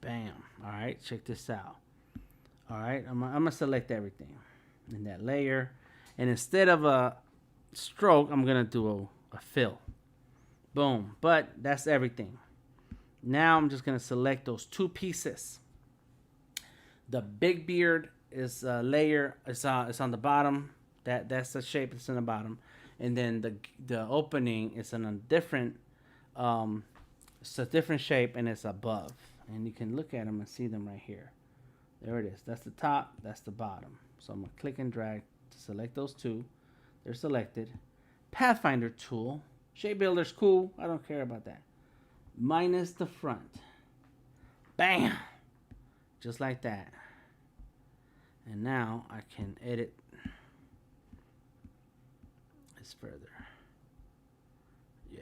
Bam. All right, check this out. All right, I'm gonna select everything in that layer, and instead of a stroke, I'm gonna do a fill. Boom. But that's everything. Now I'm just gonna select those 2 pieces. The big beard is a layer. It's on the bottom. That's the shape that's in the bottom, and then the opening is in a different. It's a different shape, and it's above. And you can look at them and see them right here. There it is. That's the top. That's the bottom. So I'm going to click and drag to select those 2. They're selected. Pathfinder tool. Shape builder's cool. I don't care about that. Minus the front. Bam! Just like that. And now I can edit this further. Yeah.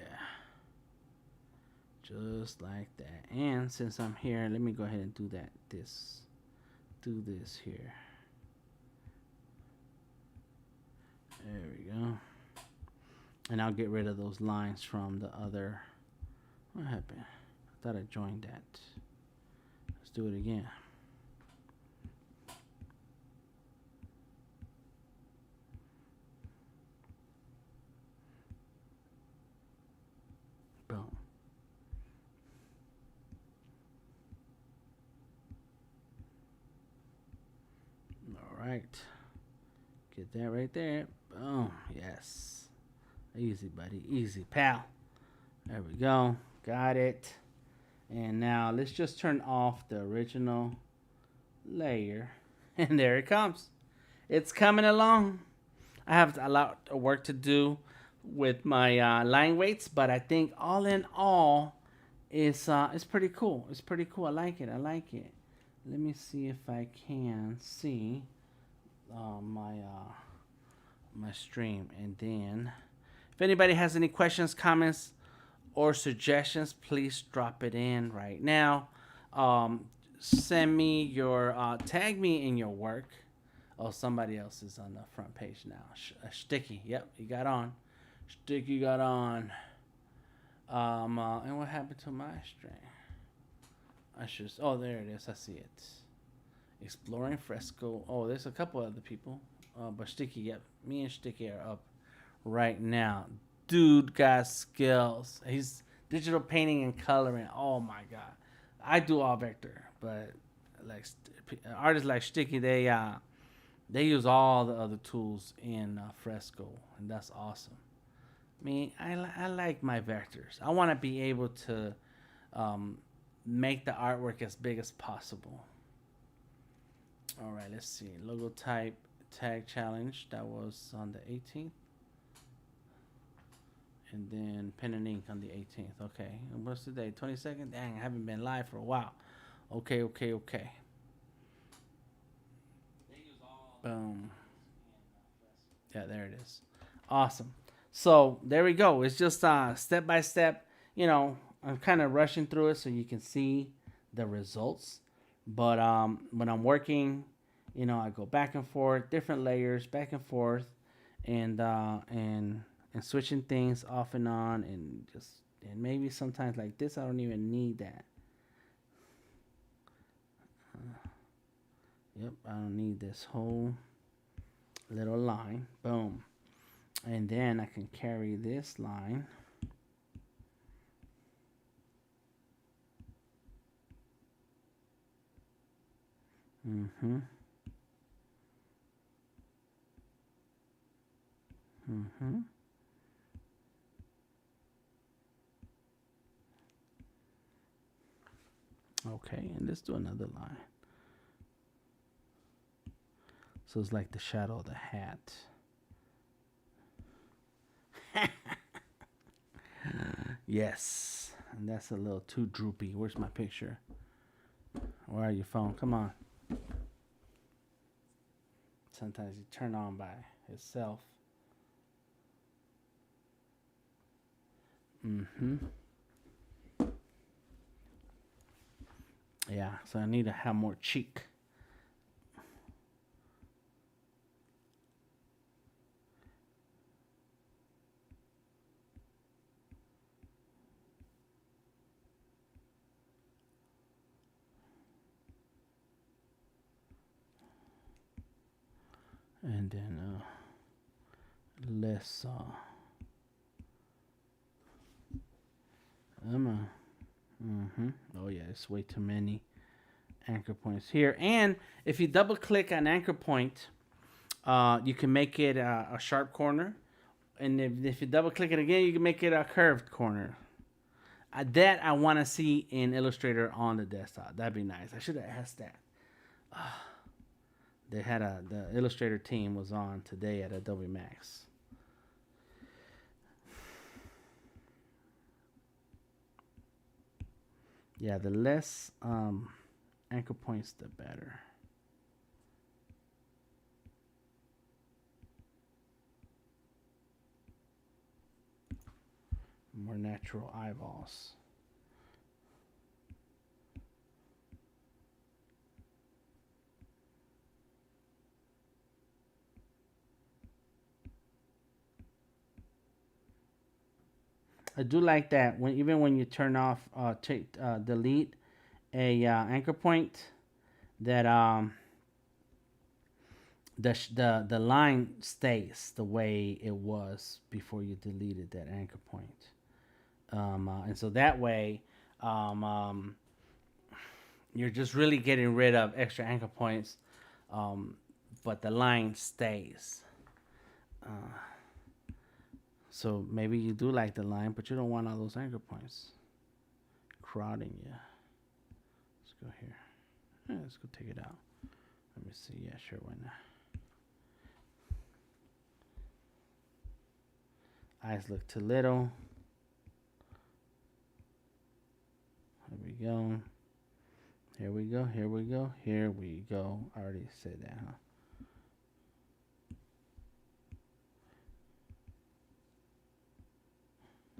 Just like that. And since I'm here, let me go ahead and do this here. There we go. And I'll get rid of those lines from the other. What happened? I thought I joined that. Let's do it again. Boom. All right. Get that right there. Boom. Yes. Easy, buddy. Easy, pal. There we go. Got it. And now let's just turn off the original layer. And there it comes. It's coming along. I have a lot of work to do with my line weights, but I think all in all, it's pretty cool. It's pretty cool. I like it. I like it. Let me see if I can see my stream, and then if anybody has any questions, comments, or suggestions, please drop it in right now. Send me your tag me in your work. Oh, somebody else is on the front page now. Sticky. Yep, he got on. Sticky got on. And what happened to my string? I should. Oh, there it is. I see it. Exploring Fresco. Oh, there's a couple other people. But Sticky, yep. Me and Sticky are up right now. Dude got skills. He's digital painting and coloring. Oh my god. I do all vector, but like artists like Sticky, they use all the other tools in Fresco, and that's awesome. I mean, I like my vectors. I want to be able to make the artwork as big as possible. All right, let's see. Logo type tag challenge. That was on the 18th. And then pen and ink on the 18th. Okay. And what's the day? 22nd? Dang, I haven't been live for a while. Okay. Boom. Yeah, there it is. Awesome. So there we go. It's just step by step. You know, I'm kind of rushing through it so you can see the results. But when I'm working, you know, I go back and forth, different layers, back and forth, and switching things off and on, and maybe sometimes like this, I don't even need that. Yep, I don't need this whole little line. Boom. And then I can carry this line. Mm-hmm. Mm-hmm. Okay, and let's do another line. So it's like the shadow of the hat. Yes. And that's a little too droopy. Where's my picture? Where are your phone? Come on. Sometimes you turn on by itself. Mm-hmm. Yeah, so I need to have more cheek. And then less oh yeah, it's way too many anchor points here. And if you double click an anchor point, you can make it a sharp corner, and if you double click it again, you can make it a curved corner. That I want to see in Illustrator on the desktop. That'd be nice. I should have asked that. They had the Illustrator team was on today at Adobe MAX. Yeah, the less anchor points, the better. More natural eyeballs. I do like that when even when you turn off delete a anchor point, that the line stays the way it was before you deleted that anchor point, and so that way you're just really getting rid of extra anchor points, but the line stays. So maybe you do like the line, but you don't want all those anchor points crowding you. Let's go here. Let's go take it out. Let me see. Yeah, sure, why not? Eyes look too little. Here we go. Here we go. Here we go. Here we go. I already said that, huh?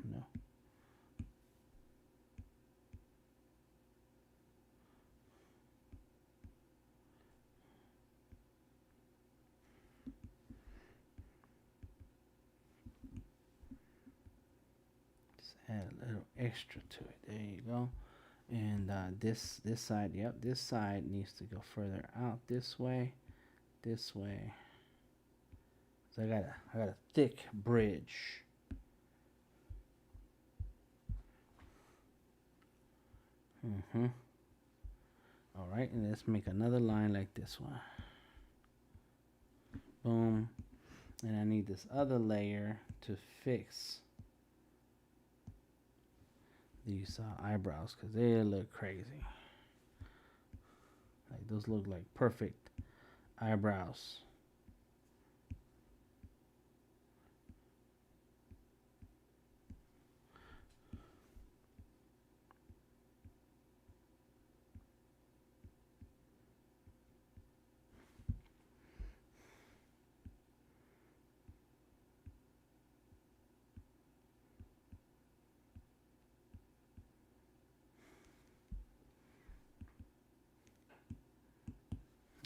No. Just add a little extra to it. There you go. And this side, yep, this side needs to go further out this way. So I got a thick bridge. All right, and let's make another line like this one. Boom. And I need this other layer to fix these eyebrows because they look crazy. Like those look like perfect eyebrows.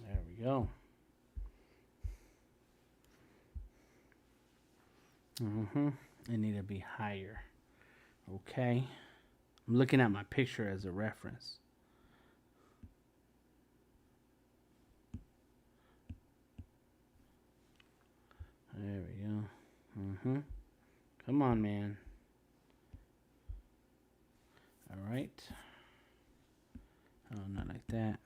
There we go. It need to be higher. Okay. I'm looking at my picture as a reference. There we go. Come on, man. All right. Oh, not like that.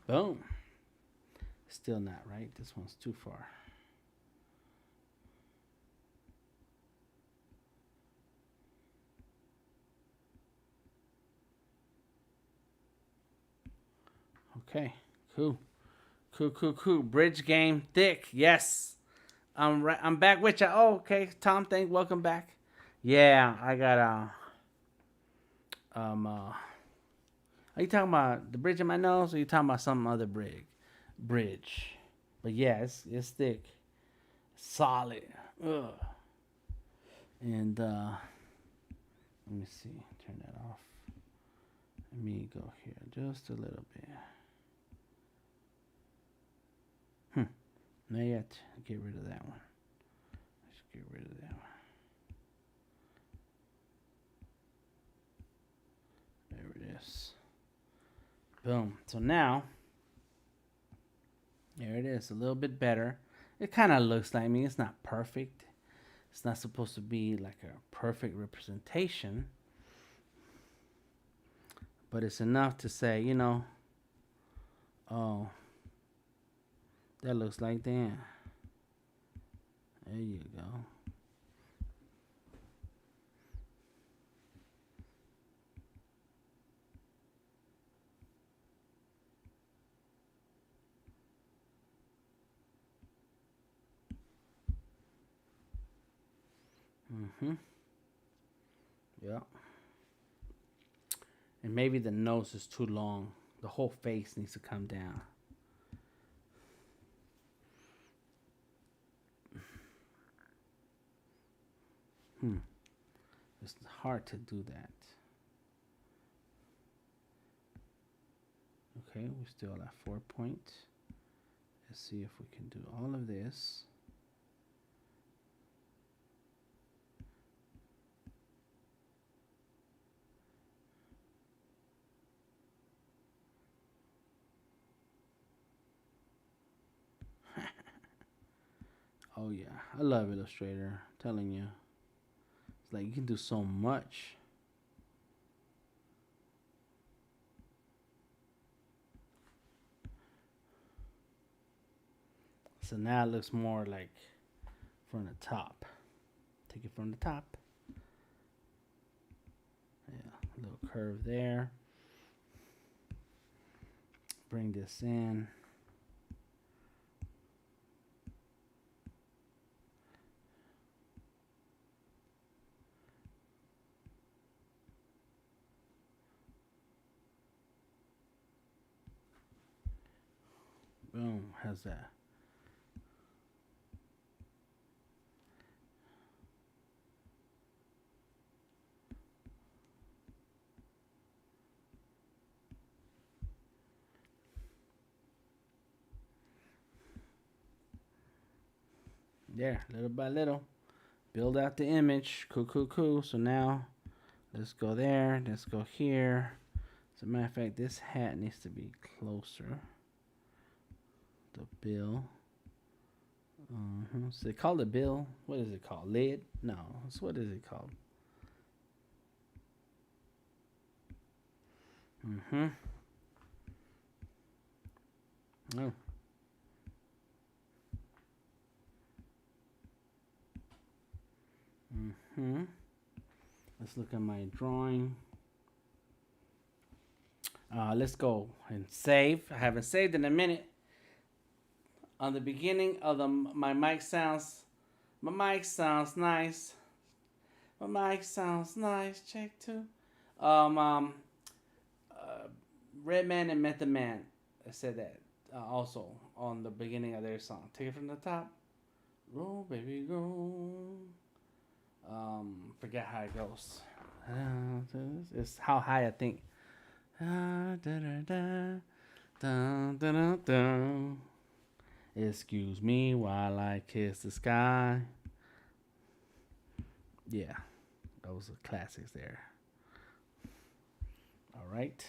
Boom. Still not right. This one's too far. Okay. Cool. Bridge game thick. Yes. I'm back with you. Oh, okay. Tom, welcome back. Yeah, I got are you talking about the bridge in my nose, or are you talking about some other bridge? But yeah, it's thick, solid. Ugh. And let me see, turn that off. Let me go here just a little bit. Not yet. Get rid of that one. Let's get rid of that one. There it is. Boom. So now, there it is. A little bit better. It kind of looks like me. It's not perfect. It's not supposed to be like a perfect representation. But it's enough to say, you know, oh, that looks like that. There you go. Yeah. And maybe the nose is too long. The whole face needs to come down. It's hard to do that. Okay, we still at 4 points. Let's see if we can do all of this. Oh yeah, I love Illustrator. I'm telling you, it's like you can do so much. So now it looks more like from the top. Take it from the top. Yeah, a little curve there. Bring this in. Boom, how's that? There, little by little. Build out the image. Cool, cool, cool. So now, let's go there. Let's go here. As a matter of fact, this hat needs to be closer. The bill. So they call it bill. What is it called? Lid? No. So what is it called? Oh. Let's look at my drawing. Let's go and save. I haven't saved in a minute. On the beginning of my mic sounds nice. My mic sounds nice. Check two. Redman and Method Man said that also on the beginning of their song. Take it from the top. Roll, baby, roll. Forget how it goes. It's how high I think. Excuse me while I kiss the sky. Yeah, those are classics there. All right.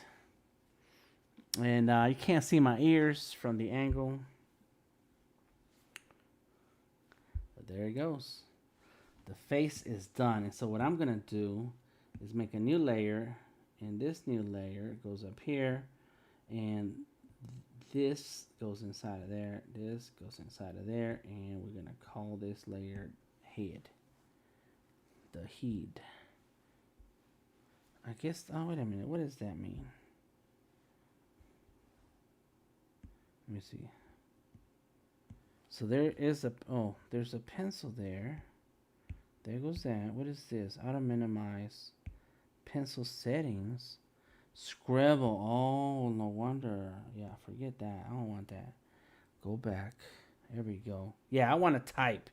And you can't see my ears from the angle. But there it goes. The face is done. And so what I'm going to do is make a new layer. And this new layer goes up here. And this goes inside of there. This goes inside of there. And we're going to call this layer head. The head. I guess, oh, wait a minute. What does that mean? Let me see. So there is a, oh, there's a pencil there. There goes that. What is this? Auto minimize. Pencil settings. Scribble. Oh, no wonder. Yeah, forget that. I don't want that. Go back. There we go. Yeah, I want to type.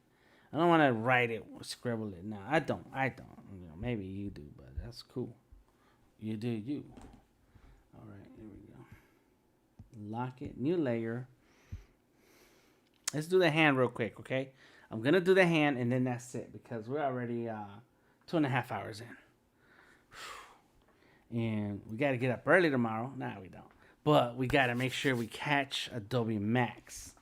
I don't want to write it or scribble it. No, I don't. You know, maybe you do, but that's cool. You do you. All right, here we go. Lock it. New layer. Let's do the hand real quick, okay? I'm going to do the hand, and then that's it, because we're already 2.5 hours in. And we got to get up early tomorrow. Nah, we don't. But we got to make sure we catch Adobe MAX.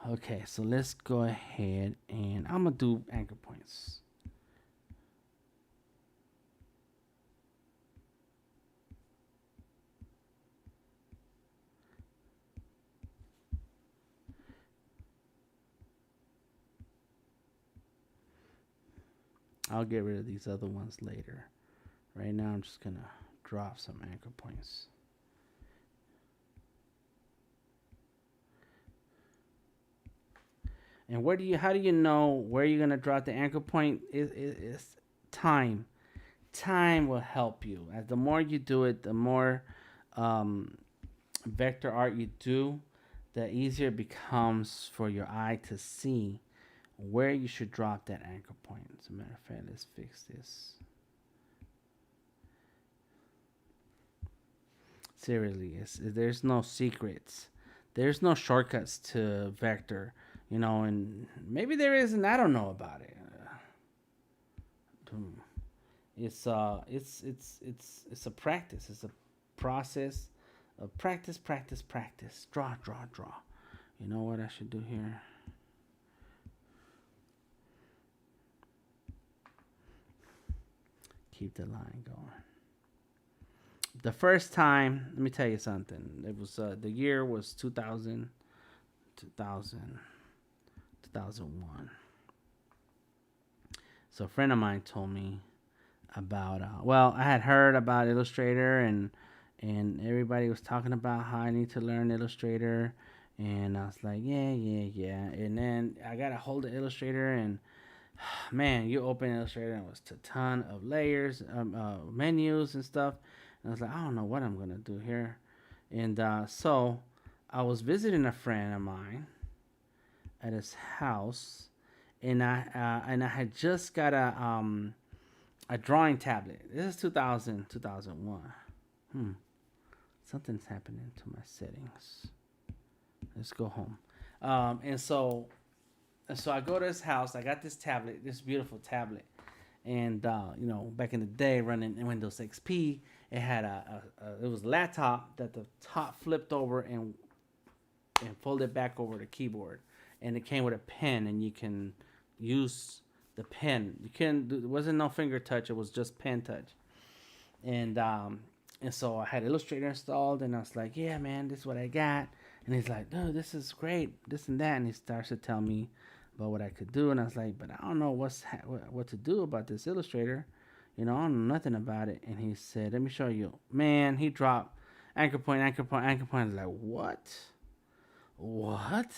Okay, so let's go ahead, and I'm going to do anchor points. I'll get rid of these other ones later. Right now, I'm just going to drop some anchor points. And how do you know where you're going to drop the anchor point? It's time. Time will help you. As the more you do it, the more vector art you do, the easier it becomes for your eye to see where you should drop that anchor point. As a matter of fact, let's fix this. Seriously, there's no secrets. There's no shortcuts to vector, you know, and maybe there is, and I don't know about it. It's a practice. It's a process of practice. Draw. You know what I should do here? Keep the line going. The first time, let me tell you something. It was the year was 2000. 2000, 2001. So a friend of mine told me about well, I had heard about Illustrator, and everybody was talking about how I need to learn Illustrator, and I was like, yeah. And then I got a hold of Illustrator, and man, you open Illustrator and it was a ton of layers, menus and stuff. And I was like, I don't know what I'm gonna do here. And so I was visiting a friend of mine at his house, and I had just got a drawing tablet. This is 2000, 2001. Something's happening to my settings. Let's go home. And so I go to his house. I got this tablet, this beautiful tablet, and back in the day, running Windows XP, it had it was a laptop that the top flipped over and folded back over the keyboard, and it came with a pen, and you can use the pen. There wasn't no finger touch; it was just pen touch, and so I had Illustrator installed, and I was like, yeah, man, this is what I got. And he's like, dude, this is great, this and that. And he starts to tell me about what I could do. And I was like, but I don't know what to do about this Illustrator. I don't know nothing about it. And he said, let me show you. Man, he dropped anchor point, anchor point, anchor point. I was like, what? What?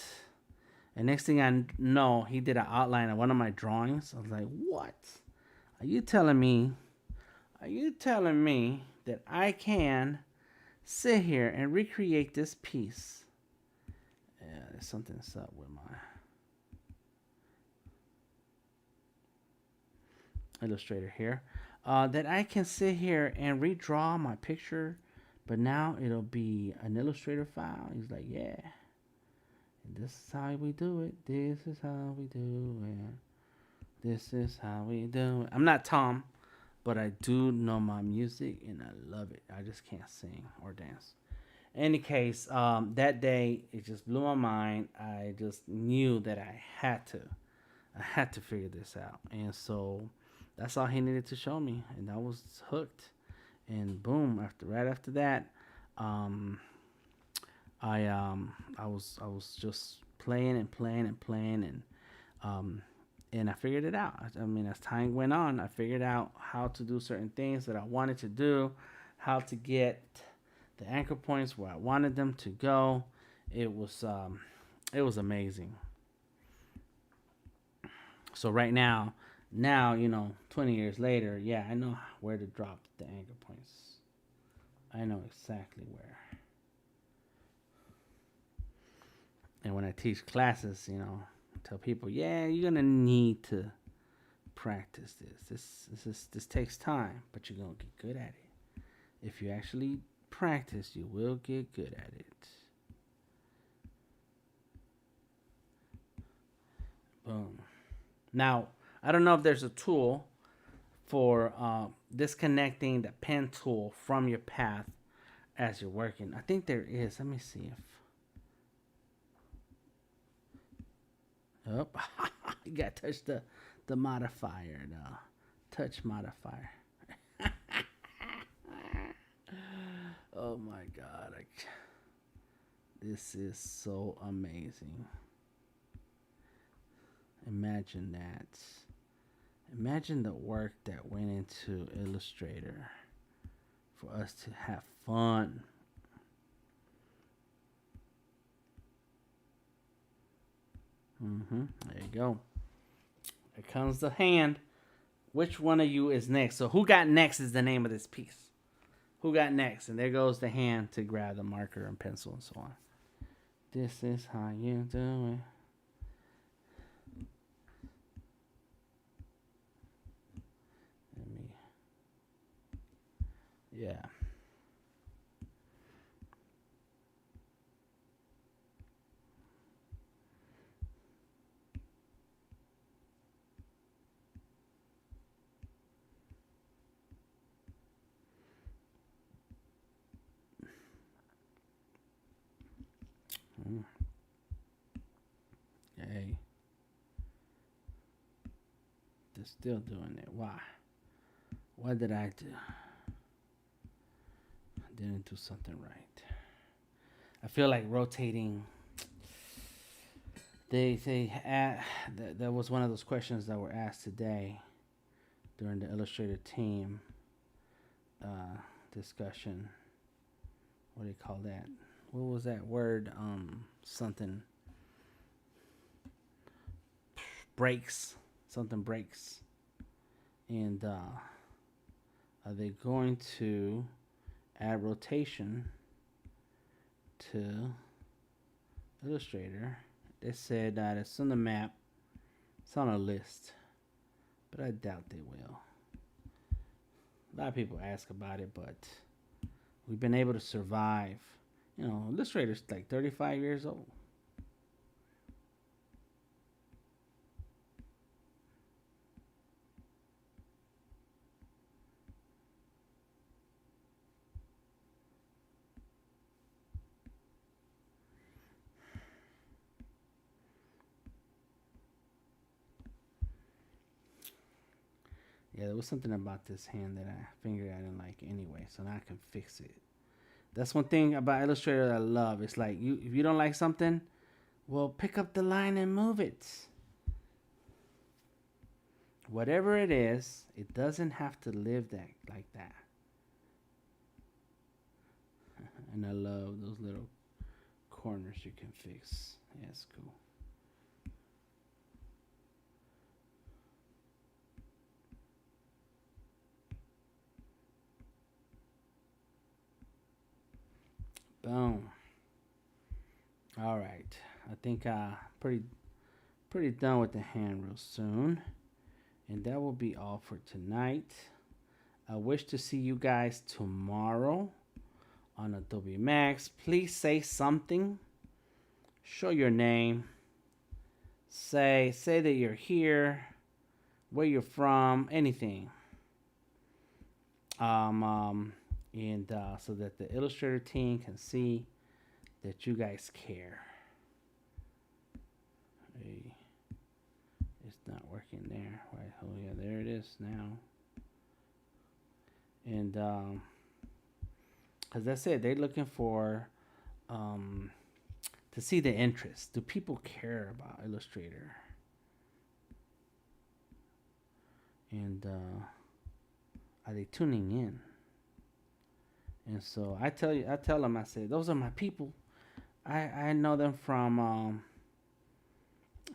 And next thing I know, he did an outline of one of my drawings. I was like, what? Are you telling me that I can sit here and recreate this piece? Yeah, there's something's up with my Illustrator here. That I can sit here and redraw my picture, but now it'll be an Illustrator file. He's like, yeah. And this is how we do it. This is how we do it. This is how we do it. I'm not Tom, but I do know my music and I love it. I just can't sing or dance. In any case, that day it just blew my mind. I just knew that I had to figure this out, and so that's all he needed to show me, and I was hooked. And boom, right after that, I was just playing and I figured it out. I mean, as time went on, I figured out how to do certain things that I wanted to do, how to get the anchor points where I wanted them to go. It was amazing. So right now, 20 years later, yeah, I know where to drop the anchor points. I know exactly where. And when I teach classes, tell people, yeah, you're gonna need to practice this. This takes time, but you're gonna get good at it. If you actually practice, you will get good at it. Boom. Now, I don't know if there's a tool for disconnecting the pen tool from your path as you're working. I think there is. Let me see if. Oh, you got to touch the modifier, the touch modifier. Oh my God. This is so amazing. Imagine that. Imagine the work that went into Illustrator for us to have fun. There you go. Here comes the hand. Which one of you is next? So who got next is the name of this piece. Who got next? And there goes the hand to grab the marker and pencil and so on. This is how you do it. Yeah. Hey. They're still doing it. Why? What did I do? I didn't do something right. I feel like rotating that was one of those questions that were asked today during the Illustrator team uh, discussion. What do you call that? What was that word? Something breaks. Something breaks. And are they going to add rotation to Illustrator? They said that it's on the map. It's on a list, but I doubt they will. A lot of people ask about it, but we've been able to survive. You know, Illustrator's like 35 years old. Yeah, there was something about this hand that I figured I didn't like anyway, so now I can fix it. That's one thing about Illustrator that I love. It's like you if you don't like something, well, pick up the line and move it. Whatever it is, it doesn't have to live that like that. And I love those little corners you can fix. Yeah, it's cool. Boom. All right. I think pretty done with the hand real soon. And that will be all for tonight. I wish to see you guys tomorrow on Adobe Max. Please say something. Show your name. Say that you're here, where you're from, anything. And so that the Illustrator team can see that you guys care. Hey, it's not working there. Right? Oh yeah, there it is now. And as I said, they're looking for to see the interest. Do people care about Illustrator? And are they tuning in? And so I tell them, I say, those are my people. I know them from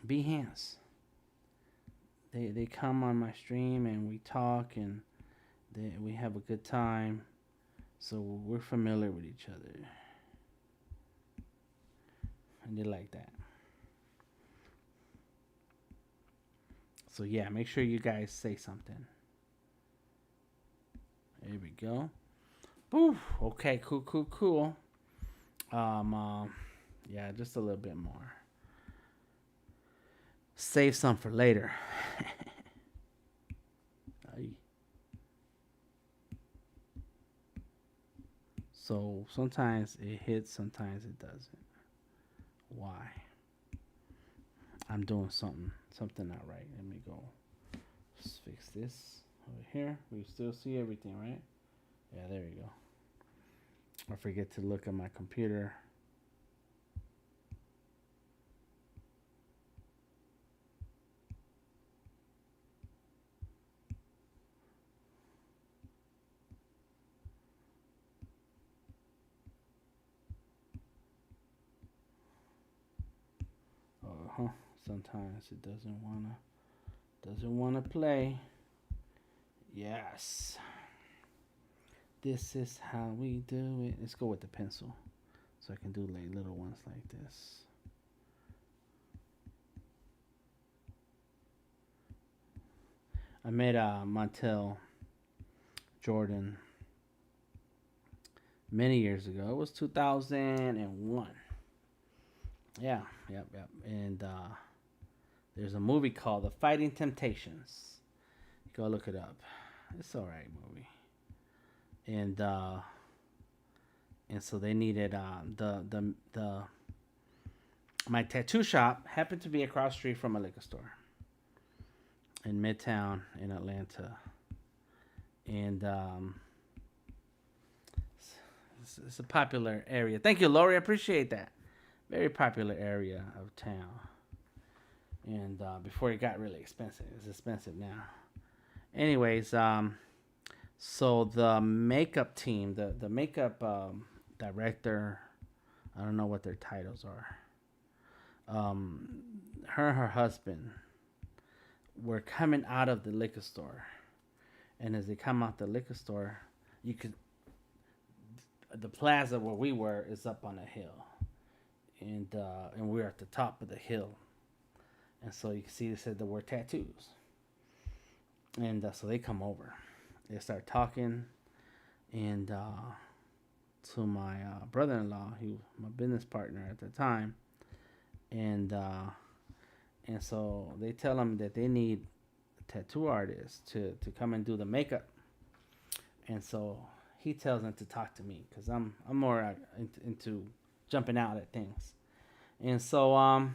Behance. They come on my stream and we talk and we have a good time. So we're familiar with each other. And they like that. So yeah, make sure you guys say something. There we go. Ooh, okay, cool. Yeah, just a little bit more. Save some for later. So sometimes it hits, sometimes it doesn't. Why? I'm doing something not right. Let me go. Let's fix this over here. We still see everything, right? Yeah, there we go. I forget to look at my computer. Sometimes it doesn't wanna play. Yes. This is how we do it. Let's go with the pencil, so I can do like little ones like this. I made a Montel Jordan many years ago. It was 2001. Yeah, yep. And there's a movie called The Fighting Temptations. Go look it up. It's alright movie. And so they needed the my tattoo shop happened to be across the street from a liquor store in Midtown in Atlanta, and it's a popular area. Thank you, Lori. I appreciate that. Very popular area of town. and before it got really expensive. It's expensive now. Anyways, so the makeup team, the makeup director, I don't know what their titles are. Her and her husband were coming out of the liquor store, and as they come out the liquor store, you could the plaza where we were is up on a hill, and we're at the top of the hill, and so you can see they said the word tattoos, and so they come over, they start talking, and to my brother-in-law, who was my business partner at the time, and so they tell them that they need a tattoo artist to come and do the makeup, and so he tells them to talk to me because I'm more into jumping out at things, and so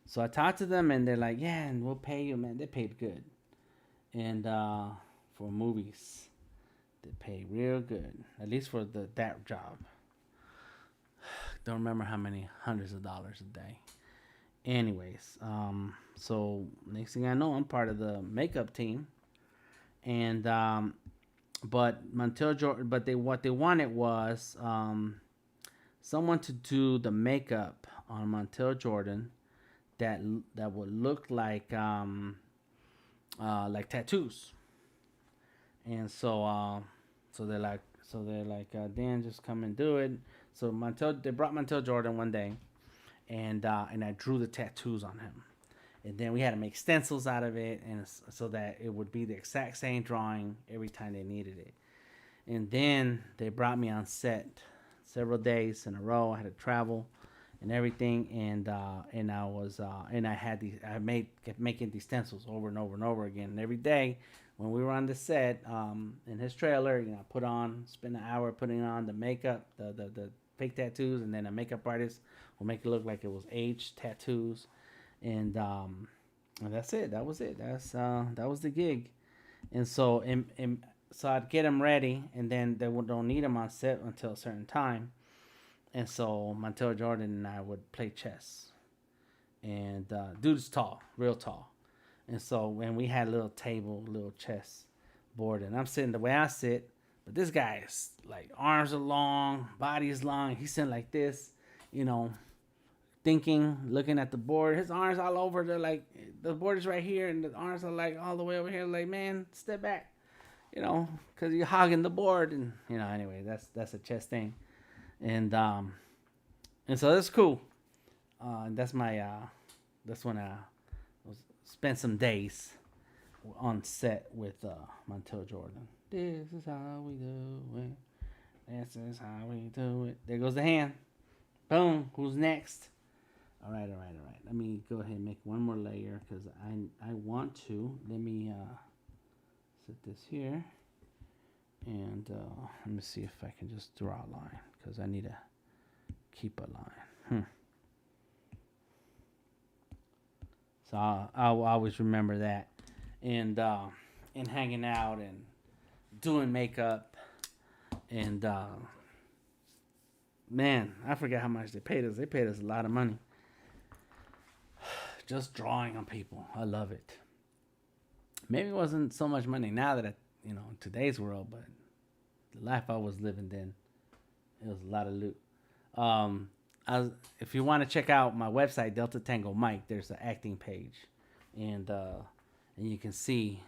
so I talked to them and they're like, yeah, and we'll pay you, man. They paid good, and for movies, they pay real good, at least for that job. Don't remember how many hundreds of dollars a day. Anyways, so next thing I know, I'm part of the makeup team, and but Montel Jordan, but what they wanted was someone to do the makeup on Montel Jordan that would look like tattoos, and so they're like Dan, just come and do it. So they brought Montel Jordan one day, and I drew the tattoos on him, and then we had to make stencils out of it, and so that it would be the exact same drawing every time they needed it. And then they brought me on set several days in a row. I had to travel and everything, and I kept making these stencils over and over and over again. And every day when we were on the set, in his trailer, spend an hour putting on the makeup, the fake tattoos, and then a makeup artist will make it look like it was aged tattoos, and that's it. That was it. That was the gig, and so so I'd get them ready, and then they don't need them on set until a certain time, and so Montel Jordan and I would play chess, and dude's tall, real tall, and so when we had a little table, little chess board, and I'm sitting the way I sit. But this guy is like, arms are long, body is long. He's sitting like this, thinking, looking at the board. His arms all over. They're like, the board is right here, and the arms are like all the way over here. Like, man, step back, because you're hogging the board. And anyway, that's a chess thing, and so that's cool. That's when I spent some days on set with Montel Jordan. This is how we do it. This is how we do it. There goes the hand. Boom. Who's next? All right. Let me go ahead and make one more layer because I want to. Let me set this here. And let me see if I can just draw a line because I need to keep a line. So I'll always remember that. And hanging out and doing makeup, and man, I forget how much they paid us. They paid us a lot of money just drawing on people. I love it. Maybe it wasn't so much money now that in today's world, but the life I was living then, it was a lot of loot. If you want to check out my website, Delta Tango Mike, there's an acting page, and you can see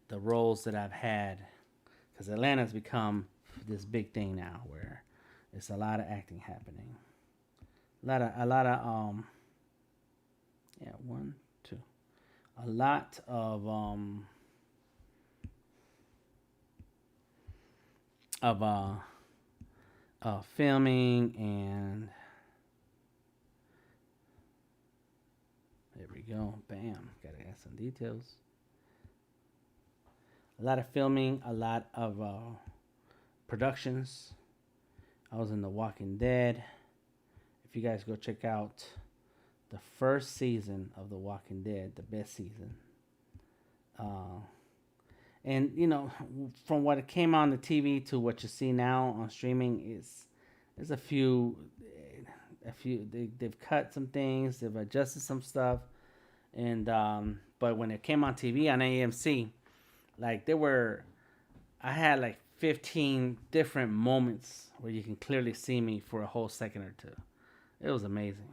the roles that I've had. Because Atlanta's become this big thing now, where it's a lot of acting happening. A lot of filming, and there we go. Bam. Gotta add some details. A lot of filming, a lot of productions. I was in The Walking Dead. If you guys go check out the first season of The Walking Dead, the best season. And from what it came on the TV to what you see now on streaming, is there's a few. they've cut some things, they've adjusted some stuff, and but when it came on TV on AMC, like I had like 15 different moments where you can clearly see me for a whole second or two. It was amazing.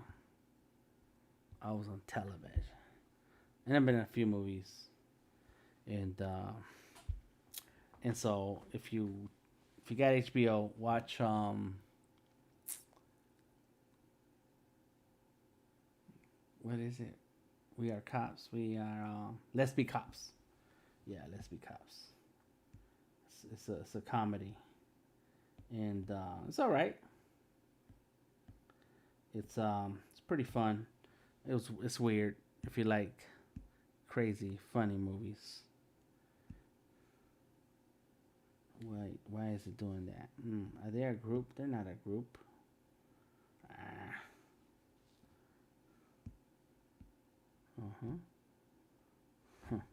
I was on television, and I've been in a few movies, and so if you got HBO, watch what is it? We Are Cops. We are Let's Be Cops. Yeah, Let's Be Cops. It's a comedy, and it's all right. It's pretty fun. It's weird if you like crazy funny movies. Why is it doing that? Are they a group? They're not a group. Ah. Uh-huh. Huh.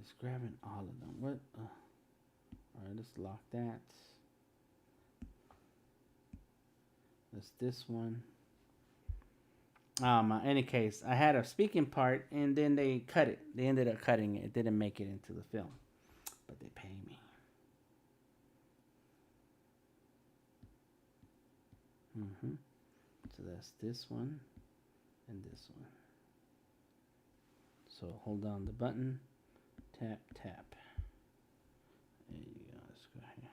It's grabbing all of them. What? Alright, let's lock that. That's this one. Any case, I had a speaking part, and then they cut it. They ended up cutting it. It didn't make it into the film, but they pay me. So that's this one and this one. So hold down the button, tap, tap. There you go. Let's go here.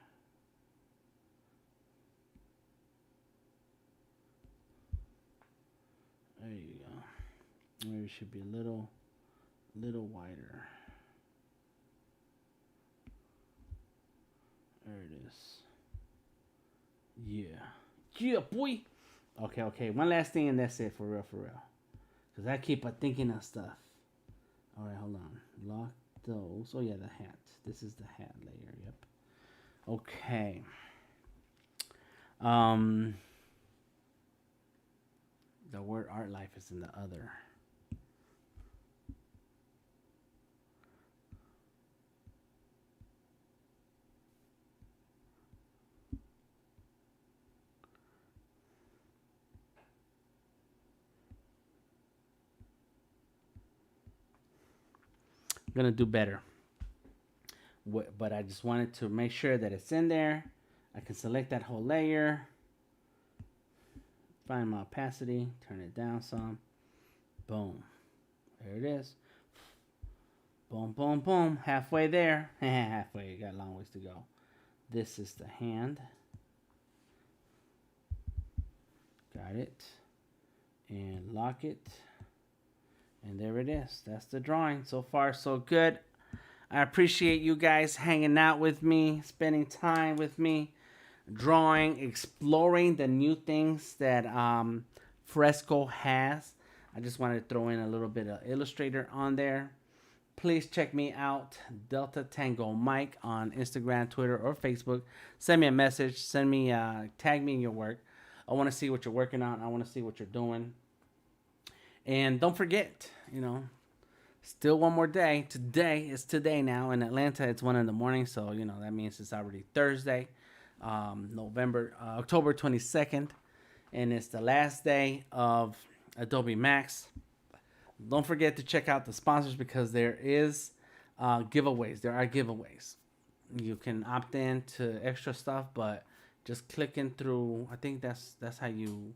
There you go. Maybe it should be a little wider. There it is. Yeah. Yeah, boy. Okay. One last thing, and that's it for real. Because I keep thinking of stuff. All right, hold on. Lock those. Oh, yeah, the hat. This is the hat layer. Yep. Okay. The word art life is in the other. I'm going to do better. But I just wanted to make sure that it's in there. I can select that whole layer. Find my opacity. Turn it down some. Boom. There it is. Boom, boom, boom. Halfway there. Halfway. Got a long ways to go. This is the hand. Got it. And lock it. And there it is. That's the drawing. So far, so good. I appreciate you guys hanging out with me, spending time with me, drawing, exploring the new things that Fresco has. I just wanted to throw in a little bit of Illustrator on there. Please check me out, Delta Tango Mike, on Instagram, Twitter, or Facebook. Send me a message. Tag me in your work. I want to see what you're working on. I want to see what you're doing. And don't forget, still one more day. Today now. In Atlanta, it's 1 a.m. So, that means it's already Thursday, October 22nd. And it's the last day of Adobe MAX. Don't forget to check out the sponsors, because there is giveaways. There are giveaways. You can opt in to extra stuff, but just clicking through, I think that's how you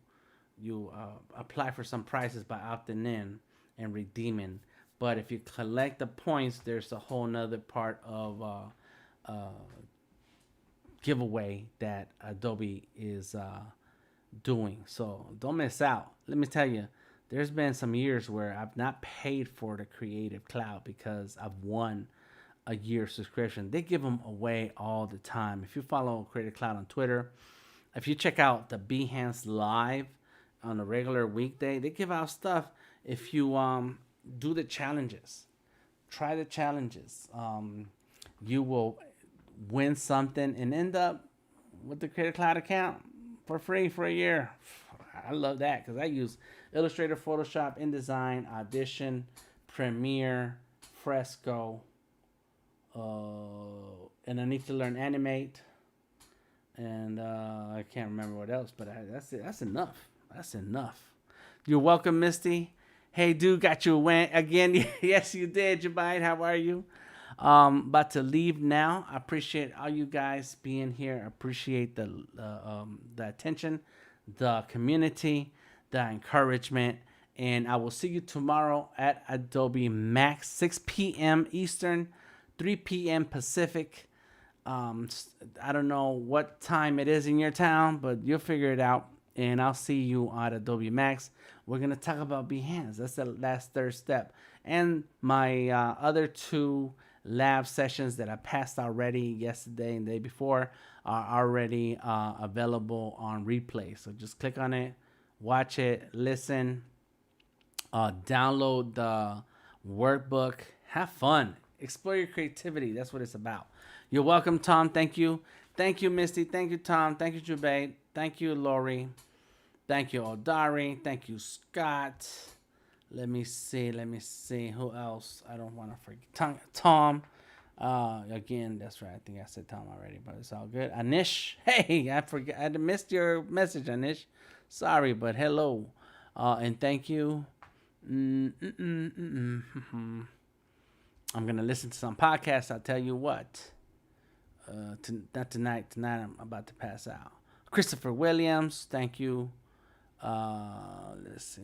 apply for some prizes by opting in and redeeming. But if you collect the points, there's a whole nother part of giveaway that Adobe is doing. So don't miss out. Let me tell you, there's been some years where I've not paid for the Creative Cloud because I've won a year subscription. They give them away all the time. If you follow Creative Cloud on Twitter, if you check out the Behance Live on a regular weekday, they give out stuff. If you do the challenges, try the challenges, you will win something and end up with the Creative Cloud account for free for a year. I love that because I use Illustrator, Photoshop, InDesign, Audition, Premiere, Fresco, and I need to learn Animate, and I can't remember what else, but that's it. That's enough. That's enough. You're welcome, Misty. Hey, dude, got you a win again. Yes, you did, Jubaid. How are you? About to leave now. I appreciate all you guys being here. I appreciate the attention, the community, the encouragement, and I will see you tomorrow at Adobe Max, 6 p.m. Eastern, 3 p.m. Pacific. I don't know what time it is in your town, but you'll figure it out. And I'll see you on Adobe Max. We're gonna talk about Behance. That's the last third step. And my other two lab sessions that I passed already yesterday and the day before are already available on replay. So just click on it, watch it, listen, download the workbook, have fun, explore your creativity. That's what it's about. You're welcome, Tom. Thank you. Thank you, Misty. Thank you, Tom. Thank you, Jubaid. Thank you, Lori. Thank you, Odari. Thank you, Scott. Let me see. Who else? I don't want to forget. Tom. Again, that's right. I think I said Tom already, but it's all good. Anish. Hey, I forgot. I missed your message, Anish. Sorry, but hello. And thank you. I'm going to listen to some podcasts. I'll tell you what. Not tonight. Tonight I'm about to pass out. Christopher Williams, thank you. Let's see.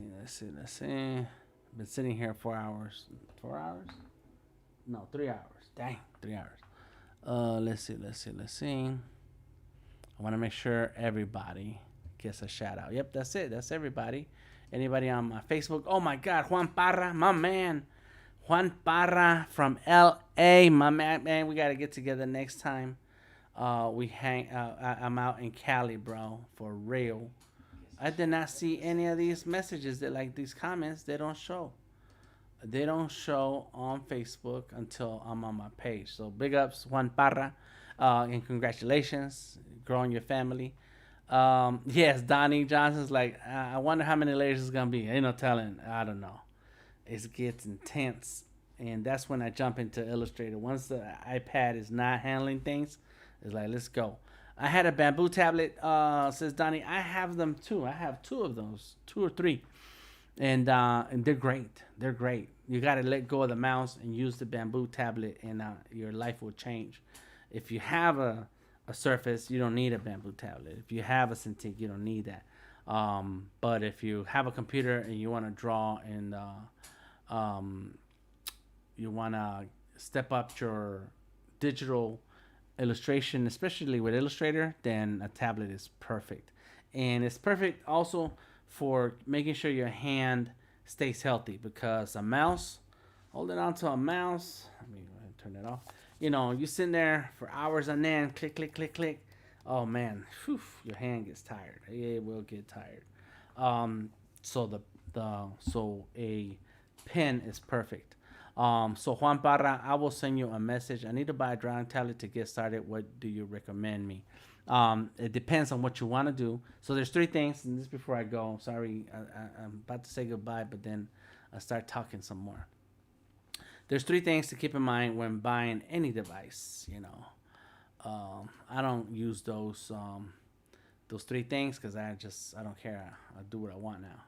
Been sitting here 4 hours. 4 hours? No, 3 hours. Dang, 3 hours. Let's see. I want to make sure everybody gets a shout out. Yep, that's it. That's everybody. Anybody on my Facebook? Oh my God, Juan Parra, my man. Juan Parra from LA, my man. We got to get together next time. I'm out in Cali, bro, for real. I did not see any of these messages that like these comments. They don't show. They don't show on Facebook until I'm on my page. So big ups, Juan Parra, and congratulations, growing your family. Yes, Donnie Johnson's like, I wonder how many layers it's gonna be. Ain't no telling. I don't know. It gets intense, and that's when I jump into Illustrator. Once the iPad is not handling things, it's like, let's go. I had a bamboo tablet, says Donnie. I have them too. I have two of those, 2 or 3, and they're great. They're great. You got to let go of the mouse and use the bamboo tablet, and your life will change. If you have a Surface, you don't need a bamboo tablet. If you have a Cintiq, you don't need that. But if you have a computer and you want to draw and you want to step up your digital illustration, especially with Illustrator, then a tablet is perfect. And it's perfect also for making sure your hand stays healthy, because a mouse, holding on to a mouse, let me go ahead and turn that off. You know, you sitting there for hours on end, click, click, click, click. Oh man, whew, your hand gets tired. It will get tired. So a pen is perfect. So Juan Parra, I will send you a message. I need to buy a drawing tablet to get started. What do you recommend me? It depends on what you want to do. So there's 3 things, and this before I go. I'm sorry, I'm about to say goodbye, but then I start talking some more. There's 3 things to keep in mind when buying any device. You know, I don't use those 3 things because I don't care. I do what I want now.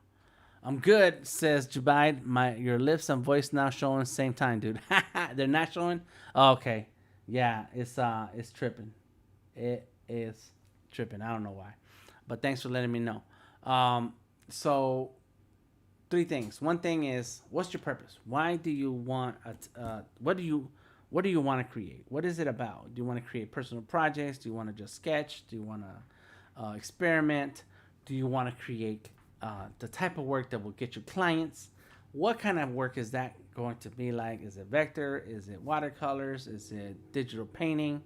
I'm good, says Jubaid. Your lips and voice now showing same time, dude. They're not showing? Oh, okay. Yeah, it's tripping. It is tripping. I don't know why. But thanks for letting me know. So 3 things. One thing is, what's your purpose? Why do you want what do you want to create? What is it about? Do you want to create personal projects? Do you want to just sketch? Do you want to experiment? Do you want to create the type of work that will get you clients? What kind of work is that going to be like? Is it vector? Is it watercolors? Is it digital painting?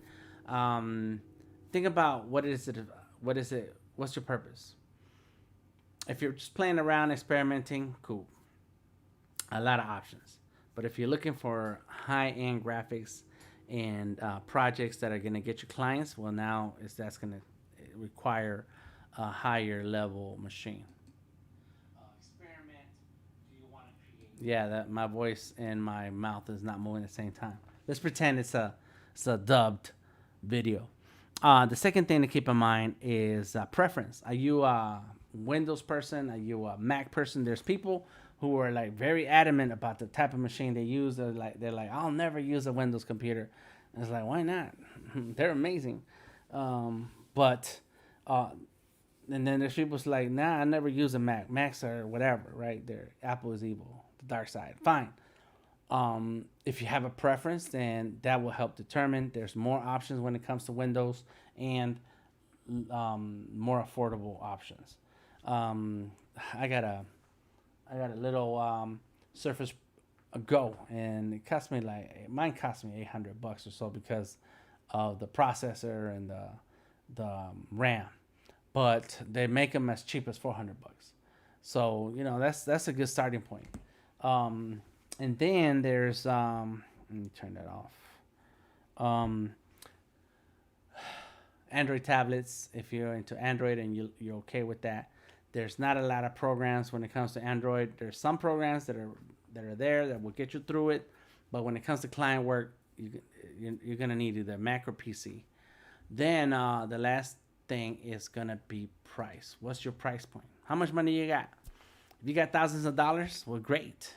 Think about what is it? What's your purpose? If you're just playing around, experimenting, cool. A lot of options. But if you're looking for high-end graphics and projects that are going to get you clients, well, now that's going to require a higher level machine. Experiment. Do you want to create? Yeah, that my voice and my mouth is not moving at the same time. Let's pretend it's a dubbed video. The second thing to keep in mind is preference. Are you Windows person? Are you a Mac person? There's people who are like very adamant about the type of machine they use. They're like, I'll never use a Windows computer. And it's like, why not? They're amazing. But and then there's people's like, nah, I never use a Mac. Macs are whatever, right? They're Apple is evil, the dark side. Fine. If you have a preference, then that will help determine. There's more options when it comes to Windows and more affordable options. I got a little Surface Go, and mine cost me $800 or so because of the processor and the RAM, but they make them as cheap as $400. So that's a good starting point. And then there's let me turn that off. Android tablets. If you're into Android and you're okay with that, there's not a lot of programs when it comes to Android. There's some programs that are there that will get you through it, but when it comes to client work, you're gonna need either Mac or PC. Then the last thing is gonna be price. What's your price point? How much money you got? If you got thousands of dollars, well, great.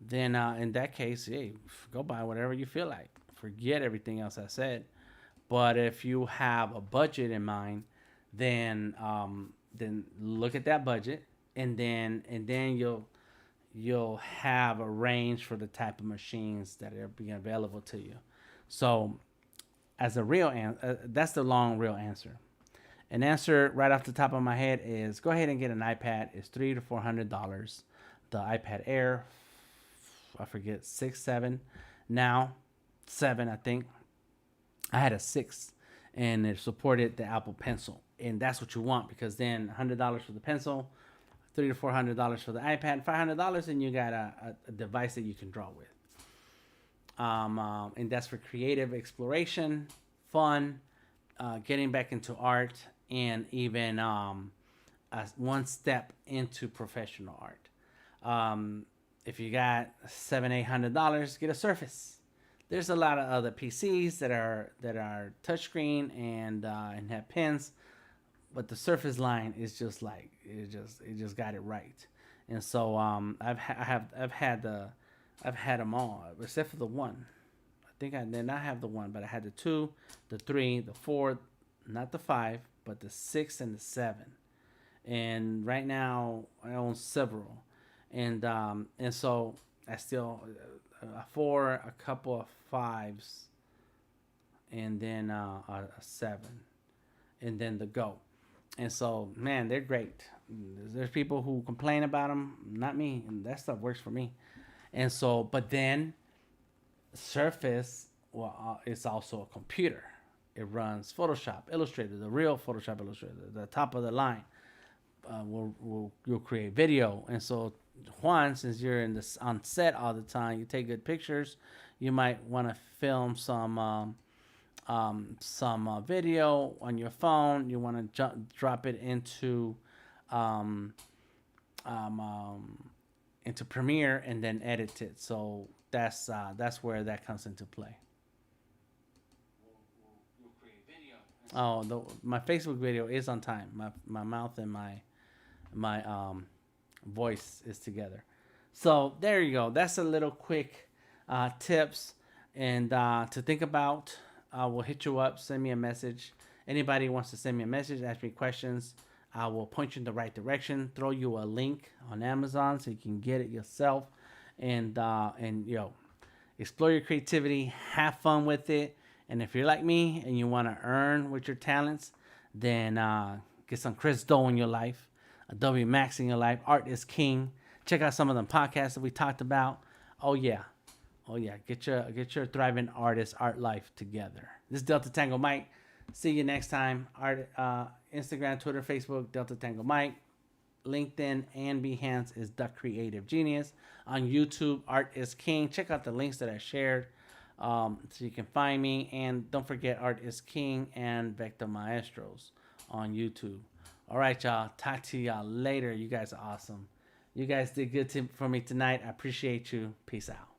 Then in that case, hey, go buy whatever you feel like. Forget everything else I said. But if you have a budget in mind, then look at that budget, and then you'll have a range for the type of machines that are being available to you. So, as a that's the long real answer. An answer right off the top of my head is go ahead and get an iPad. It's $300 to $400. The iPad Air, I forget, 6, 7, now 7, I think. I had a 6, and it supported the Apple Pencil, and that's what you want, because then $100 for the pencil, $300 to $400 for the iPad, $500, and you got a device that you can draw with. And that's for creative exploration, fun, getting back into art, and even one step into professional art. If you got $700-800, get a Surface. There's a lot of other PCs that are touchscreen and have pens, but the Surface line is just like it just got it right. And so I've had them all except for the one. I think I did not have the one, but I had the 2, the 3, the 4, not the 5, but the 6 and the 7. And right now I own several, and so I still a 4, a couple of 5s, and then a 7, and then the Go. And so, man, they're great. There's people who complain about them, not me, and that stuff works for me. And so, but then Surface, well, it's also a computer. It runs Photoshop, Illustrator, the real Photoshop Illustrator, the top of the line. You'll create video. And so, Juan, since you're on set all the time, you take good pictures. You might want to film some video on your phone. You want to drop it into Premiere and then edit it. So that's where that comes into play. We'll create video. Oh, my Facebook video is on time. My mouth and my voice is together. So there you go. That's a little quick tips and to think about. We'll hit you up. Send me a message. Anybody wants to send me a message, ask me questions, I will point you in the right direction. Throw you a link on Amazon so you can get it yourself, and explore your creativity. Have fun with it. And if you're like me and you want to earn with your talents, then get some Chris Do in your life, Adobe MAX in your life. Art is king. Check out some of the podcasts that we talked about. Oh yeah. Get your thriving artist art life together. This is Delta Tango Mike. See you next time. Instagram, Twitter, Facebook, Delta Tango Mike. LinkedIn and Behance is The Creative Genius. On YouTube, Art is King. Check out the links that I shared so you can find me. And don't forget Art is King and Vector Maestros on YouTube. All right, y'all. Talk to y'all later. You guys are awesome. You guys did good for me tonight. I appreciate you. Peace out.